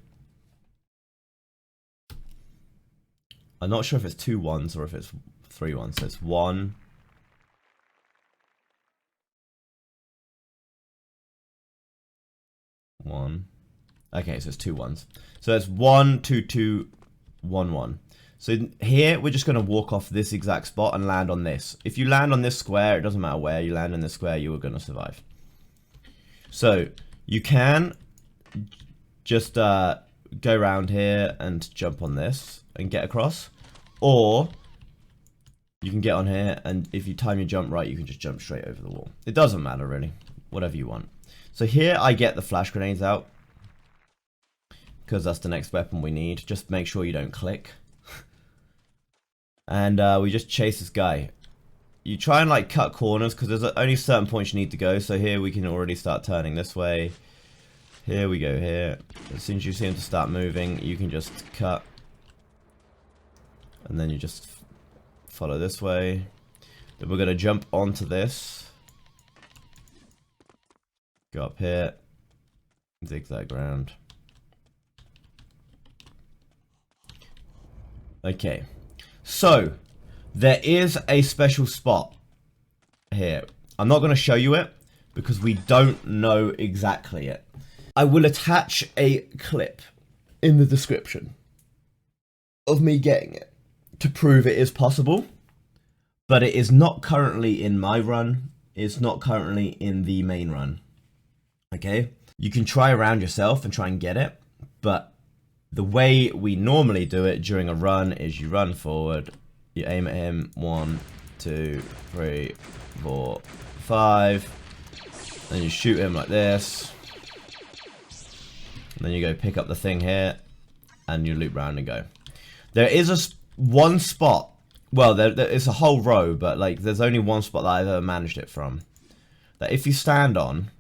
Speaker 1: I'm not sure if it's 2 1s or if it's 3 1s. So it's 1. 1. Okay, so it's 2 1s. So it's 1, 2, 2, 1, 1. So here, we're just going to walk off this exact spot and land on this. If you land on this square, it doesn't matter where you land in this square, you are going to survive. So, you can just go around here and jump on this and get across. Or, You can get on here, and if you time your jump right, you can just jump straight over the wall. It doesn't matter, really. Whatever you want. So here I get the flash grenades out, because that's the next weapon we need. Just make sure you don't click. And we just chase this guy. You try and like cut corners, because there's only certain points you need to go. So here we can already start turning this way. Here we go here. As soon as you see him to start moving, you can just cut. And then you just follow this way. Then we're going to jump onto this. Go up here. Zigzag round. Okay. So, there is a special spot here. I'm not going to show you it because we don't know exactly it. I will attach a clip in the description of me getting it to prove it is possible, but it is not currently in my run. It's not currently in the main run. Okay? You can try around yourself and try and get it, but the way we normally do it during a run is you run forward, you aim at him, 1, 2, 3, 4, 5, then you shoot him like this, and then you go pick up the thing here, and you loop round and go. There is one spot, well, it's a whole row, but like there's only one spot that I've ever managed it from, that if you stand on,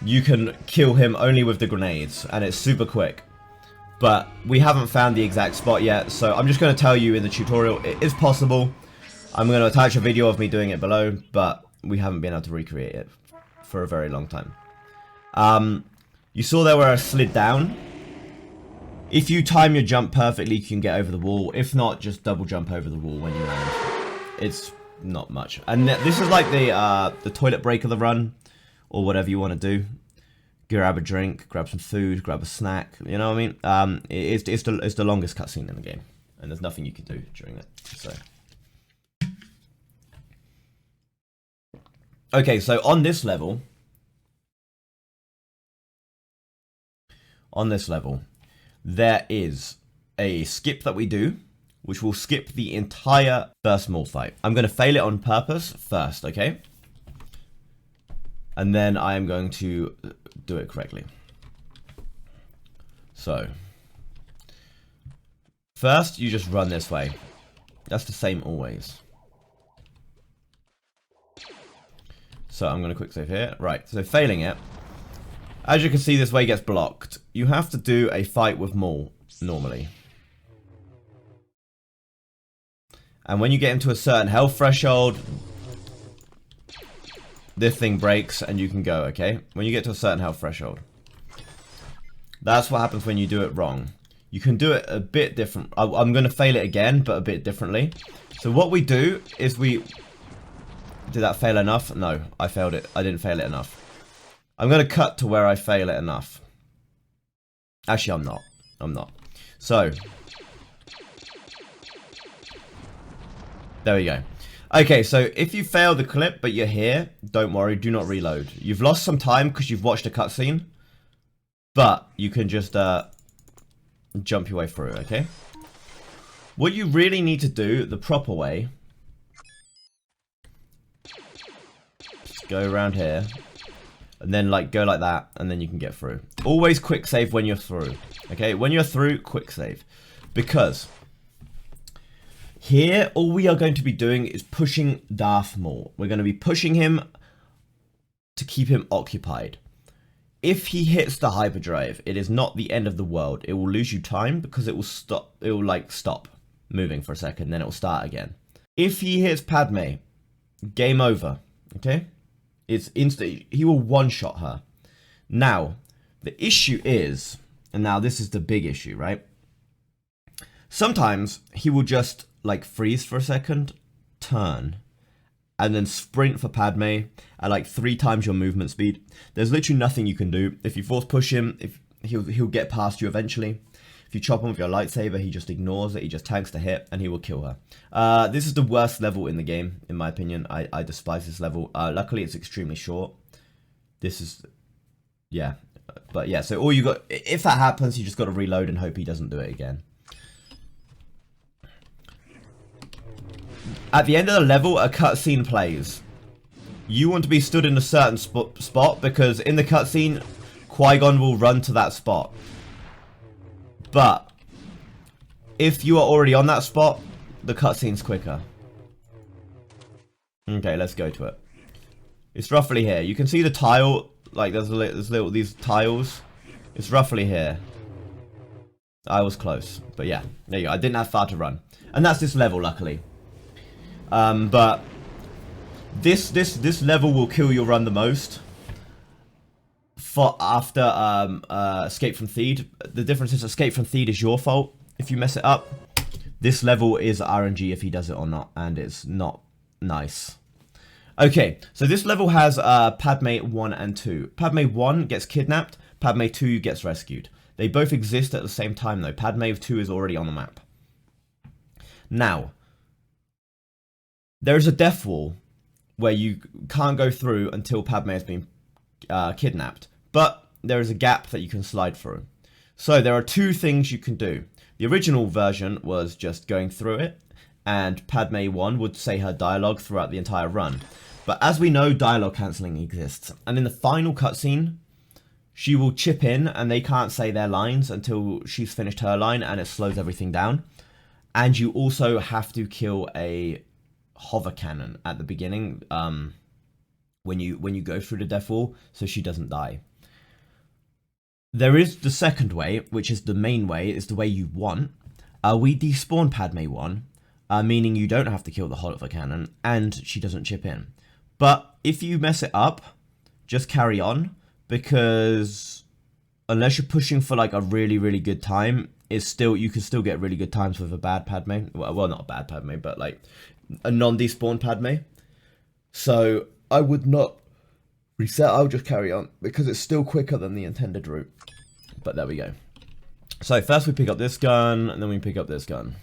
Speaker 1: you can kill him only with the grenades, and it's super quick. But we haven't found the exact spot yet, so I'm just going to tell you in the tutorial, it is possible. I'm going to attach a video of me doing it below, but we haven't been able to recreate it for a very long time. You saw there where I slid down. If you time your jump perfectly, you can get over the wall. If not, just double jump over the wall when you land. It's not much. And this is like the toilet break of the run, or whatever you want to do. Grab a drink, grab some food, grab a snack. You know what I mean? It's the longest cutscene in the game, and there's nothing you can do during it. So, okay, so on this level, there is a skip that we do, which will skip the entire first Maul fight. I'm going to fail it on purpose first, okay? And then I am going to do it correctly. So, first you just run this way. That's the same always. So I'm going to quick save here. Right, so failing it. As you can see, this way gets blocked. You have to do a fight with Maul, normally. And when you get into a certain health threshold, this thing breaks and you can go, okay? When you get to a certain health threshold. That's what happens when you do it wrong. You can do it a bit different. I'm going to fail it again, but a bit differently. So what we do is we... Did that fail enough? No, I failed it. I didn't fail it enough. I'm going to cut to where I fail it enough. Actually, I'm not. I'm not. So. There we go. Okay, so if you fail the clip, but you're here, don't worry, do not reload. You've lost some time because you've watched a cutscene. But you can just jump your way through, okay? What you really need to do, the proper way, just go around here. And then like go like that, and then you can get through. Always quick save when you're through. Okay, when you're through, quick save. Because here, all we are going to be doing is pushing Darth Maul. We're going to be pushing him to keep him occupied. If he hits the hyperdrive, it is not the end of the world. It will lose you time because it will stop. It will like stop moving for a second, then it will start again. If he hits Padme, game over. Okay. It's instant. He will one-shot her. Now, the issue is, and now this is the big issue, right? Sometimes he will just like freeze for a second, turn, and then sprint for Padme at like 3 times your movement speed. There's literally nothing you can do. If you force push him, if he'll get past you eventually. If you chop him with your lightsaber, he just ignores it. He just tanks the hit, and he will kill her. This is the worst level in the game, in my opinion. I despise this level. Luckily, it's extremely short. This is... Yeah. But yeah, so all you got... If that happens, you just got to reload and hope he doesn't do it again. At the end of the level, a cutscene plays. You want to be stood in a certain spot because in the cutscene, Qui-Gon will run to that spot. But if you are already on that spot, the cutscene's quicker. Okay, let's go to it. It's roughly here. You can see the tile, like there's these tiles. It's roughly here. I was close, but yeah, there you go. I didn't have far to run, and that's this level, luckily. But this level will kill your run the most. For after Escape from Theed, the difference is Escape from Theed is your fault if you mess it up. This level is RNG if he does it or not, and it's not nice. Okay, so this level has Padme 1 and 2. Padme 1 gets kidnapped, Padme 2 gets rescued. They both exist at the same time though. Padme 2 is already on the map. Now, there is a death wall where you can't go through until Padme has been kidnapped. But there is a gap that you can slide through. So there are two things you can do. The original version was just going through it, and Padme 1 would say her dialogue throughout the entire run. But as we know, dialogue cancelling exists. And in the final cutscene, she will chip in and they can't say their lines until she's finished her line, and it slows everything down. And you also have to kill a hover cannon at the beginning when you go through the death wall, so she doesn't die. There is the second way, which is the main way, is the way you want. We despawn Padme 1, meaning you don't have to kill the hover cannon, and she doesn't chip in. But if you mess it up, just carry on, because unless you're pushing for like a really, really good time, you can still get really good times with a bad Padme. Well, not a bad Padme, but like a non-despawned Padme. So I would not reset, I'll just carry on, because it's still quicker than the intended route. But there we go. So first we pick up this gun, and then we pick up this gun.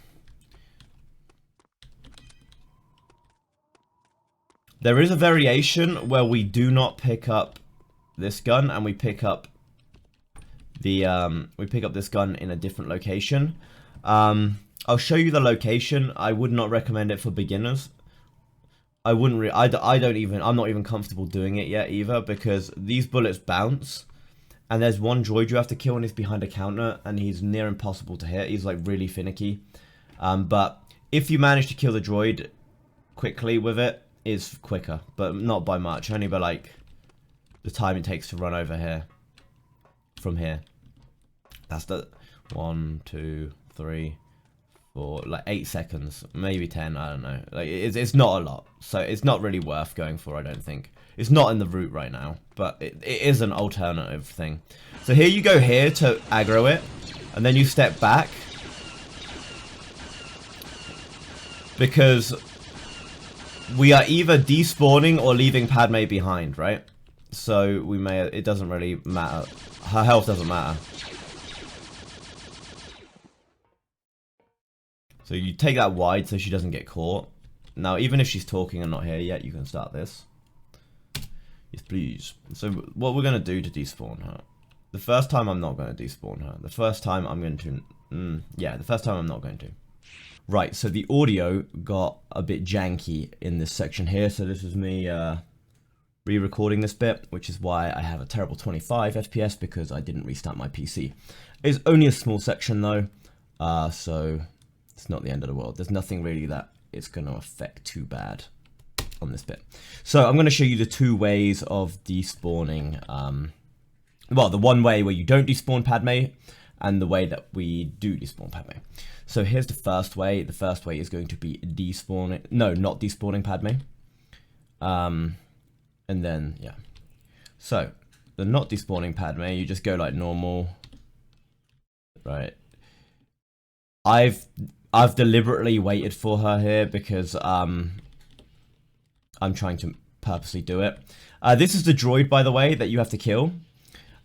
Speaker 1: There is a variation where we do not pick up this gun, and we pick up this gun in a different location. I'll show you the location. I would not recommend it for beginners. I wouldn't. I'm not even comfortable doing it yet either, because these bullets bounce, and there's one droid you have to kill, and he's behind a counter, and he's near impossible to hit. He's like really finicky. But if you manage to kill the droid quickly with it, it's quicker, but not by much. Only by like the time it takes to run over here. From here, that's the 1, 2, 3. For like 8 seconds, maybe 10, I don't know. Like it's not a lot, so it's not really worth going for, I don't think. It's not in the route right now, but it is an alternative thing. So here you go here to aggro it, and then you step back, because we are either despawning or leaving Padme behind, right? So it doesn't really matter. Her health doesn't matter. So you take that wide so she doesn't get caught. Now, even if she's talking and not here yet, you can start this. Yes, please. So what we're going to do to despawn her. The first time I'm not going to despawn her. The first time I'm going to... yeah, the first time I'm not going to. Right, so the audio got a bit janky in this section here. So this is me re-recording this bit, which is why I have a terrible 25 FPS, because I didn't restart my PC. It's only a small section though, so... it's not the end of the world. There's nothing really that it's going to affect too bad on this bit. So I'm going to show you the two ways of despawning. Well, the one way where you don't despawn Padme, and the way that we do despawn Padme. So here's the first way. The first way is going to be despawning. No, not despawning Padme. And then, yeah. So, the not despawning Padme, you just go like normal. Right. I've deliberately waited for her here because I'm trying to purposely do it. This is the droid, by the way, that you have to kill.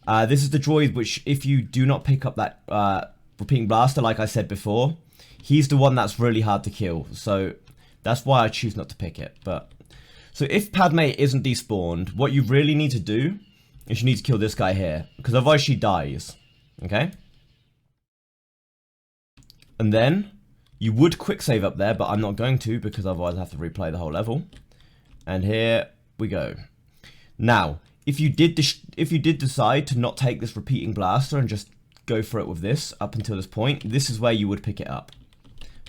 Speaker 1: This is the droid which, if you do not pick up that repeating blaster, like I said before, he's the one that's really hard to kill. So that's why I choose not to pick it. But so if Padme isn't despawned, what you really need to do is you need to kill this guy here, because otherwise she dies. Okay? And then You would quick save up there, but I'm not going to because otherwise I have to replay the whole level. And here we go. Now, if you did decide to not take this repeating blaster and just go for it with this up until this point, this is where you would pick it up.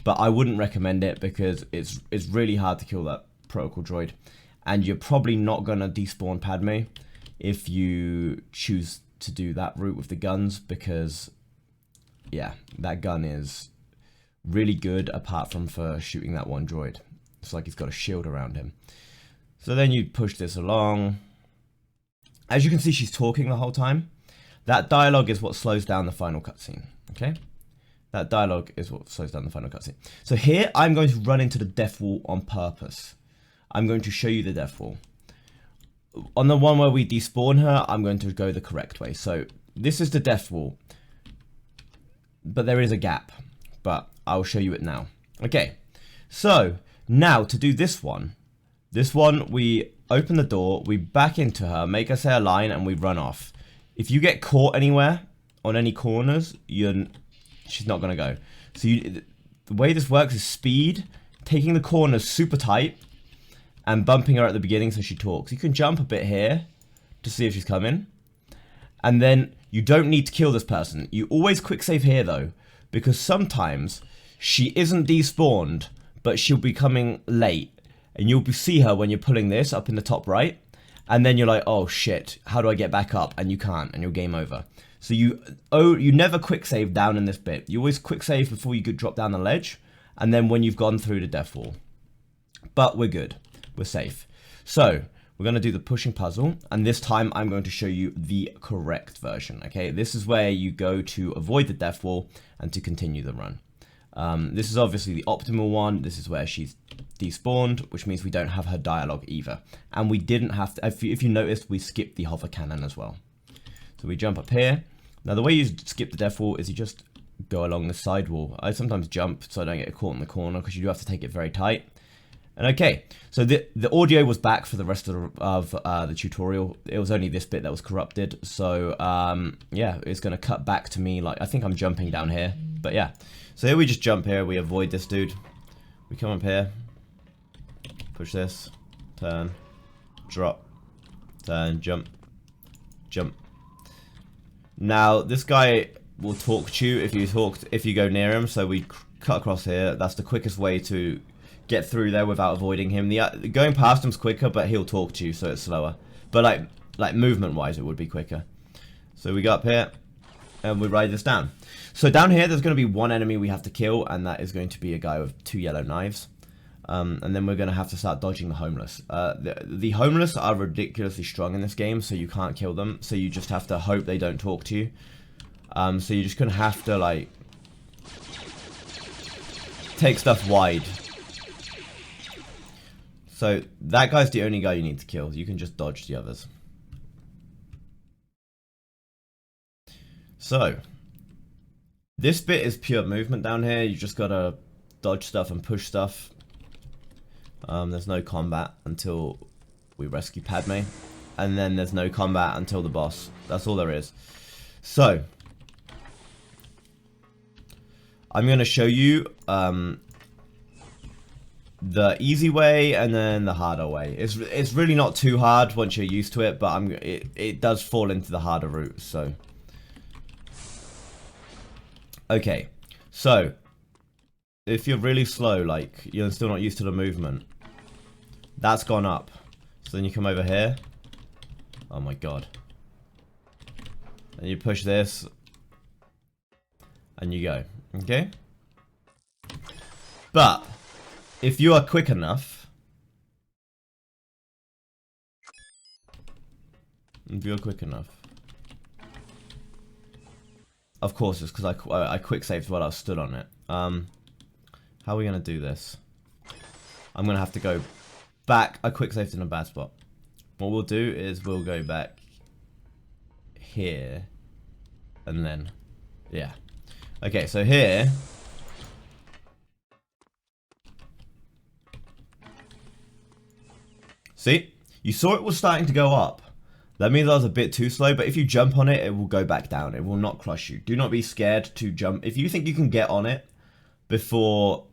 Speaker 1: But I wouldn't recommend it because it's really hard to kill that protocol droid. And you're probably not going to despawn Padme if you choose to do that route with the guns, because, yeah, that gun is really good apart from for shooting that one droid. It's like he's got a shield around him. So then you push this along. As you can see, she's talking the whole time. That dialogue is what slows down the final cutscene, okay? That dialogue is what slows down the final cutscene. So here, I'm going to run into the death wall on purpose. I'm going to show you the death wall. On the one where we despawn her, I'm going to go the correct way. So this is the death wall. But there is a gap. But I'll show you it now. Okay, so now to do this one, we open the door, we back into her, make her say a line, and we run off. If you get caught anywhere, on any corners, she's not going to go. So the way this works is speed, taking the corners super tight, and bumping her at the beginning so she talks. You can jump a bit here to see if she's coming. And then you don't need to kill this person. You always quick save here though, because sometimes she isn't despawned, but she'll be coming late. And you'll see her when you're pulling this up in the top right. And then you're like, oh shit, how do I get back up? And you can't, and you're game over. So you never quick save down in this bit. You always quick save before you could drop down the ledge. And then when you've gone through the death wall. But we're good. We're safe. So we're going to do the pushing puzzle, and this time I'm going to show you the correct version. Okay, this is where you go to avoid the death wall and to continue the run. This is obviously the optimal one. This is where she's despawned, which means we don't have her dialogue either, and we didn't have to. If you noticed, we skipped the hover cannon as well. So we jump up here. Now the way you skip the death wall is you just go along the side wall. I sometimes jump so I don't get caught in the corner because you do have to take it very tight. And okay, so the audio was back for the rest of the tutorial. It was only this bit that was corrupted. So yeah, it's going to cut back to me. Like, I think I'm jumping down here. But yeah, so here we just jump here. We avoid this dude. We come up here. Push this. Turn. Drop. Turn. Jump. Jump. Now, this guy will talk to you if you go near him. So we cut across here. That's the quickest way to get through there without avoiding him. Going past him's quicker, but he'll talk to you, so it's slower. But like movement wise, it would be quicker. So we go up here and we ride this down. So down here, there's going to be one enemy we have to kill, and that is going to be a guy with 2 yellow knives. And then we're going to have to start dodging the homeless. The homeless are ridiculously strong in this game, so you can't kill them. So you just have to hope they don't talk to you. So you're just going to have to like take stuff wide. So that guy's the only guy you need to kill. You can just dodge the others. So this bit is pure movement down here. You just gotta dodge stuff and push stuff. There's no combat until we rescue Padme, and then there's no combat until the boss. That's all there is. So I'm gonna show you the easy way and then the harder way. It's really not too hard once you're used to it, but it does fall into the harder route. So okay, so if you're really slow, like you're still not used to the movement, that's gone up. So then you come over here. Oh my god. And you push this and you go. Okay, but if you are quick enough, of course it's because I quick saved while I was stood on it. How are we going to do this? I'm going to have to go back. I quick saved in a bad spot. What we'll do is we'll go back here and then, yeah. Okay, so here, see, you saw it was starting to go up. That means I was a bit too slow, but if you jump on it, it will go back down. It will not crush you. Do not be scared to jump. If you think you can get on it, before...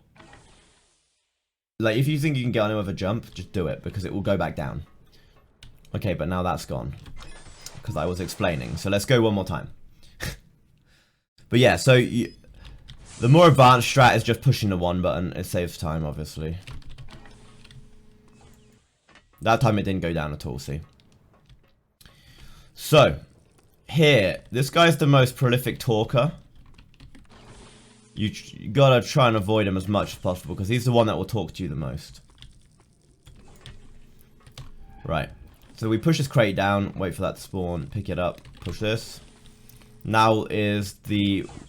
Speaker 1: Like, if you think you can get on him with a jump, just do it, because it will go back down. Okay, but now that's gone. Because I was explaining. So let's go one more time. But yeah, so the more advanced strat is just pushing the 1 button. It saves time, obviously. That time it didn't go down at all, see? So, here, this guy's the most prolific talker. You gotta try and avoid him as much as possible, because he's the one that will talk to you the most. Right. So we push this crate down, wait for that to spawn, pick it up, push this. Now is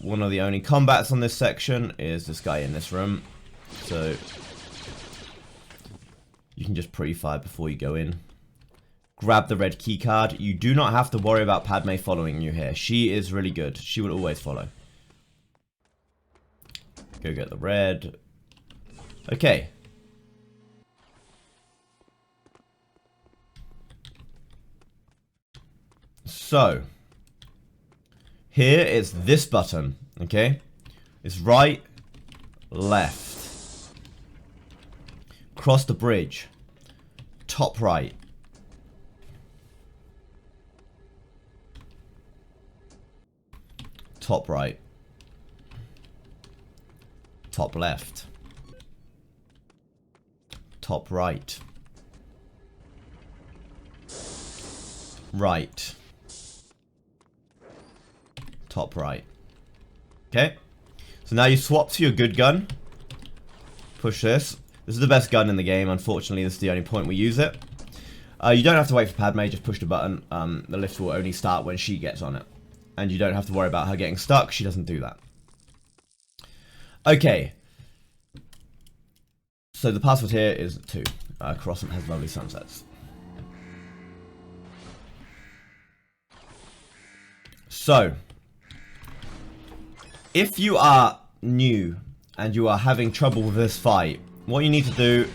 Speaker 1: one of the only combats on this section is this guy in this room. So you can just pre-fire before you go in. Grab the red key card. You do not have to worry about Padme following you here. She is really good. She will always follow. Go get the red. Okay. So, here is this button, okay? It's right, left. Cross the bridge. Top right. Top right. Top left. Top right. Right. Top right. Okay. So now you swap to your good gun. Push this. This is the best gun in the game. Unfortunately, this is the only point we use it. You don't have to wait for Padme. Just push the button. The lift will only start when she gets on it. And you don't have to worry about her getting stuck. She doesn't do that. Okay. So the password here is 2. Coruscant has lovely sunsets. So, if you are new and you are having trouble with this fight, what you need to do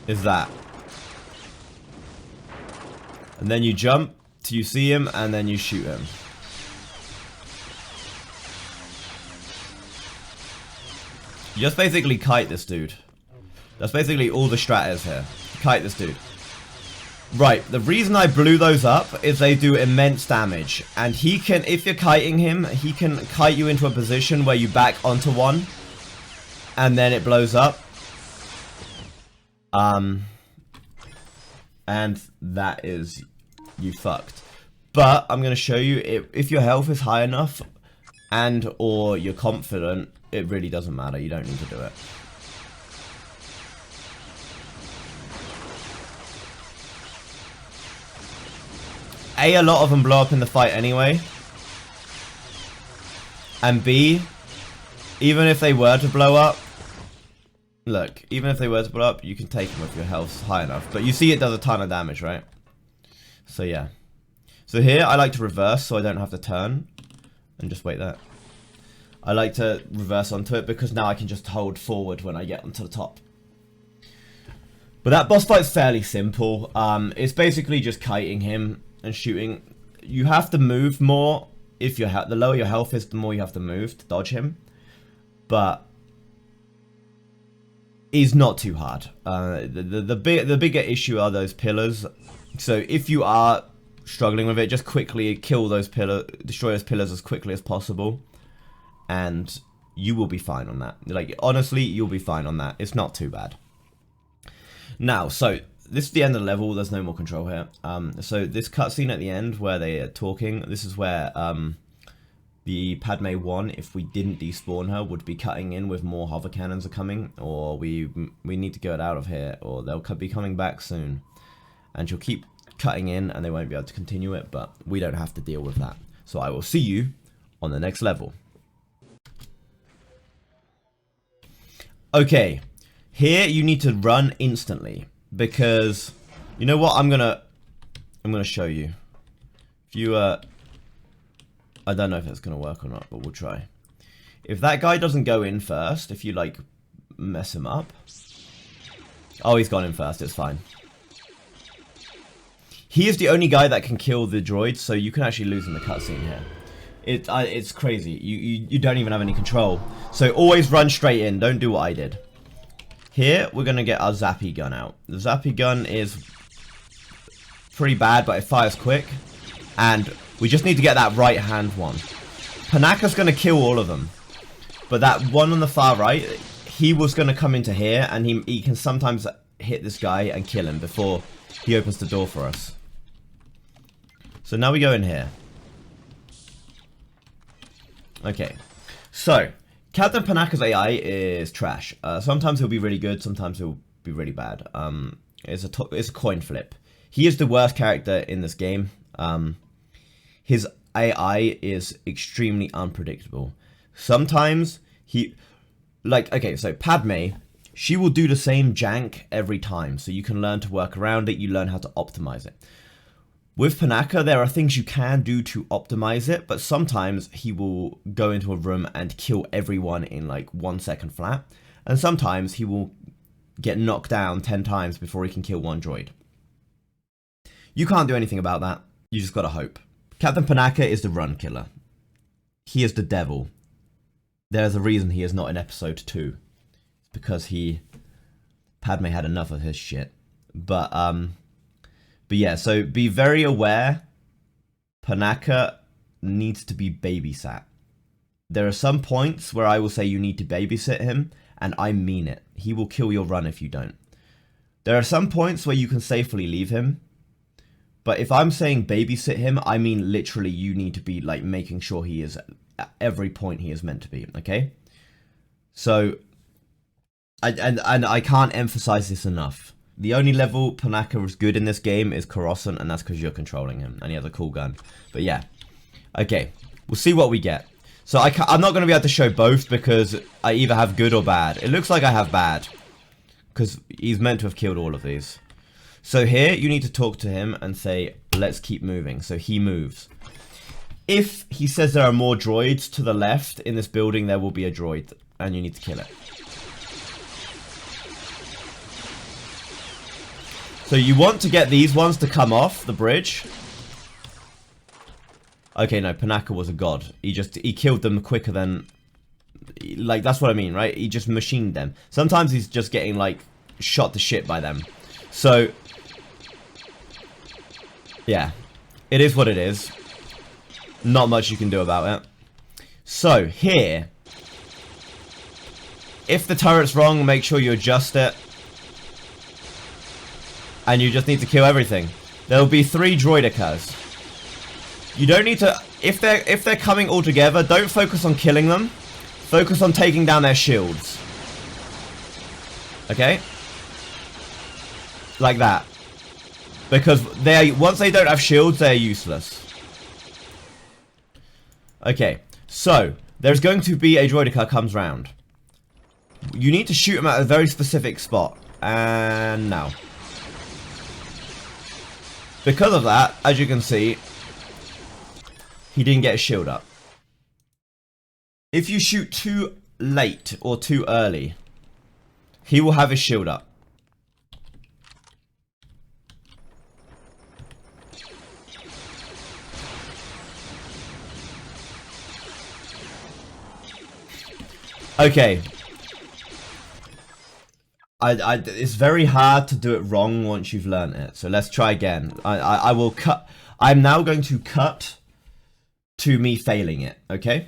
Speaker 1: is that. And then you jump till you see him and then you shoot him. You just basically kite this dude. That's basically all the strat is here. Kite this dude. Right, the reason I blew those up is they do immense damage. And he can, if you're kiting him, he can kite you into a position where you back onto one. And then it blows up. And that is you fucked. But I'm going to show you, if your health is high enough and or you're confident, it really doesn't matter. You don't need to do it. A lot of them blow up in the fight anyway. And B, even if they were to blow up, look, even if they were to blow up, you can take them if your health's high enough. But you see it does a ton of damage, right? So yeah. So here, I like to reverse so I don't have to turn. And just wait there. I like to reverse onto it because now I can just hold forward when I get onto the top. But that boss fight's fairly simple. It's basically just kiting him and shooting. You have to move more. If the lower your health is, the more you have to move to dodge him. But he's not too hard. The bigger issue are those pillars. So if you are struggling with it, just quickly kill those pillars, destroy those pillars as quickly as possible, and you will be fine on that. Like, honestly, you'll be fine on that. It's not too bad. Now, so this is the end of the level. There's no more control here. So this cutscene at the end where they are talking, this is where the Padme 1, if we didn't despawn her, would be cutting in with more hover cannons are coming, or we need to get out of here, or they'll be coming back soon. And she'll keep cutting in and they won't be able to continue it, but we don't have to deal with that. So I will see you on the next level. Okay, here you need to run instantly, because you know what, I'm gonna show you. If you I don't know if that's gonna work or not, but we'll try. If that guy doesn't go in first, if you like mess him up. Oh, he's gone in first, it's fine. He is the only guy that can kill the droids, so you can actually lose in the cutscene here. It's crazy. You don't even have any control. So always run straight in. Don't do what I did. Here, we're going to get our zappy gun out. The zappy gun is pretty bad, but it fires quick. And we just need to get that right-hand one. Panaka's going to kill all of them. But that one on the far right, he was going to come into here, and he can sometimes hit this guy and kill him before he opens the door for us. So now we go in here. Okay. So, Captain Panaka's AI is trash. Sometimes he'll be really good, sometimes he'll be really bad. It's a coin flip. He is the worst character in this game. His AI is extremely unpredictable. Sometimes okay, so Padme, she will do the same jank every time, so you can learn to work around it, you learn how to optimize it. With Panaka, there are things you can do to optimize it, but sometimes he will go into a room and kill everyone in like 1 second flat, and sometimes he will get knocked down 10 times before he can kill one droid. You can't do anything about that, you just gotta hope. Captain Panaka is the run killer. He is the devil. There's a reason he is not in episode 2. It's because Padme had enough of his shit. But yeah, so be very aware, Panaka needs to be babysat. There are some points where I will say you need to babysit him, and I mean it. He will kill your run if you don't. There are some points where you can safely leave him, but if I'm saying babysit him, I mean literally you need to be like making sure he is at every point he is meant to be, okay? So, I can't emphasize this enough. The only level Panaka is good in this game is Coruscant, and that's because you're controlling him, and he has a cool gun. But yeah, okay, we'll see what we get. So I'm not going to be able to show both because I either have good or bad. It looks like I have bad, because he's meant to have killed all of these. So here, you need to talk to him and say, let's keep moving. So he moves. If he says there are more droids to the left in this building, there will be a droid, and you need to kill it. So you want to get these ones to come off the bridge. Okay, no, Panaka was a god. He killed them quicker than... Like, that's what I mean, right? He just machined them. Sometimes he's just getting, like, shot to shit by them. So... yeah. It is what it is. Not much you can do about it. So, here. If the turret's wrong, make sure you adjust it. And you just need to kill everything. There will be 3 droidicas. You don't need to... If they're coming all together, don't focus on killing them. Focus on taking down their shields. Okay? Like that. Because once they don't have shields, they're useless. Okay, so there's going to be a droidica comes round. You need to shoot them at a very specific spot. And now. Because of that, as you can see, he didn't get his shield up. If you shoot too late or too early, he will have his shield up. Okay. It's very hard to do it wrong once you've learned it. So let's try again. I will cut. I'm now going to cut to me failing it. Okay.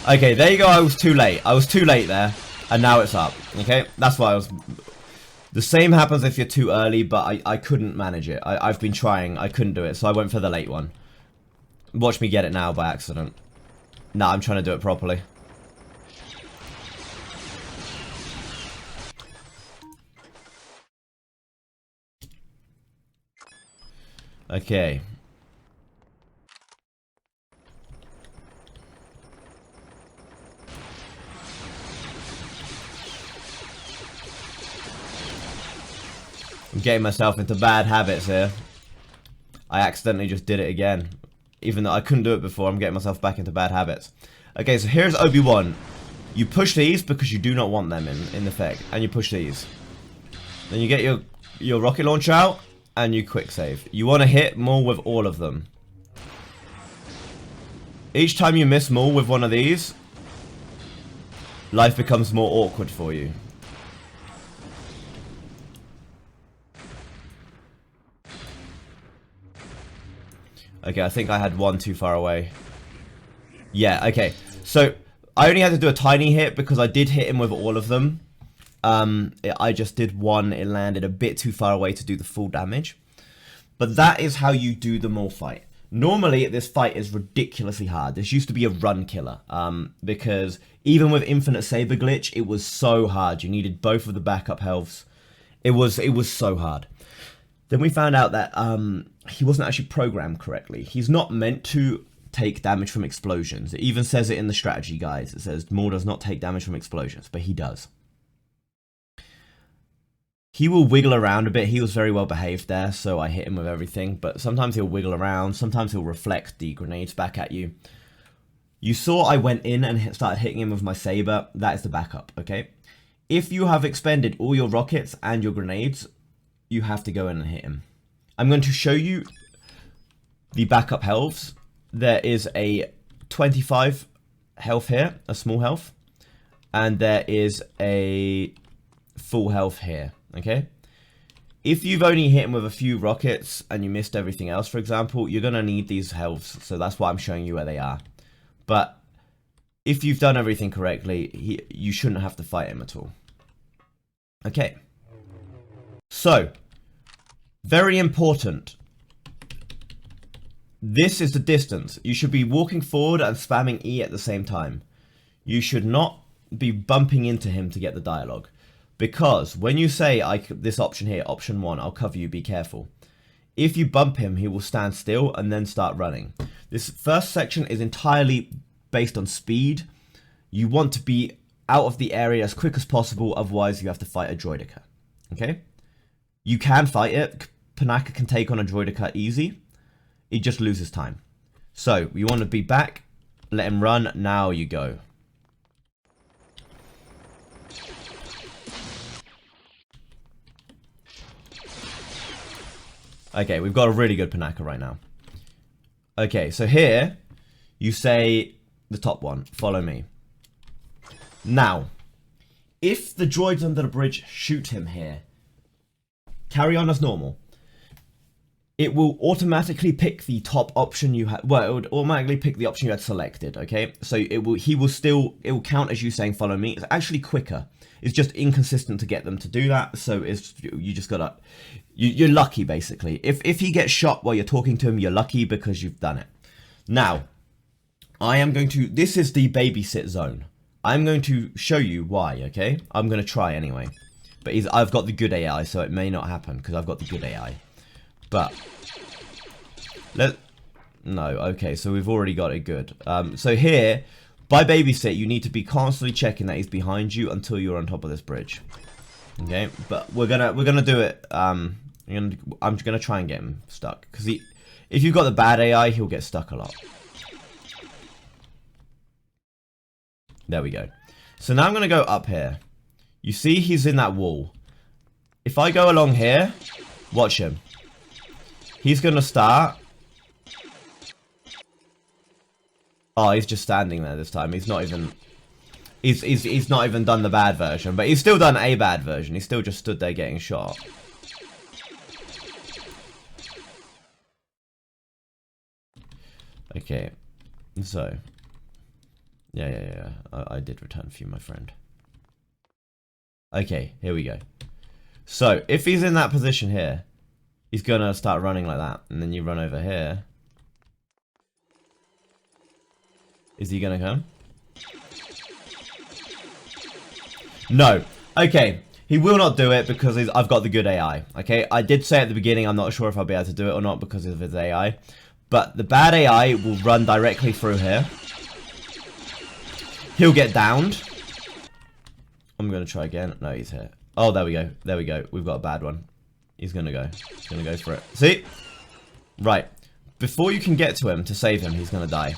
Speaker 1: Okay, there you go. I was too late. I was too late there, and now it's up. Okay, that's why I was. The same happens if you're too early, but I couldn't manage it. I've been trying. I couldn't do it, so I went for the late one. Watch me get it now by accident. Nah, I'm trying to do it properly. Okay. I'm getting myself into bad habits here. I accidentally just did it again. Even though I couldn't do it before, I'm getting myself back into bad habits. Okay, so here's Obi-Wan. You push these because you do not want them in effect, and you push these. Then you get your rocket launcher out, and you quick save. You want to hit Maul with all of them. Each time you miss Maul with one of these, life becomes more awkward for you. Okay, I think I had one too far away. Yeah, okay. So, I only had to do a tiny hit because I did hit him with all of them. I just did one. It landed a bit too far away to do the full damage. But that is how you do the Maul fight. Normally, this fight is ridiculously hard. This used to be a run killer. Because even with Infinite Saber Glitch, it was so hard. You needed both of the backup healths. It was so hard. Then we found out that he wasn't actually programmed correctly. He's not meant to take damage from explosions. It even says it in the strategy guides. It says Maul does not take damage from explosions, but he does. He will wiggle around a bit. He was very well behaved there, so I hit him with everything. But sometimes he'll wiggle around. Sometimes he'll reflect the grenades back at you. You saw I went in and started hitting him with my saber. That is the backup, okay? If you have expended all your rockets and your grenades, you have to go in and hit him. I'm going to show you the backup healths. There is a 25 health here, a small health, and there is a full health here, okay? If you've only hit him with a few rockets and you missed everything else, for example, you're going to need these healths, so that's why I'm showing you where they are. But if you've done everything correctly, you shouldn't have to fight him at all. Okay. So, very important. This is the distance. You should be walking forward and spamming E at the same time. You should not be bumping into him to get the dialogue. Because when you say, this option here, option 1, I'll cover you, be careful. If you bump him, he will stand still and then start running. This first section is entirely based on speed. You want to be out of the area as quick as possible, otherwise you have to fight a droidica. Okay? You can fight it. Panaka can take on a droidica easy. He just loses time. So, you want to be back, let him run, now you go. Okay, we've got a really good Panaka right now. Okay, so here, you say the top one, follow me. Now, if the droids under the bridge shoot him here, carry on as normal. It will automatically pick the top option you had. Well, it would automatically pick the option you had selected. Okay, so it will count as you saying follow me. It's actually quicker. It's just inconsistent to get them to do that. So you just gotta. You're lucky basically. If he gets shot while you're talking to him, you're lucky because you've done it. Now, I am going to. This is the babysit zone. I'm going to show you why. Okay, I'm going to try anyway. But I've got the good AI, so it may not happen because I've got the good AI. But no, okay, so we've already got it good. So here, by babysit, you need to be constantly checking that he's behind you until you're on top of this bridge. Okay, but we're gonna do it. I'm gonna try and get him stuck because if you've got the bad AI, he'll get stuck a lot. There we go. So now I'm gonna go up here. You see, he's in that wall. If I go along here, watch him. He's gonna start. Oh, he's just standing there this time. He's not even. He's not even done the bad version, but he's still done a bad version. He's still just stood there getting shot. Okay, so yeah. I did return for you, my friend. Okay, here we go. So if he's in that position here, he's gonna start running like that, and then you run over here. Is he gonna come? No. Okay, he will not do it because I've got the good AI. Okay, I did say at the beginning I'm not sure if I'll be able to do it or not because of his AI, but the bad AI will run directly through here. He'll get downed. I'm gonna try again. No, he's here. Oh, there we go. There we go. We've got a bad one. He's gonna go. He's gonna go for it. See? Right. Before you can get to him to save him, he's gonna die.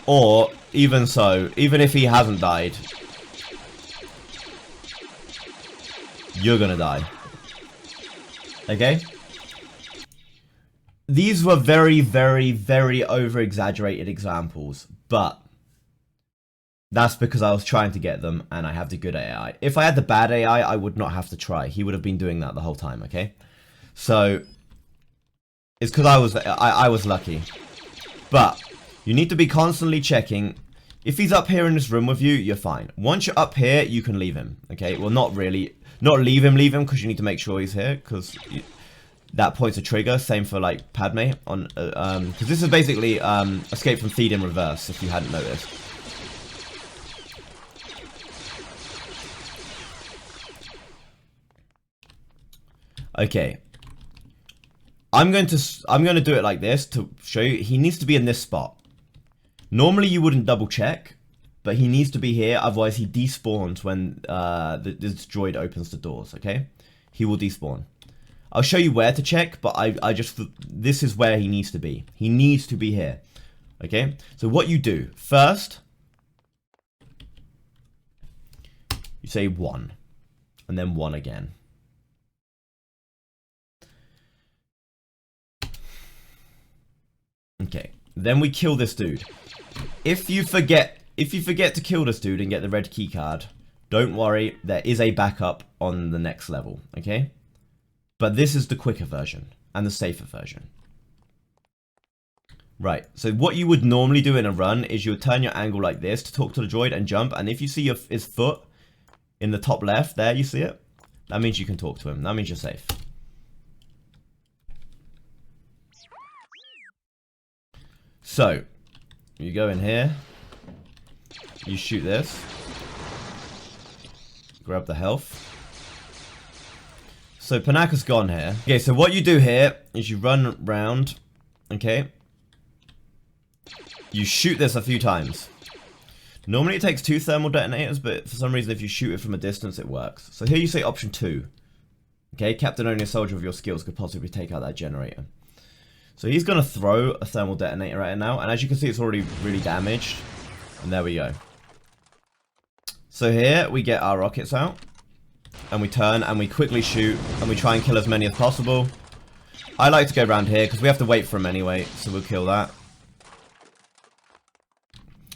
Speaker 1: Or, even so, even if he hasn't died, you're gonna die. Okay? These were very, very, very over-exaggerated examples, but that's because I was trying to get them, and I have the good AI. If I had the bad AI, I would not have to try. He would have been doing that the whole time, okay? So, it's because I was lucky. But, you need to be constantly checking. If he's up here in this room with you, you're fine. Once you're up here, you can leave him, okay? Well, not really. Not leave him, because you need to make sure he's here, because that points a trigger. Same for, like, Padme. Because this is basically Escape from Feed in reverse, if you hadn't noticed. Okay. I'm going to do it like this to show you. He needs to be in this spot. Normally you wouldn't double check, but he needs to be here, otherwise he despawns when this droid opens the doors, okay? He will despawn. I'll show you where to check, but this is where he needs to be. He needs to be here, okay? So what you do, first, you say 1, and then 1 again. Okay, then we kill this dude. If you forget to kill this dude and get the red key card, don't worry, there is a backup on the next level, okay? But this is the quicker version and the safer version. Right, so what you would normally do in a run is you would turn your angle like this to talk to the droid and jump, and if you see his foot in the top left, there you see it, that means you can talk to him, that means you're safe. So, you go in here, you shoot this, grab the health. So Panaka's gone here. Okay, so what you do here is you run round, okay? You shoot this a few times. Normally it takes 2 thermal detonators, but for some reason if you shoot it from a distance it works. So here you say option 2. Okay, Captain, only a soldier with your skills could possibly take out that generator. So he's going to throw a thermal detonator at it now, and as you can see it's already really damaged. And there we go. So here we get our rockets out, and we turn and we quickly shoot, and we try and kill as many as possible. I like to go around here because we have to wait for him anyway, so we'll kill that.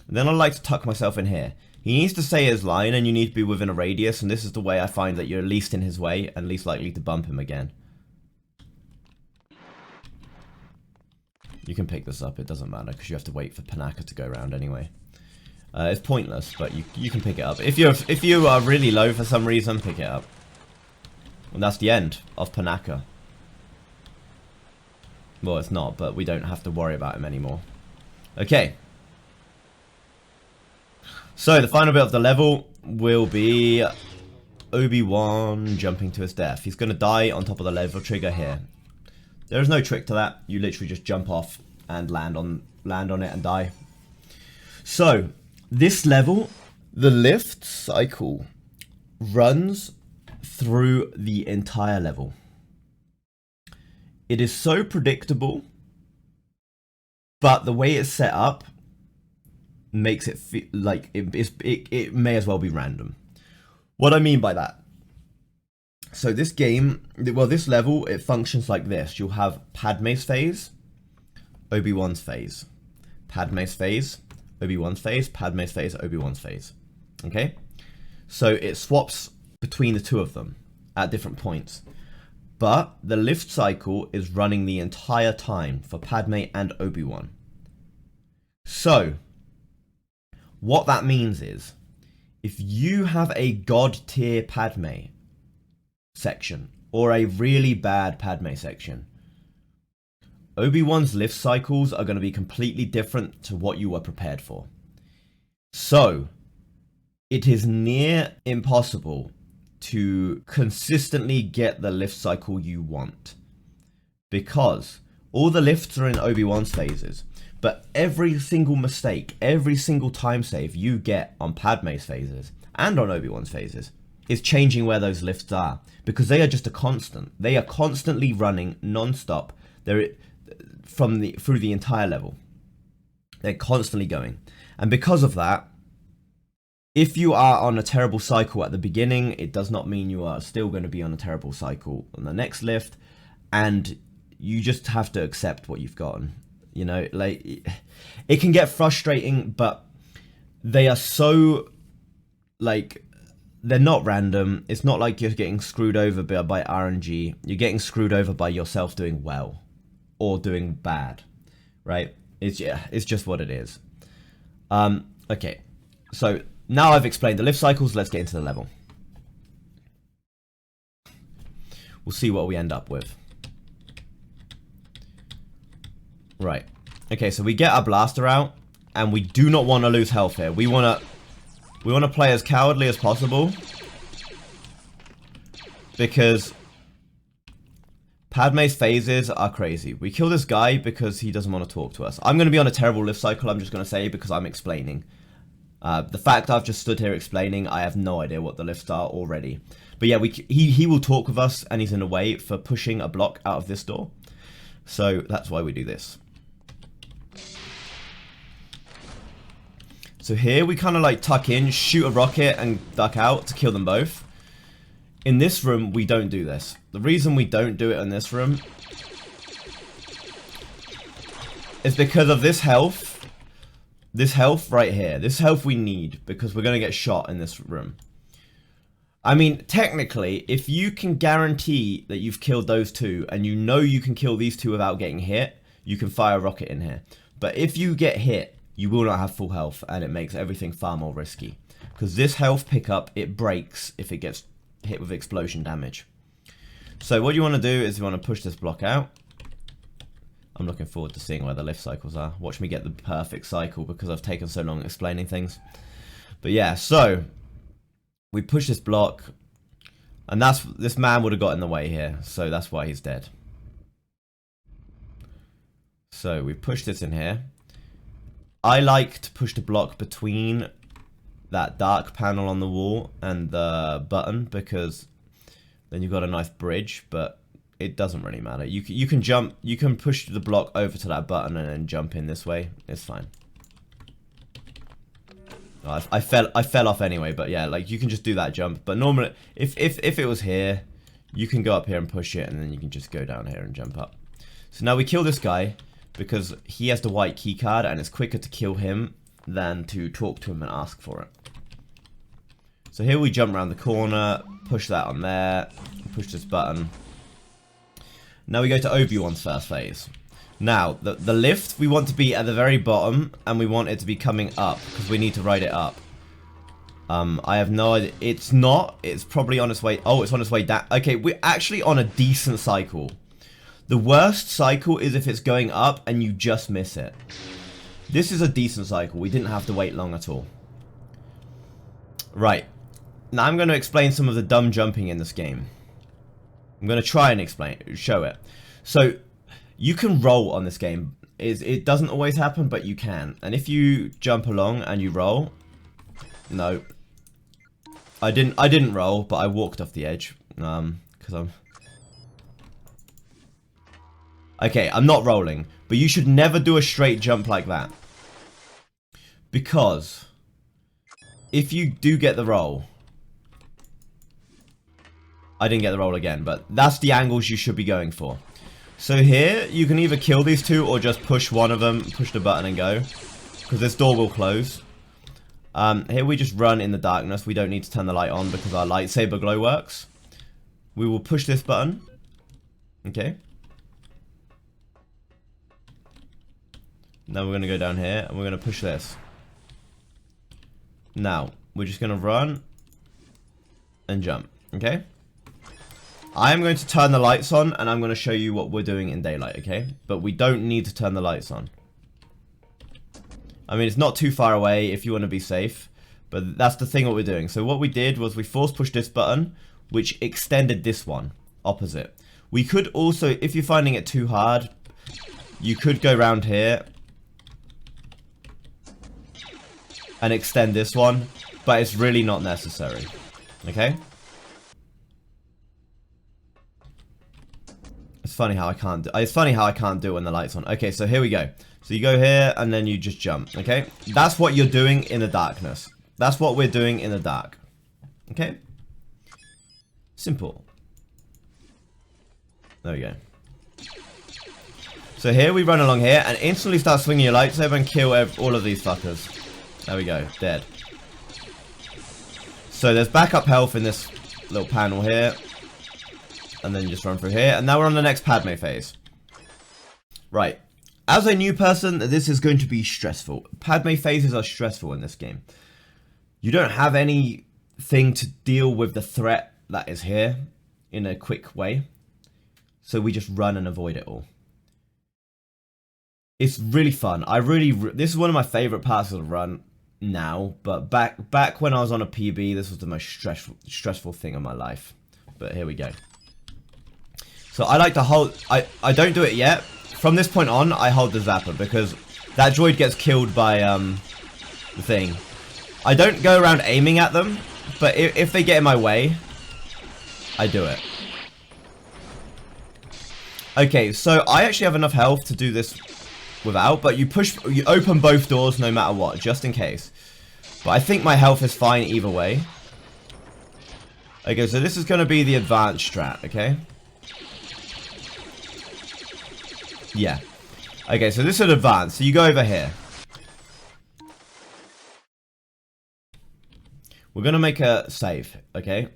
Speaker 1: And then I like to tuck myself in here. He needs to say his line, and you need to be within a radius, and this is the way I find that you're least in his way and least likely to bump him again. You can pick this up, it doesn't matter, because you have to wait for Panaka to go around anyway. It's pointless, but you can pick it up. If you are really low for some reason, pick it up. And that's the end of Panaka. Well, it's not, but we don't have to worry about him anymore. Okay. So, the final bit of the level will be Obi-Wan jumping to his death. He's going to die on top of the level trigger here. There is no trick to that. You literally just jump off and land on it and die. So, this level, the lift cycle runs through the entire level. It is so predictable, but the way it's set up makes it feel like it may as well be random. What I mean by that, so this game, well, this level, it functions like this. You'll have Padme's phase, Obi-Wan's phase, Padme's phase, Obi-Wan's phase, Padme's phase, Obi-Wan's phase. Okay? So it swaps between the two of them at different points. But the lift cycle is running the entire time for Padme and Obi-Wan. So, what that means is, if you have a god tier Padme section, or a really bad Padme section, Obi-Wan's lift cycles are going to be completely different to what you were prepared for. So, it is near impossible to consistently get the lift cycle you want, because all the lifts are in Obi-Wan's phases, but every single mistake, every single time save you get on Padme's phases and on Obi-Wan's phases is changing where those lifts are, because they are just a constant. They are constantly running non-stop through the entire level. They're constantly going. And because of that, if you are on a terrible cycle at the beginning, it does not mean you are still going to be on a terrible cycle on the next lift. And you just have to accept what you've gotten. You know, like, it can get frustrating, but they are so, like, they're not random. It's not like you're getting screwed over by RNG. You're getting screwed over by yourself doing well or doing bad, right? It's just what it is. Okay, so now I've explained the lift cycles. Let's get into the level. We'll see what we end up with. Right. Okay, so we get our blaster out, and we do not want to lose health here. We want to play as cowardly as possible, because Padme's phases are crazy. We kill this guy because he doesn't want to talk to us. I'm going to be on a terrible lift cycle, I'm just going to say, because I'm explaining. The fact I've just stood here explaining, I have no idea what the lifts are already. But yeah, he will talk with us, and he's in a way for pushing a block out of this door. So that's why we do this. So here we kind of like tuck in, shoot a rocket, and duck out to kill them both. In this room, we don't do this. The reason we don't do it in this room is because of this health. This health right here. This health we need because we're going to get shot in this room. I mean, technically, if you can guarantee that you've killed those two and you know you can kill these two without getting hit, you can fire a rocket in here. But if you get hit, you will not have full health, and it makes everything far more risky. Because this health pickup, it breaks if it gets hit with explosion damage. So what you want to do is you want to push this block out. I'm looking forward to seeing where the lift cycles are. Watch me get the perfect cycle because I've taken so long explaining things. But yeah, so we push this block, and this man would have got in the way here, so that's why he's dead. So we push this in here. I like to push the block between that dark panel on the wall and the button, because then you've got a nice bridge, but it doesn't really matter. You can jump, you can push the block over to that button and then jump in this way. It's fine. Oh, I fell off anyway, but yeah, like you can just do that jump. But normally, if it was here, you can go up here and push it, and then you can just go down here and jump up. So now we kill this guy because he has the white key card, and it's quicker to kill him than to talk to him and ask for it. So here we jump around the corner, push that on there, push this button. Now we go to Obi-Wan's first phase. Now, the lift, we want to be at the very bottom, and we want it to be coming up, because we need to ride it up. I have no idea. It's not. It's probably on its way. Oh, it's on its way down. Okay, we're actually on a decent cycle. The worst cycle is if it's going up and you just miss it. This is a decent cycle. We didn't have to wait long at all. Right. Now I'm going to explain some of the dumb jumping in this game. I'm going to try and show it. So, you can roll on this game. It doesn't always happen, but you can. And if you jump along and you roll... No. I didn't roll, but I walked off the edge. Because I'm... Okay, I'm not rolling. But you should never do a straight jump like that. Because... if you do get the roll... I didn't get the roll again, but that's the angles you should be going for. So here, you can either kill these two or just push one of them, push the button and go. Because this door will close. Here we just run in the darkness. We don't need to turn the light on because our lightsaber glow works. We will push this button. Okay. Now we're going to go down here and we're going to push this. Now, we're just going to run and jump. Okay. I am going to turn the lights on, and I'm going to show you what we're doing in daylight, okay? But we don't need to turn the lights on. I mean, it's not too far away if you want to be safe, but that's the thing what we're doing. So what we did was we force pushed this button, which extended this one, opposite. We could also, if you're finding it too hard, you could go around here and extend this one, but it's really not necessary, okay? It's funny how I can't do it when the light's on. Okay, so here we go. So you go here, and then you just jump, okay? That's what you're doing in the darkness. That's what we're doing in the dark. Okay? Simple. There we go. So here we run along here, and instantly start swinging your lightsaber and kill all of these fuckers. There we go, dead. So there's backup health in this little panel here. And then you just run through here, and now we're on the next Padme phase. Right. As a new person, this is going to be stressful. Padme phases are stressful in this game. You don't have anything to deal with the threat that is here in a quick way. So we just run and avoid it all. It's really fun. This is one of my favorite parts of the run now. But back when I was on a PB, this was the most stressful thing in my life. But here we go. So I like to hold... I don't do it yet. From this point on, I hold the zapper because that droid gets killed by the thing. I don't go around aiming at them, but if they get in my way, I do it. Okay, so I actually have enough health to do this without, but you open both doors no matter what, just in case. But I think my health is fine either way. Okay, so this is going to be the advanced strat, okay? Yeah. Okay, so this is advanced. So you go over here. We're going to make a save, okay?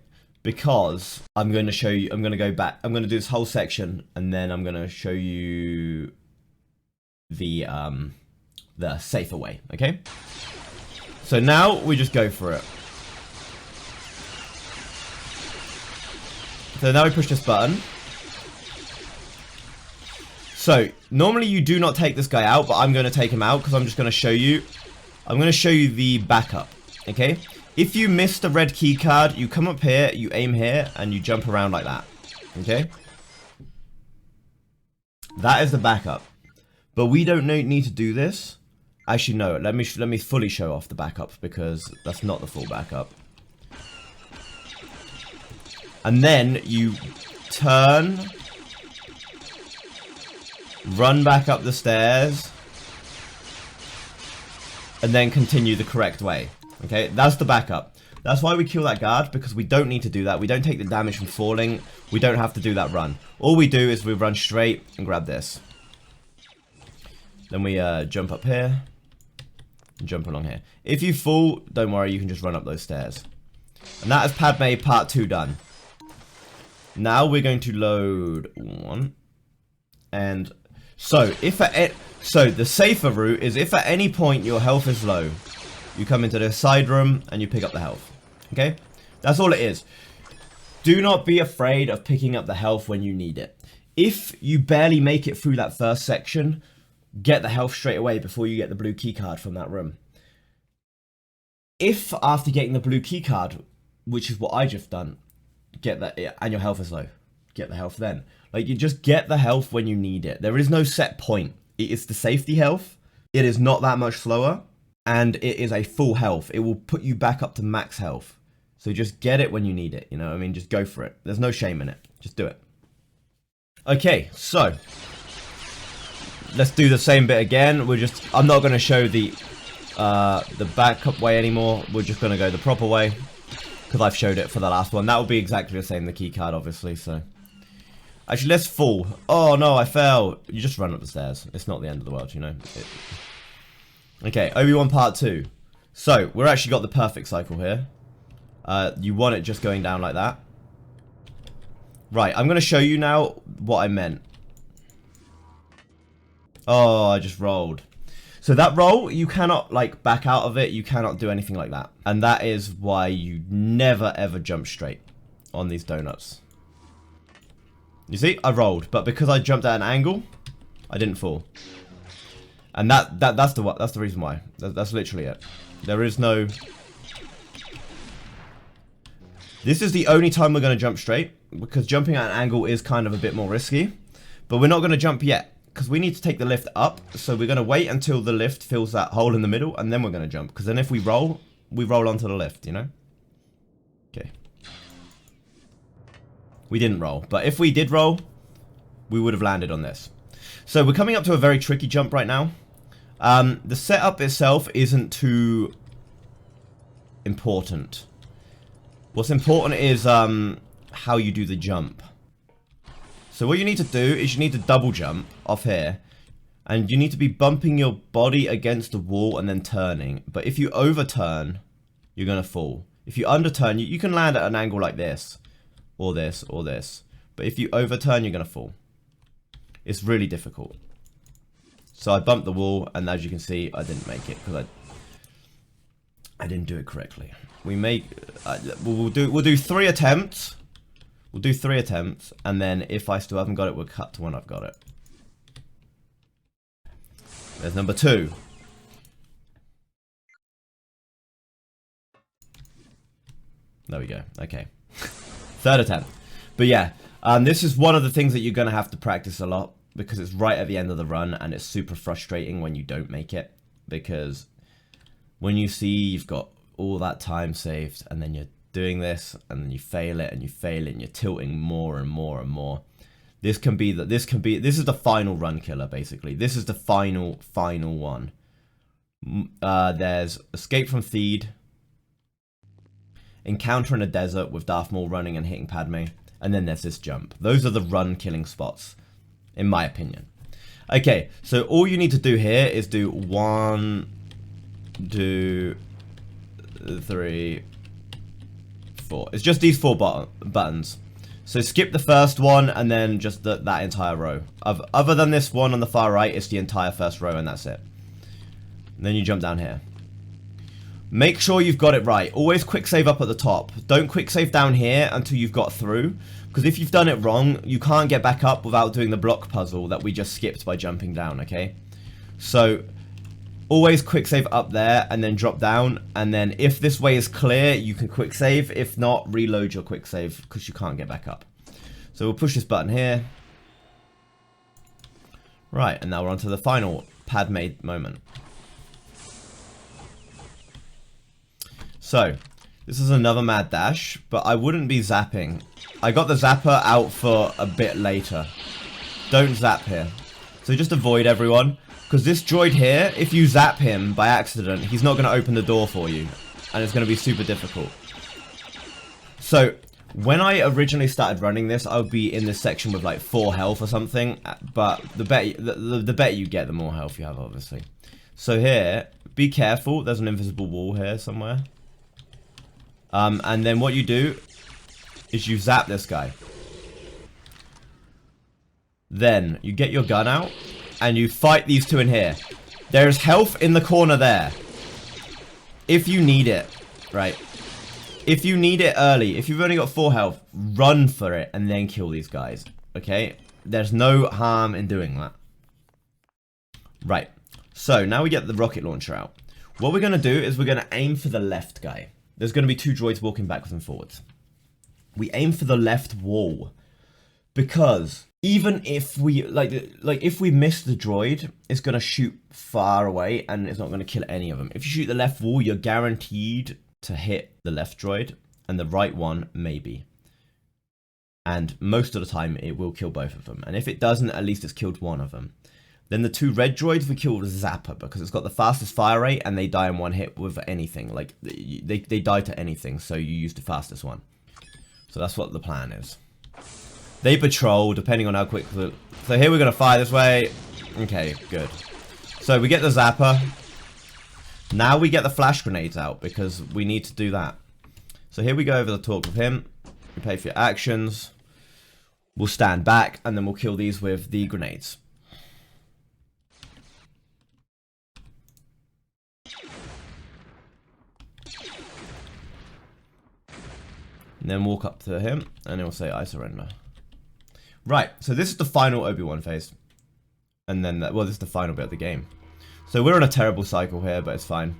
Speaker 1: Because I'm going to show you, I'm going to go back. I'm going to do this whole section, and then I'm going to show you the safer way, okay? So now we just go for it. So now we push this button. So, normally you do not take this guy out, but I'm going to take him out because I'm just going to show you. I'm going to show you the backup, okay? If you miss the red key card, you come up here, you aim here, and you jump around like that, okay? That is the backup. But we don't need to do this. Actually, no, let me fully show off the backup because that's not the full backup. And then you turn... Run back up the stairs. And then continue the correct way. Okay, that's the backup. That's why we kill that guard, because we don't need to do that. We don't take the damage from falling. We don't have to do that run. All we do is we run straight and grab this. Then we jump up here. And jump along here. If you fall, don't worry, you can just run up those stairs. And that is Padme Part 2 done. Now we're going to load 1. And... So, the safer route is if at any point your health is low, you come into the side room and you pick up the health. Okay? That's all it is. Do not be afraid of picking up the health when you need it. If you barely make it through that first section, get the health straight away before you get the blue key card from that room. If after getting the blue key card, which is what I just done, get that and your health is low, get the health then. Like, you just get the health when you need it. There is no set point. It is the safety health. It is not that much slower. And it is a full health. It will put you back up to max health. So just get it when you need it. You know what I mean? Just go for it. There's no shame in it. Just do it. Okay, so. Let's do the same bit again. I'm not going to show the backup way anymore. We're just going to go the proper way. Because I've showed it for the last one. That will be exactly the same. The key card, obviously, so. Actually, let's fall. Oh, no, I fell. You just run up the stairs. It's not the end of the world, you know. Okay, Obi-Wan Part 2. So, we're actually got the perfect cycle here. You want it just going down like that. Right, I'm going to show you now what I meant. Oh, I just rolled. So that roll, you cannot, like, back out of it. You cannot do anything like that. And that is why you never, ever jump straight on these donuts. You see, I rolled, but because I jumped at an angle, I didn't fall. And that's the reason why. That's literally it. There is no... This is the only time we're going to jump straight, because jumping at an angle is kind of a bit more risky. But we're not going to jump yet, because we need to take the lift up. So we're going to wait until the lift fills that hole in the middle, and then we're going to jump. Because then if we roll onto the lift, you know? Okay. We didn't roll, but if we did roll, we would have landed on this. So we're coming up to a very tricky jump right now. The setup itself isn't too important. What's important is how you do the jump. So what you need to do is you need to double jump off here. And you need to be bumping your body against the wall and then turning. But if you overturn, you're going to fall. If you underturn, you can land at an angle like this. Or this, or this. But if you overturn, you're going to fall. It's really difficult. So I bumped the wall, and as you can see, I didn't make it because I didn't do it correctly. We'll do 3 attempts. We'll do 3 attempts, and then if I still haven't got it, we'll cut to when I've got it. There's number 2. There we go. Okay. 3rd attempt. But yeah, this is one of the things that you're going to have to practice a lot because it's right at the end of the run and it's super frustrating when you don't make it. Because when you see you've got all that time saved and then you're doing this and then you fail it and you fail it and you're tilting more and more and more. This is the final run killer, basically. This is the final one. There's Escape from Theed, Encounter in a Desert with Darth Maul running and hitting Padme, and then there's this jump. Those are the run killing spots, in my opinion. Okay, so all you need to do here is do 1, 2, 3, 4. It's just these 4 buttons. So skip the first one and then just that entire row. Other than this one on the far right, it's the entire first row and that's it. And then you jump down here. Make sure you've got it right. Always quick save up at the top. Don't quick save down here until you've got through. Because if you've done it wrong, you can't get back up without doing the block puzzle that we just skipped by jumping down, okay? So always quick save up there and then drop down. And then if this way is clear, you can quick save. If not, reload your quick save because you can't get back up. So we'll push this button here. Right, and now we're on to the final Padme moment. So, this is another mad dash, but I wouldn't be zapping. I got the zapper out for a bit later. Don't zap here. So just avoid everyone. Because this droid here, if you zap him by accident, he's not going to open the door for you. And it's going to be super difficult. So, when I originally started running this, I would be in this section with like 4 health or something. But the better you get, the more health you have, obviously. So here, be careful. There's an invisible wall here somewhere. And then what you do is you zap this guy. Then you get your gun out and you fight these 2 in here. There's health in the corner there. If you need it, right? If you need it early, if you've only got 4 health, run for it and then kill these guys. Okay? There's no harm in doing that. Right. So now we get the rocket launcher out. What we're going to do is we're going to aim for the left guy. There's going to be 2 droids walking backwards and forwards. We aim for the left wall. Because even if we, if we miss the droid, it's going to shoot far away and it's not going to kill any of them. If you shoot the left wall, you're guaranteed to hit the left droid. And the right one, maybe. And most of the time, it will kill both of them. And if it doesn't, at least it's killed one of them. Then the 2 red droids we killed Zapper because it's got the fastest fire rate and they die in 1 hit with anything. Like, they die to anything, so you use the fastest one. So that's what the plan is. They patrol, depending on how quick... So here we're going to fire this way. Okay, good. So we get the Zapper. Now we get the flash grenades out because we need to do that. So here we go over the talk with him. You pay for your actions. We'll stand back and then we'll kill these with the grenades. And then walk up to him, and he'll say, I surrender. Right, so this is the final Obi-Wan phase. And then, well, this is the final bit of the game. So we're on a terrible cycle here, but it's fine.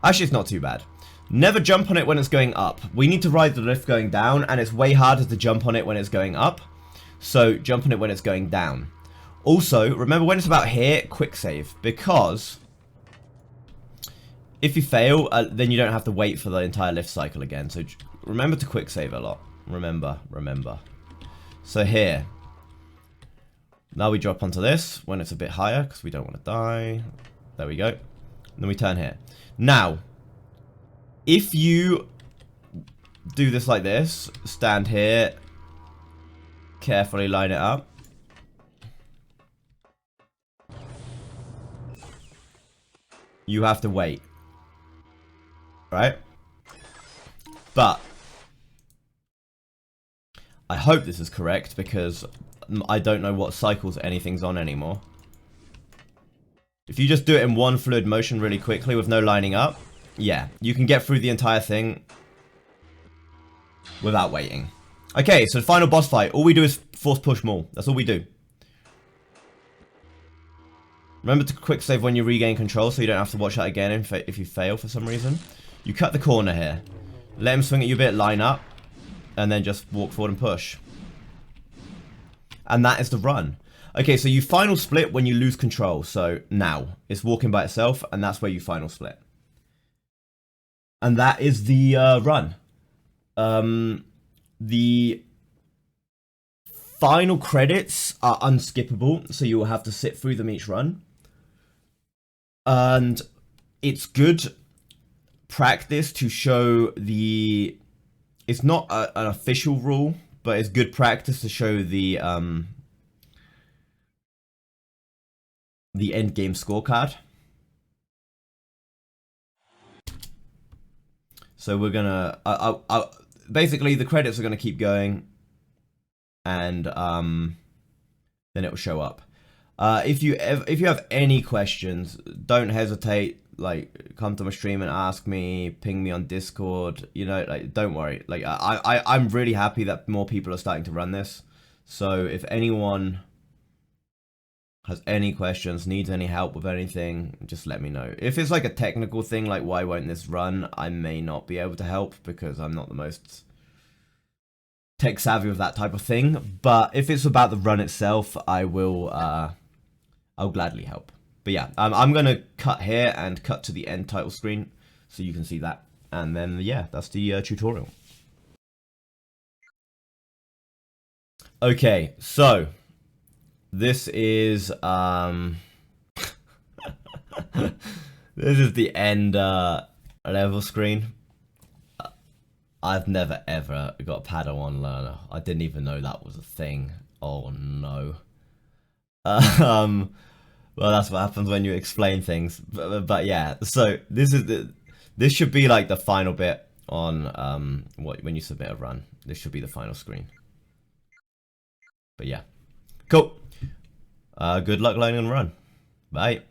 Speaker 1: Actually, it's not too bad. Never jump on it when it's going up. We need to ride the lift going down, and it's way harder to jump on it when it's going up. So, jump on it when it's going down. Also, remember when it's about here, quick save. Because if you fail, then you don't have to wait for the entire lift cycle again. So remember to quick save a lot. Remember. So here. Now we drop onto this when it's a bit higher because we don't want to die. There we go. And then we turn here. Now, if you do this like this, stand here, carefully line it up. You have to wait. Right? But I hope this is correct because I don't know what cycles anything's on anymore. If you just do it in one fluid motion really quickly with no lining up, yeah, you can get through the entire thing without waiting. Okay, so final boss fight. All we do is force push maul. That's all we do. Remember to quick save when you regain control so you don't have to watch that again if you fail for some reason. You cut the corner here. Let him swing at you a bit, line up, and then just walk forward and push. And that is the run. Okay, so you final split when you lose control. So now, it's walking by itself, and that's where you final split. And that is the run. The final credits are unskippable, so you will have to sit through them each run. And it's good practice to show the... It's not an official rule, but it's good practice to show the end game scorecard. So we're gonna... basically, the credits are gonna keep going, and then it will show up. If you have any questions, don't hesitate. Like, come to my stream and ask me, ping me on Discord. You know, like, don't worry. Like, I'm really happy that more people are starting to run this. So if anyone has any questions, needs any help with anything, just let me know. If it's like a technical thing, like why won't this run, I may not be able to help because I'm not the most tech savvy with that type of thing. But if it's about the run itself, I will, I'll gladly help. But yeah, I'm going to cut here and cut to the end title screen so you can see that. And then, yeah, that's the tutorial. Okay, so this is this is the end level screen. I've never ever got a Padawan learner. I didn't even know that was a thing. Oh no. Well, that's what happens when you explain things. But yeah, so this should be like the final bit on when you submit a run. This should be the final screen. But yeah, cool. Good luck learning on run. Bye.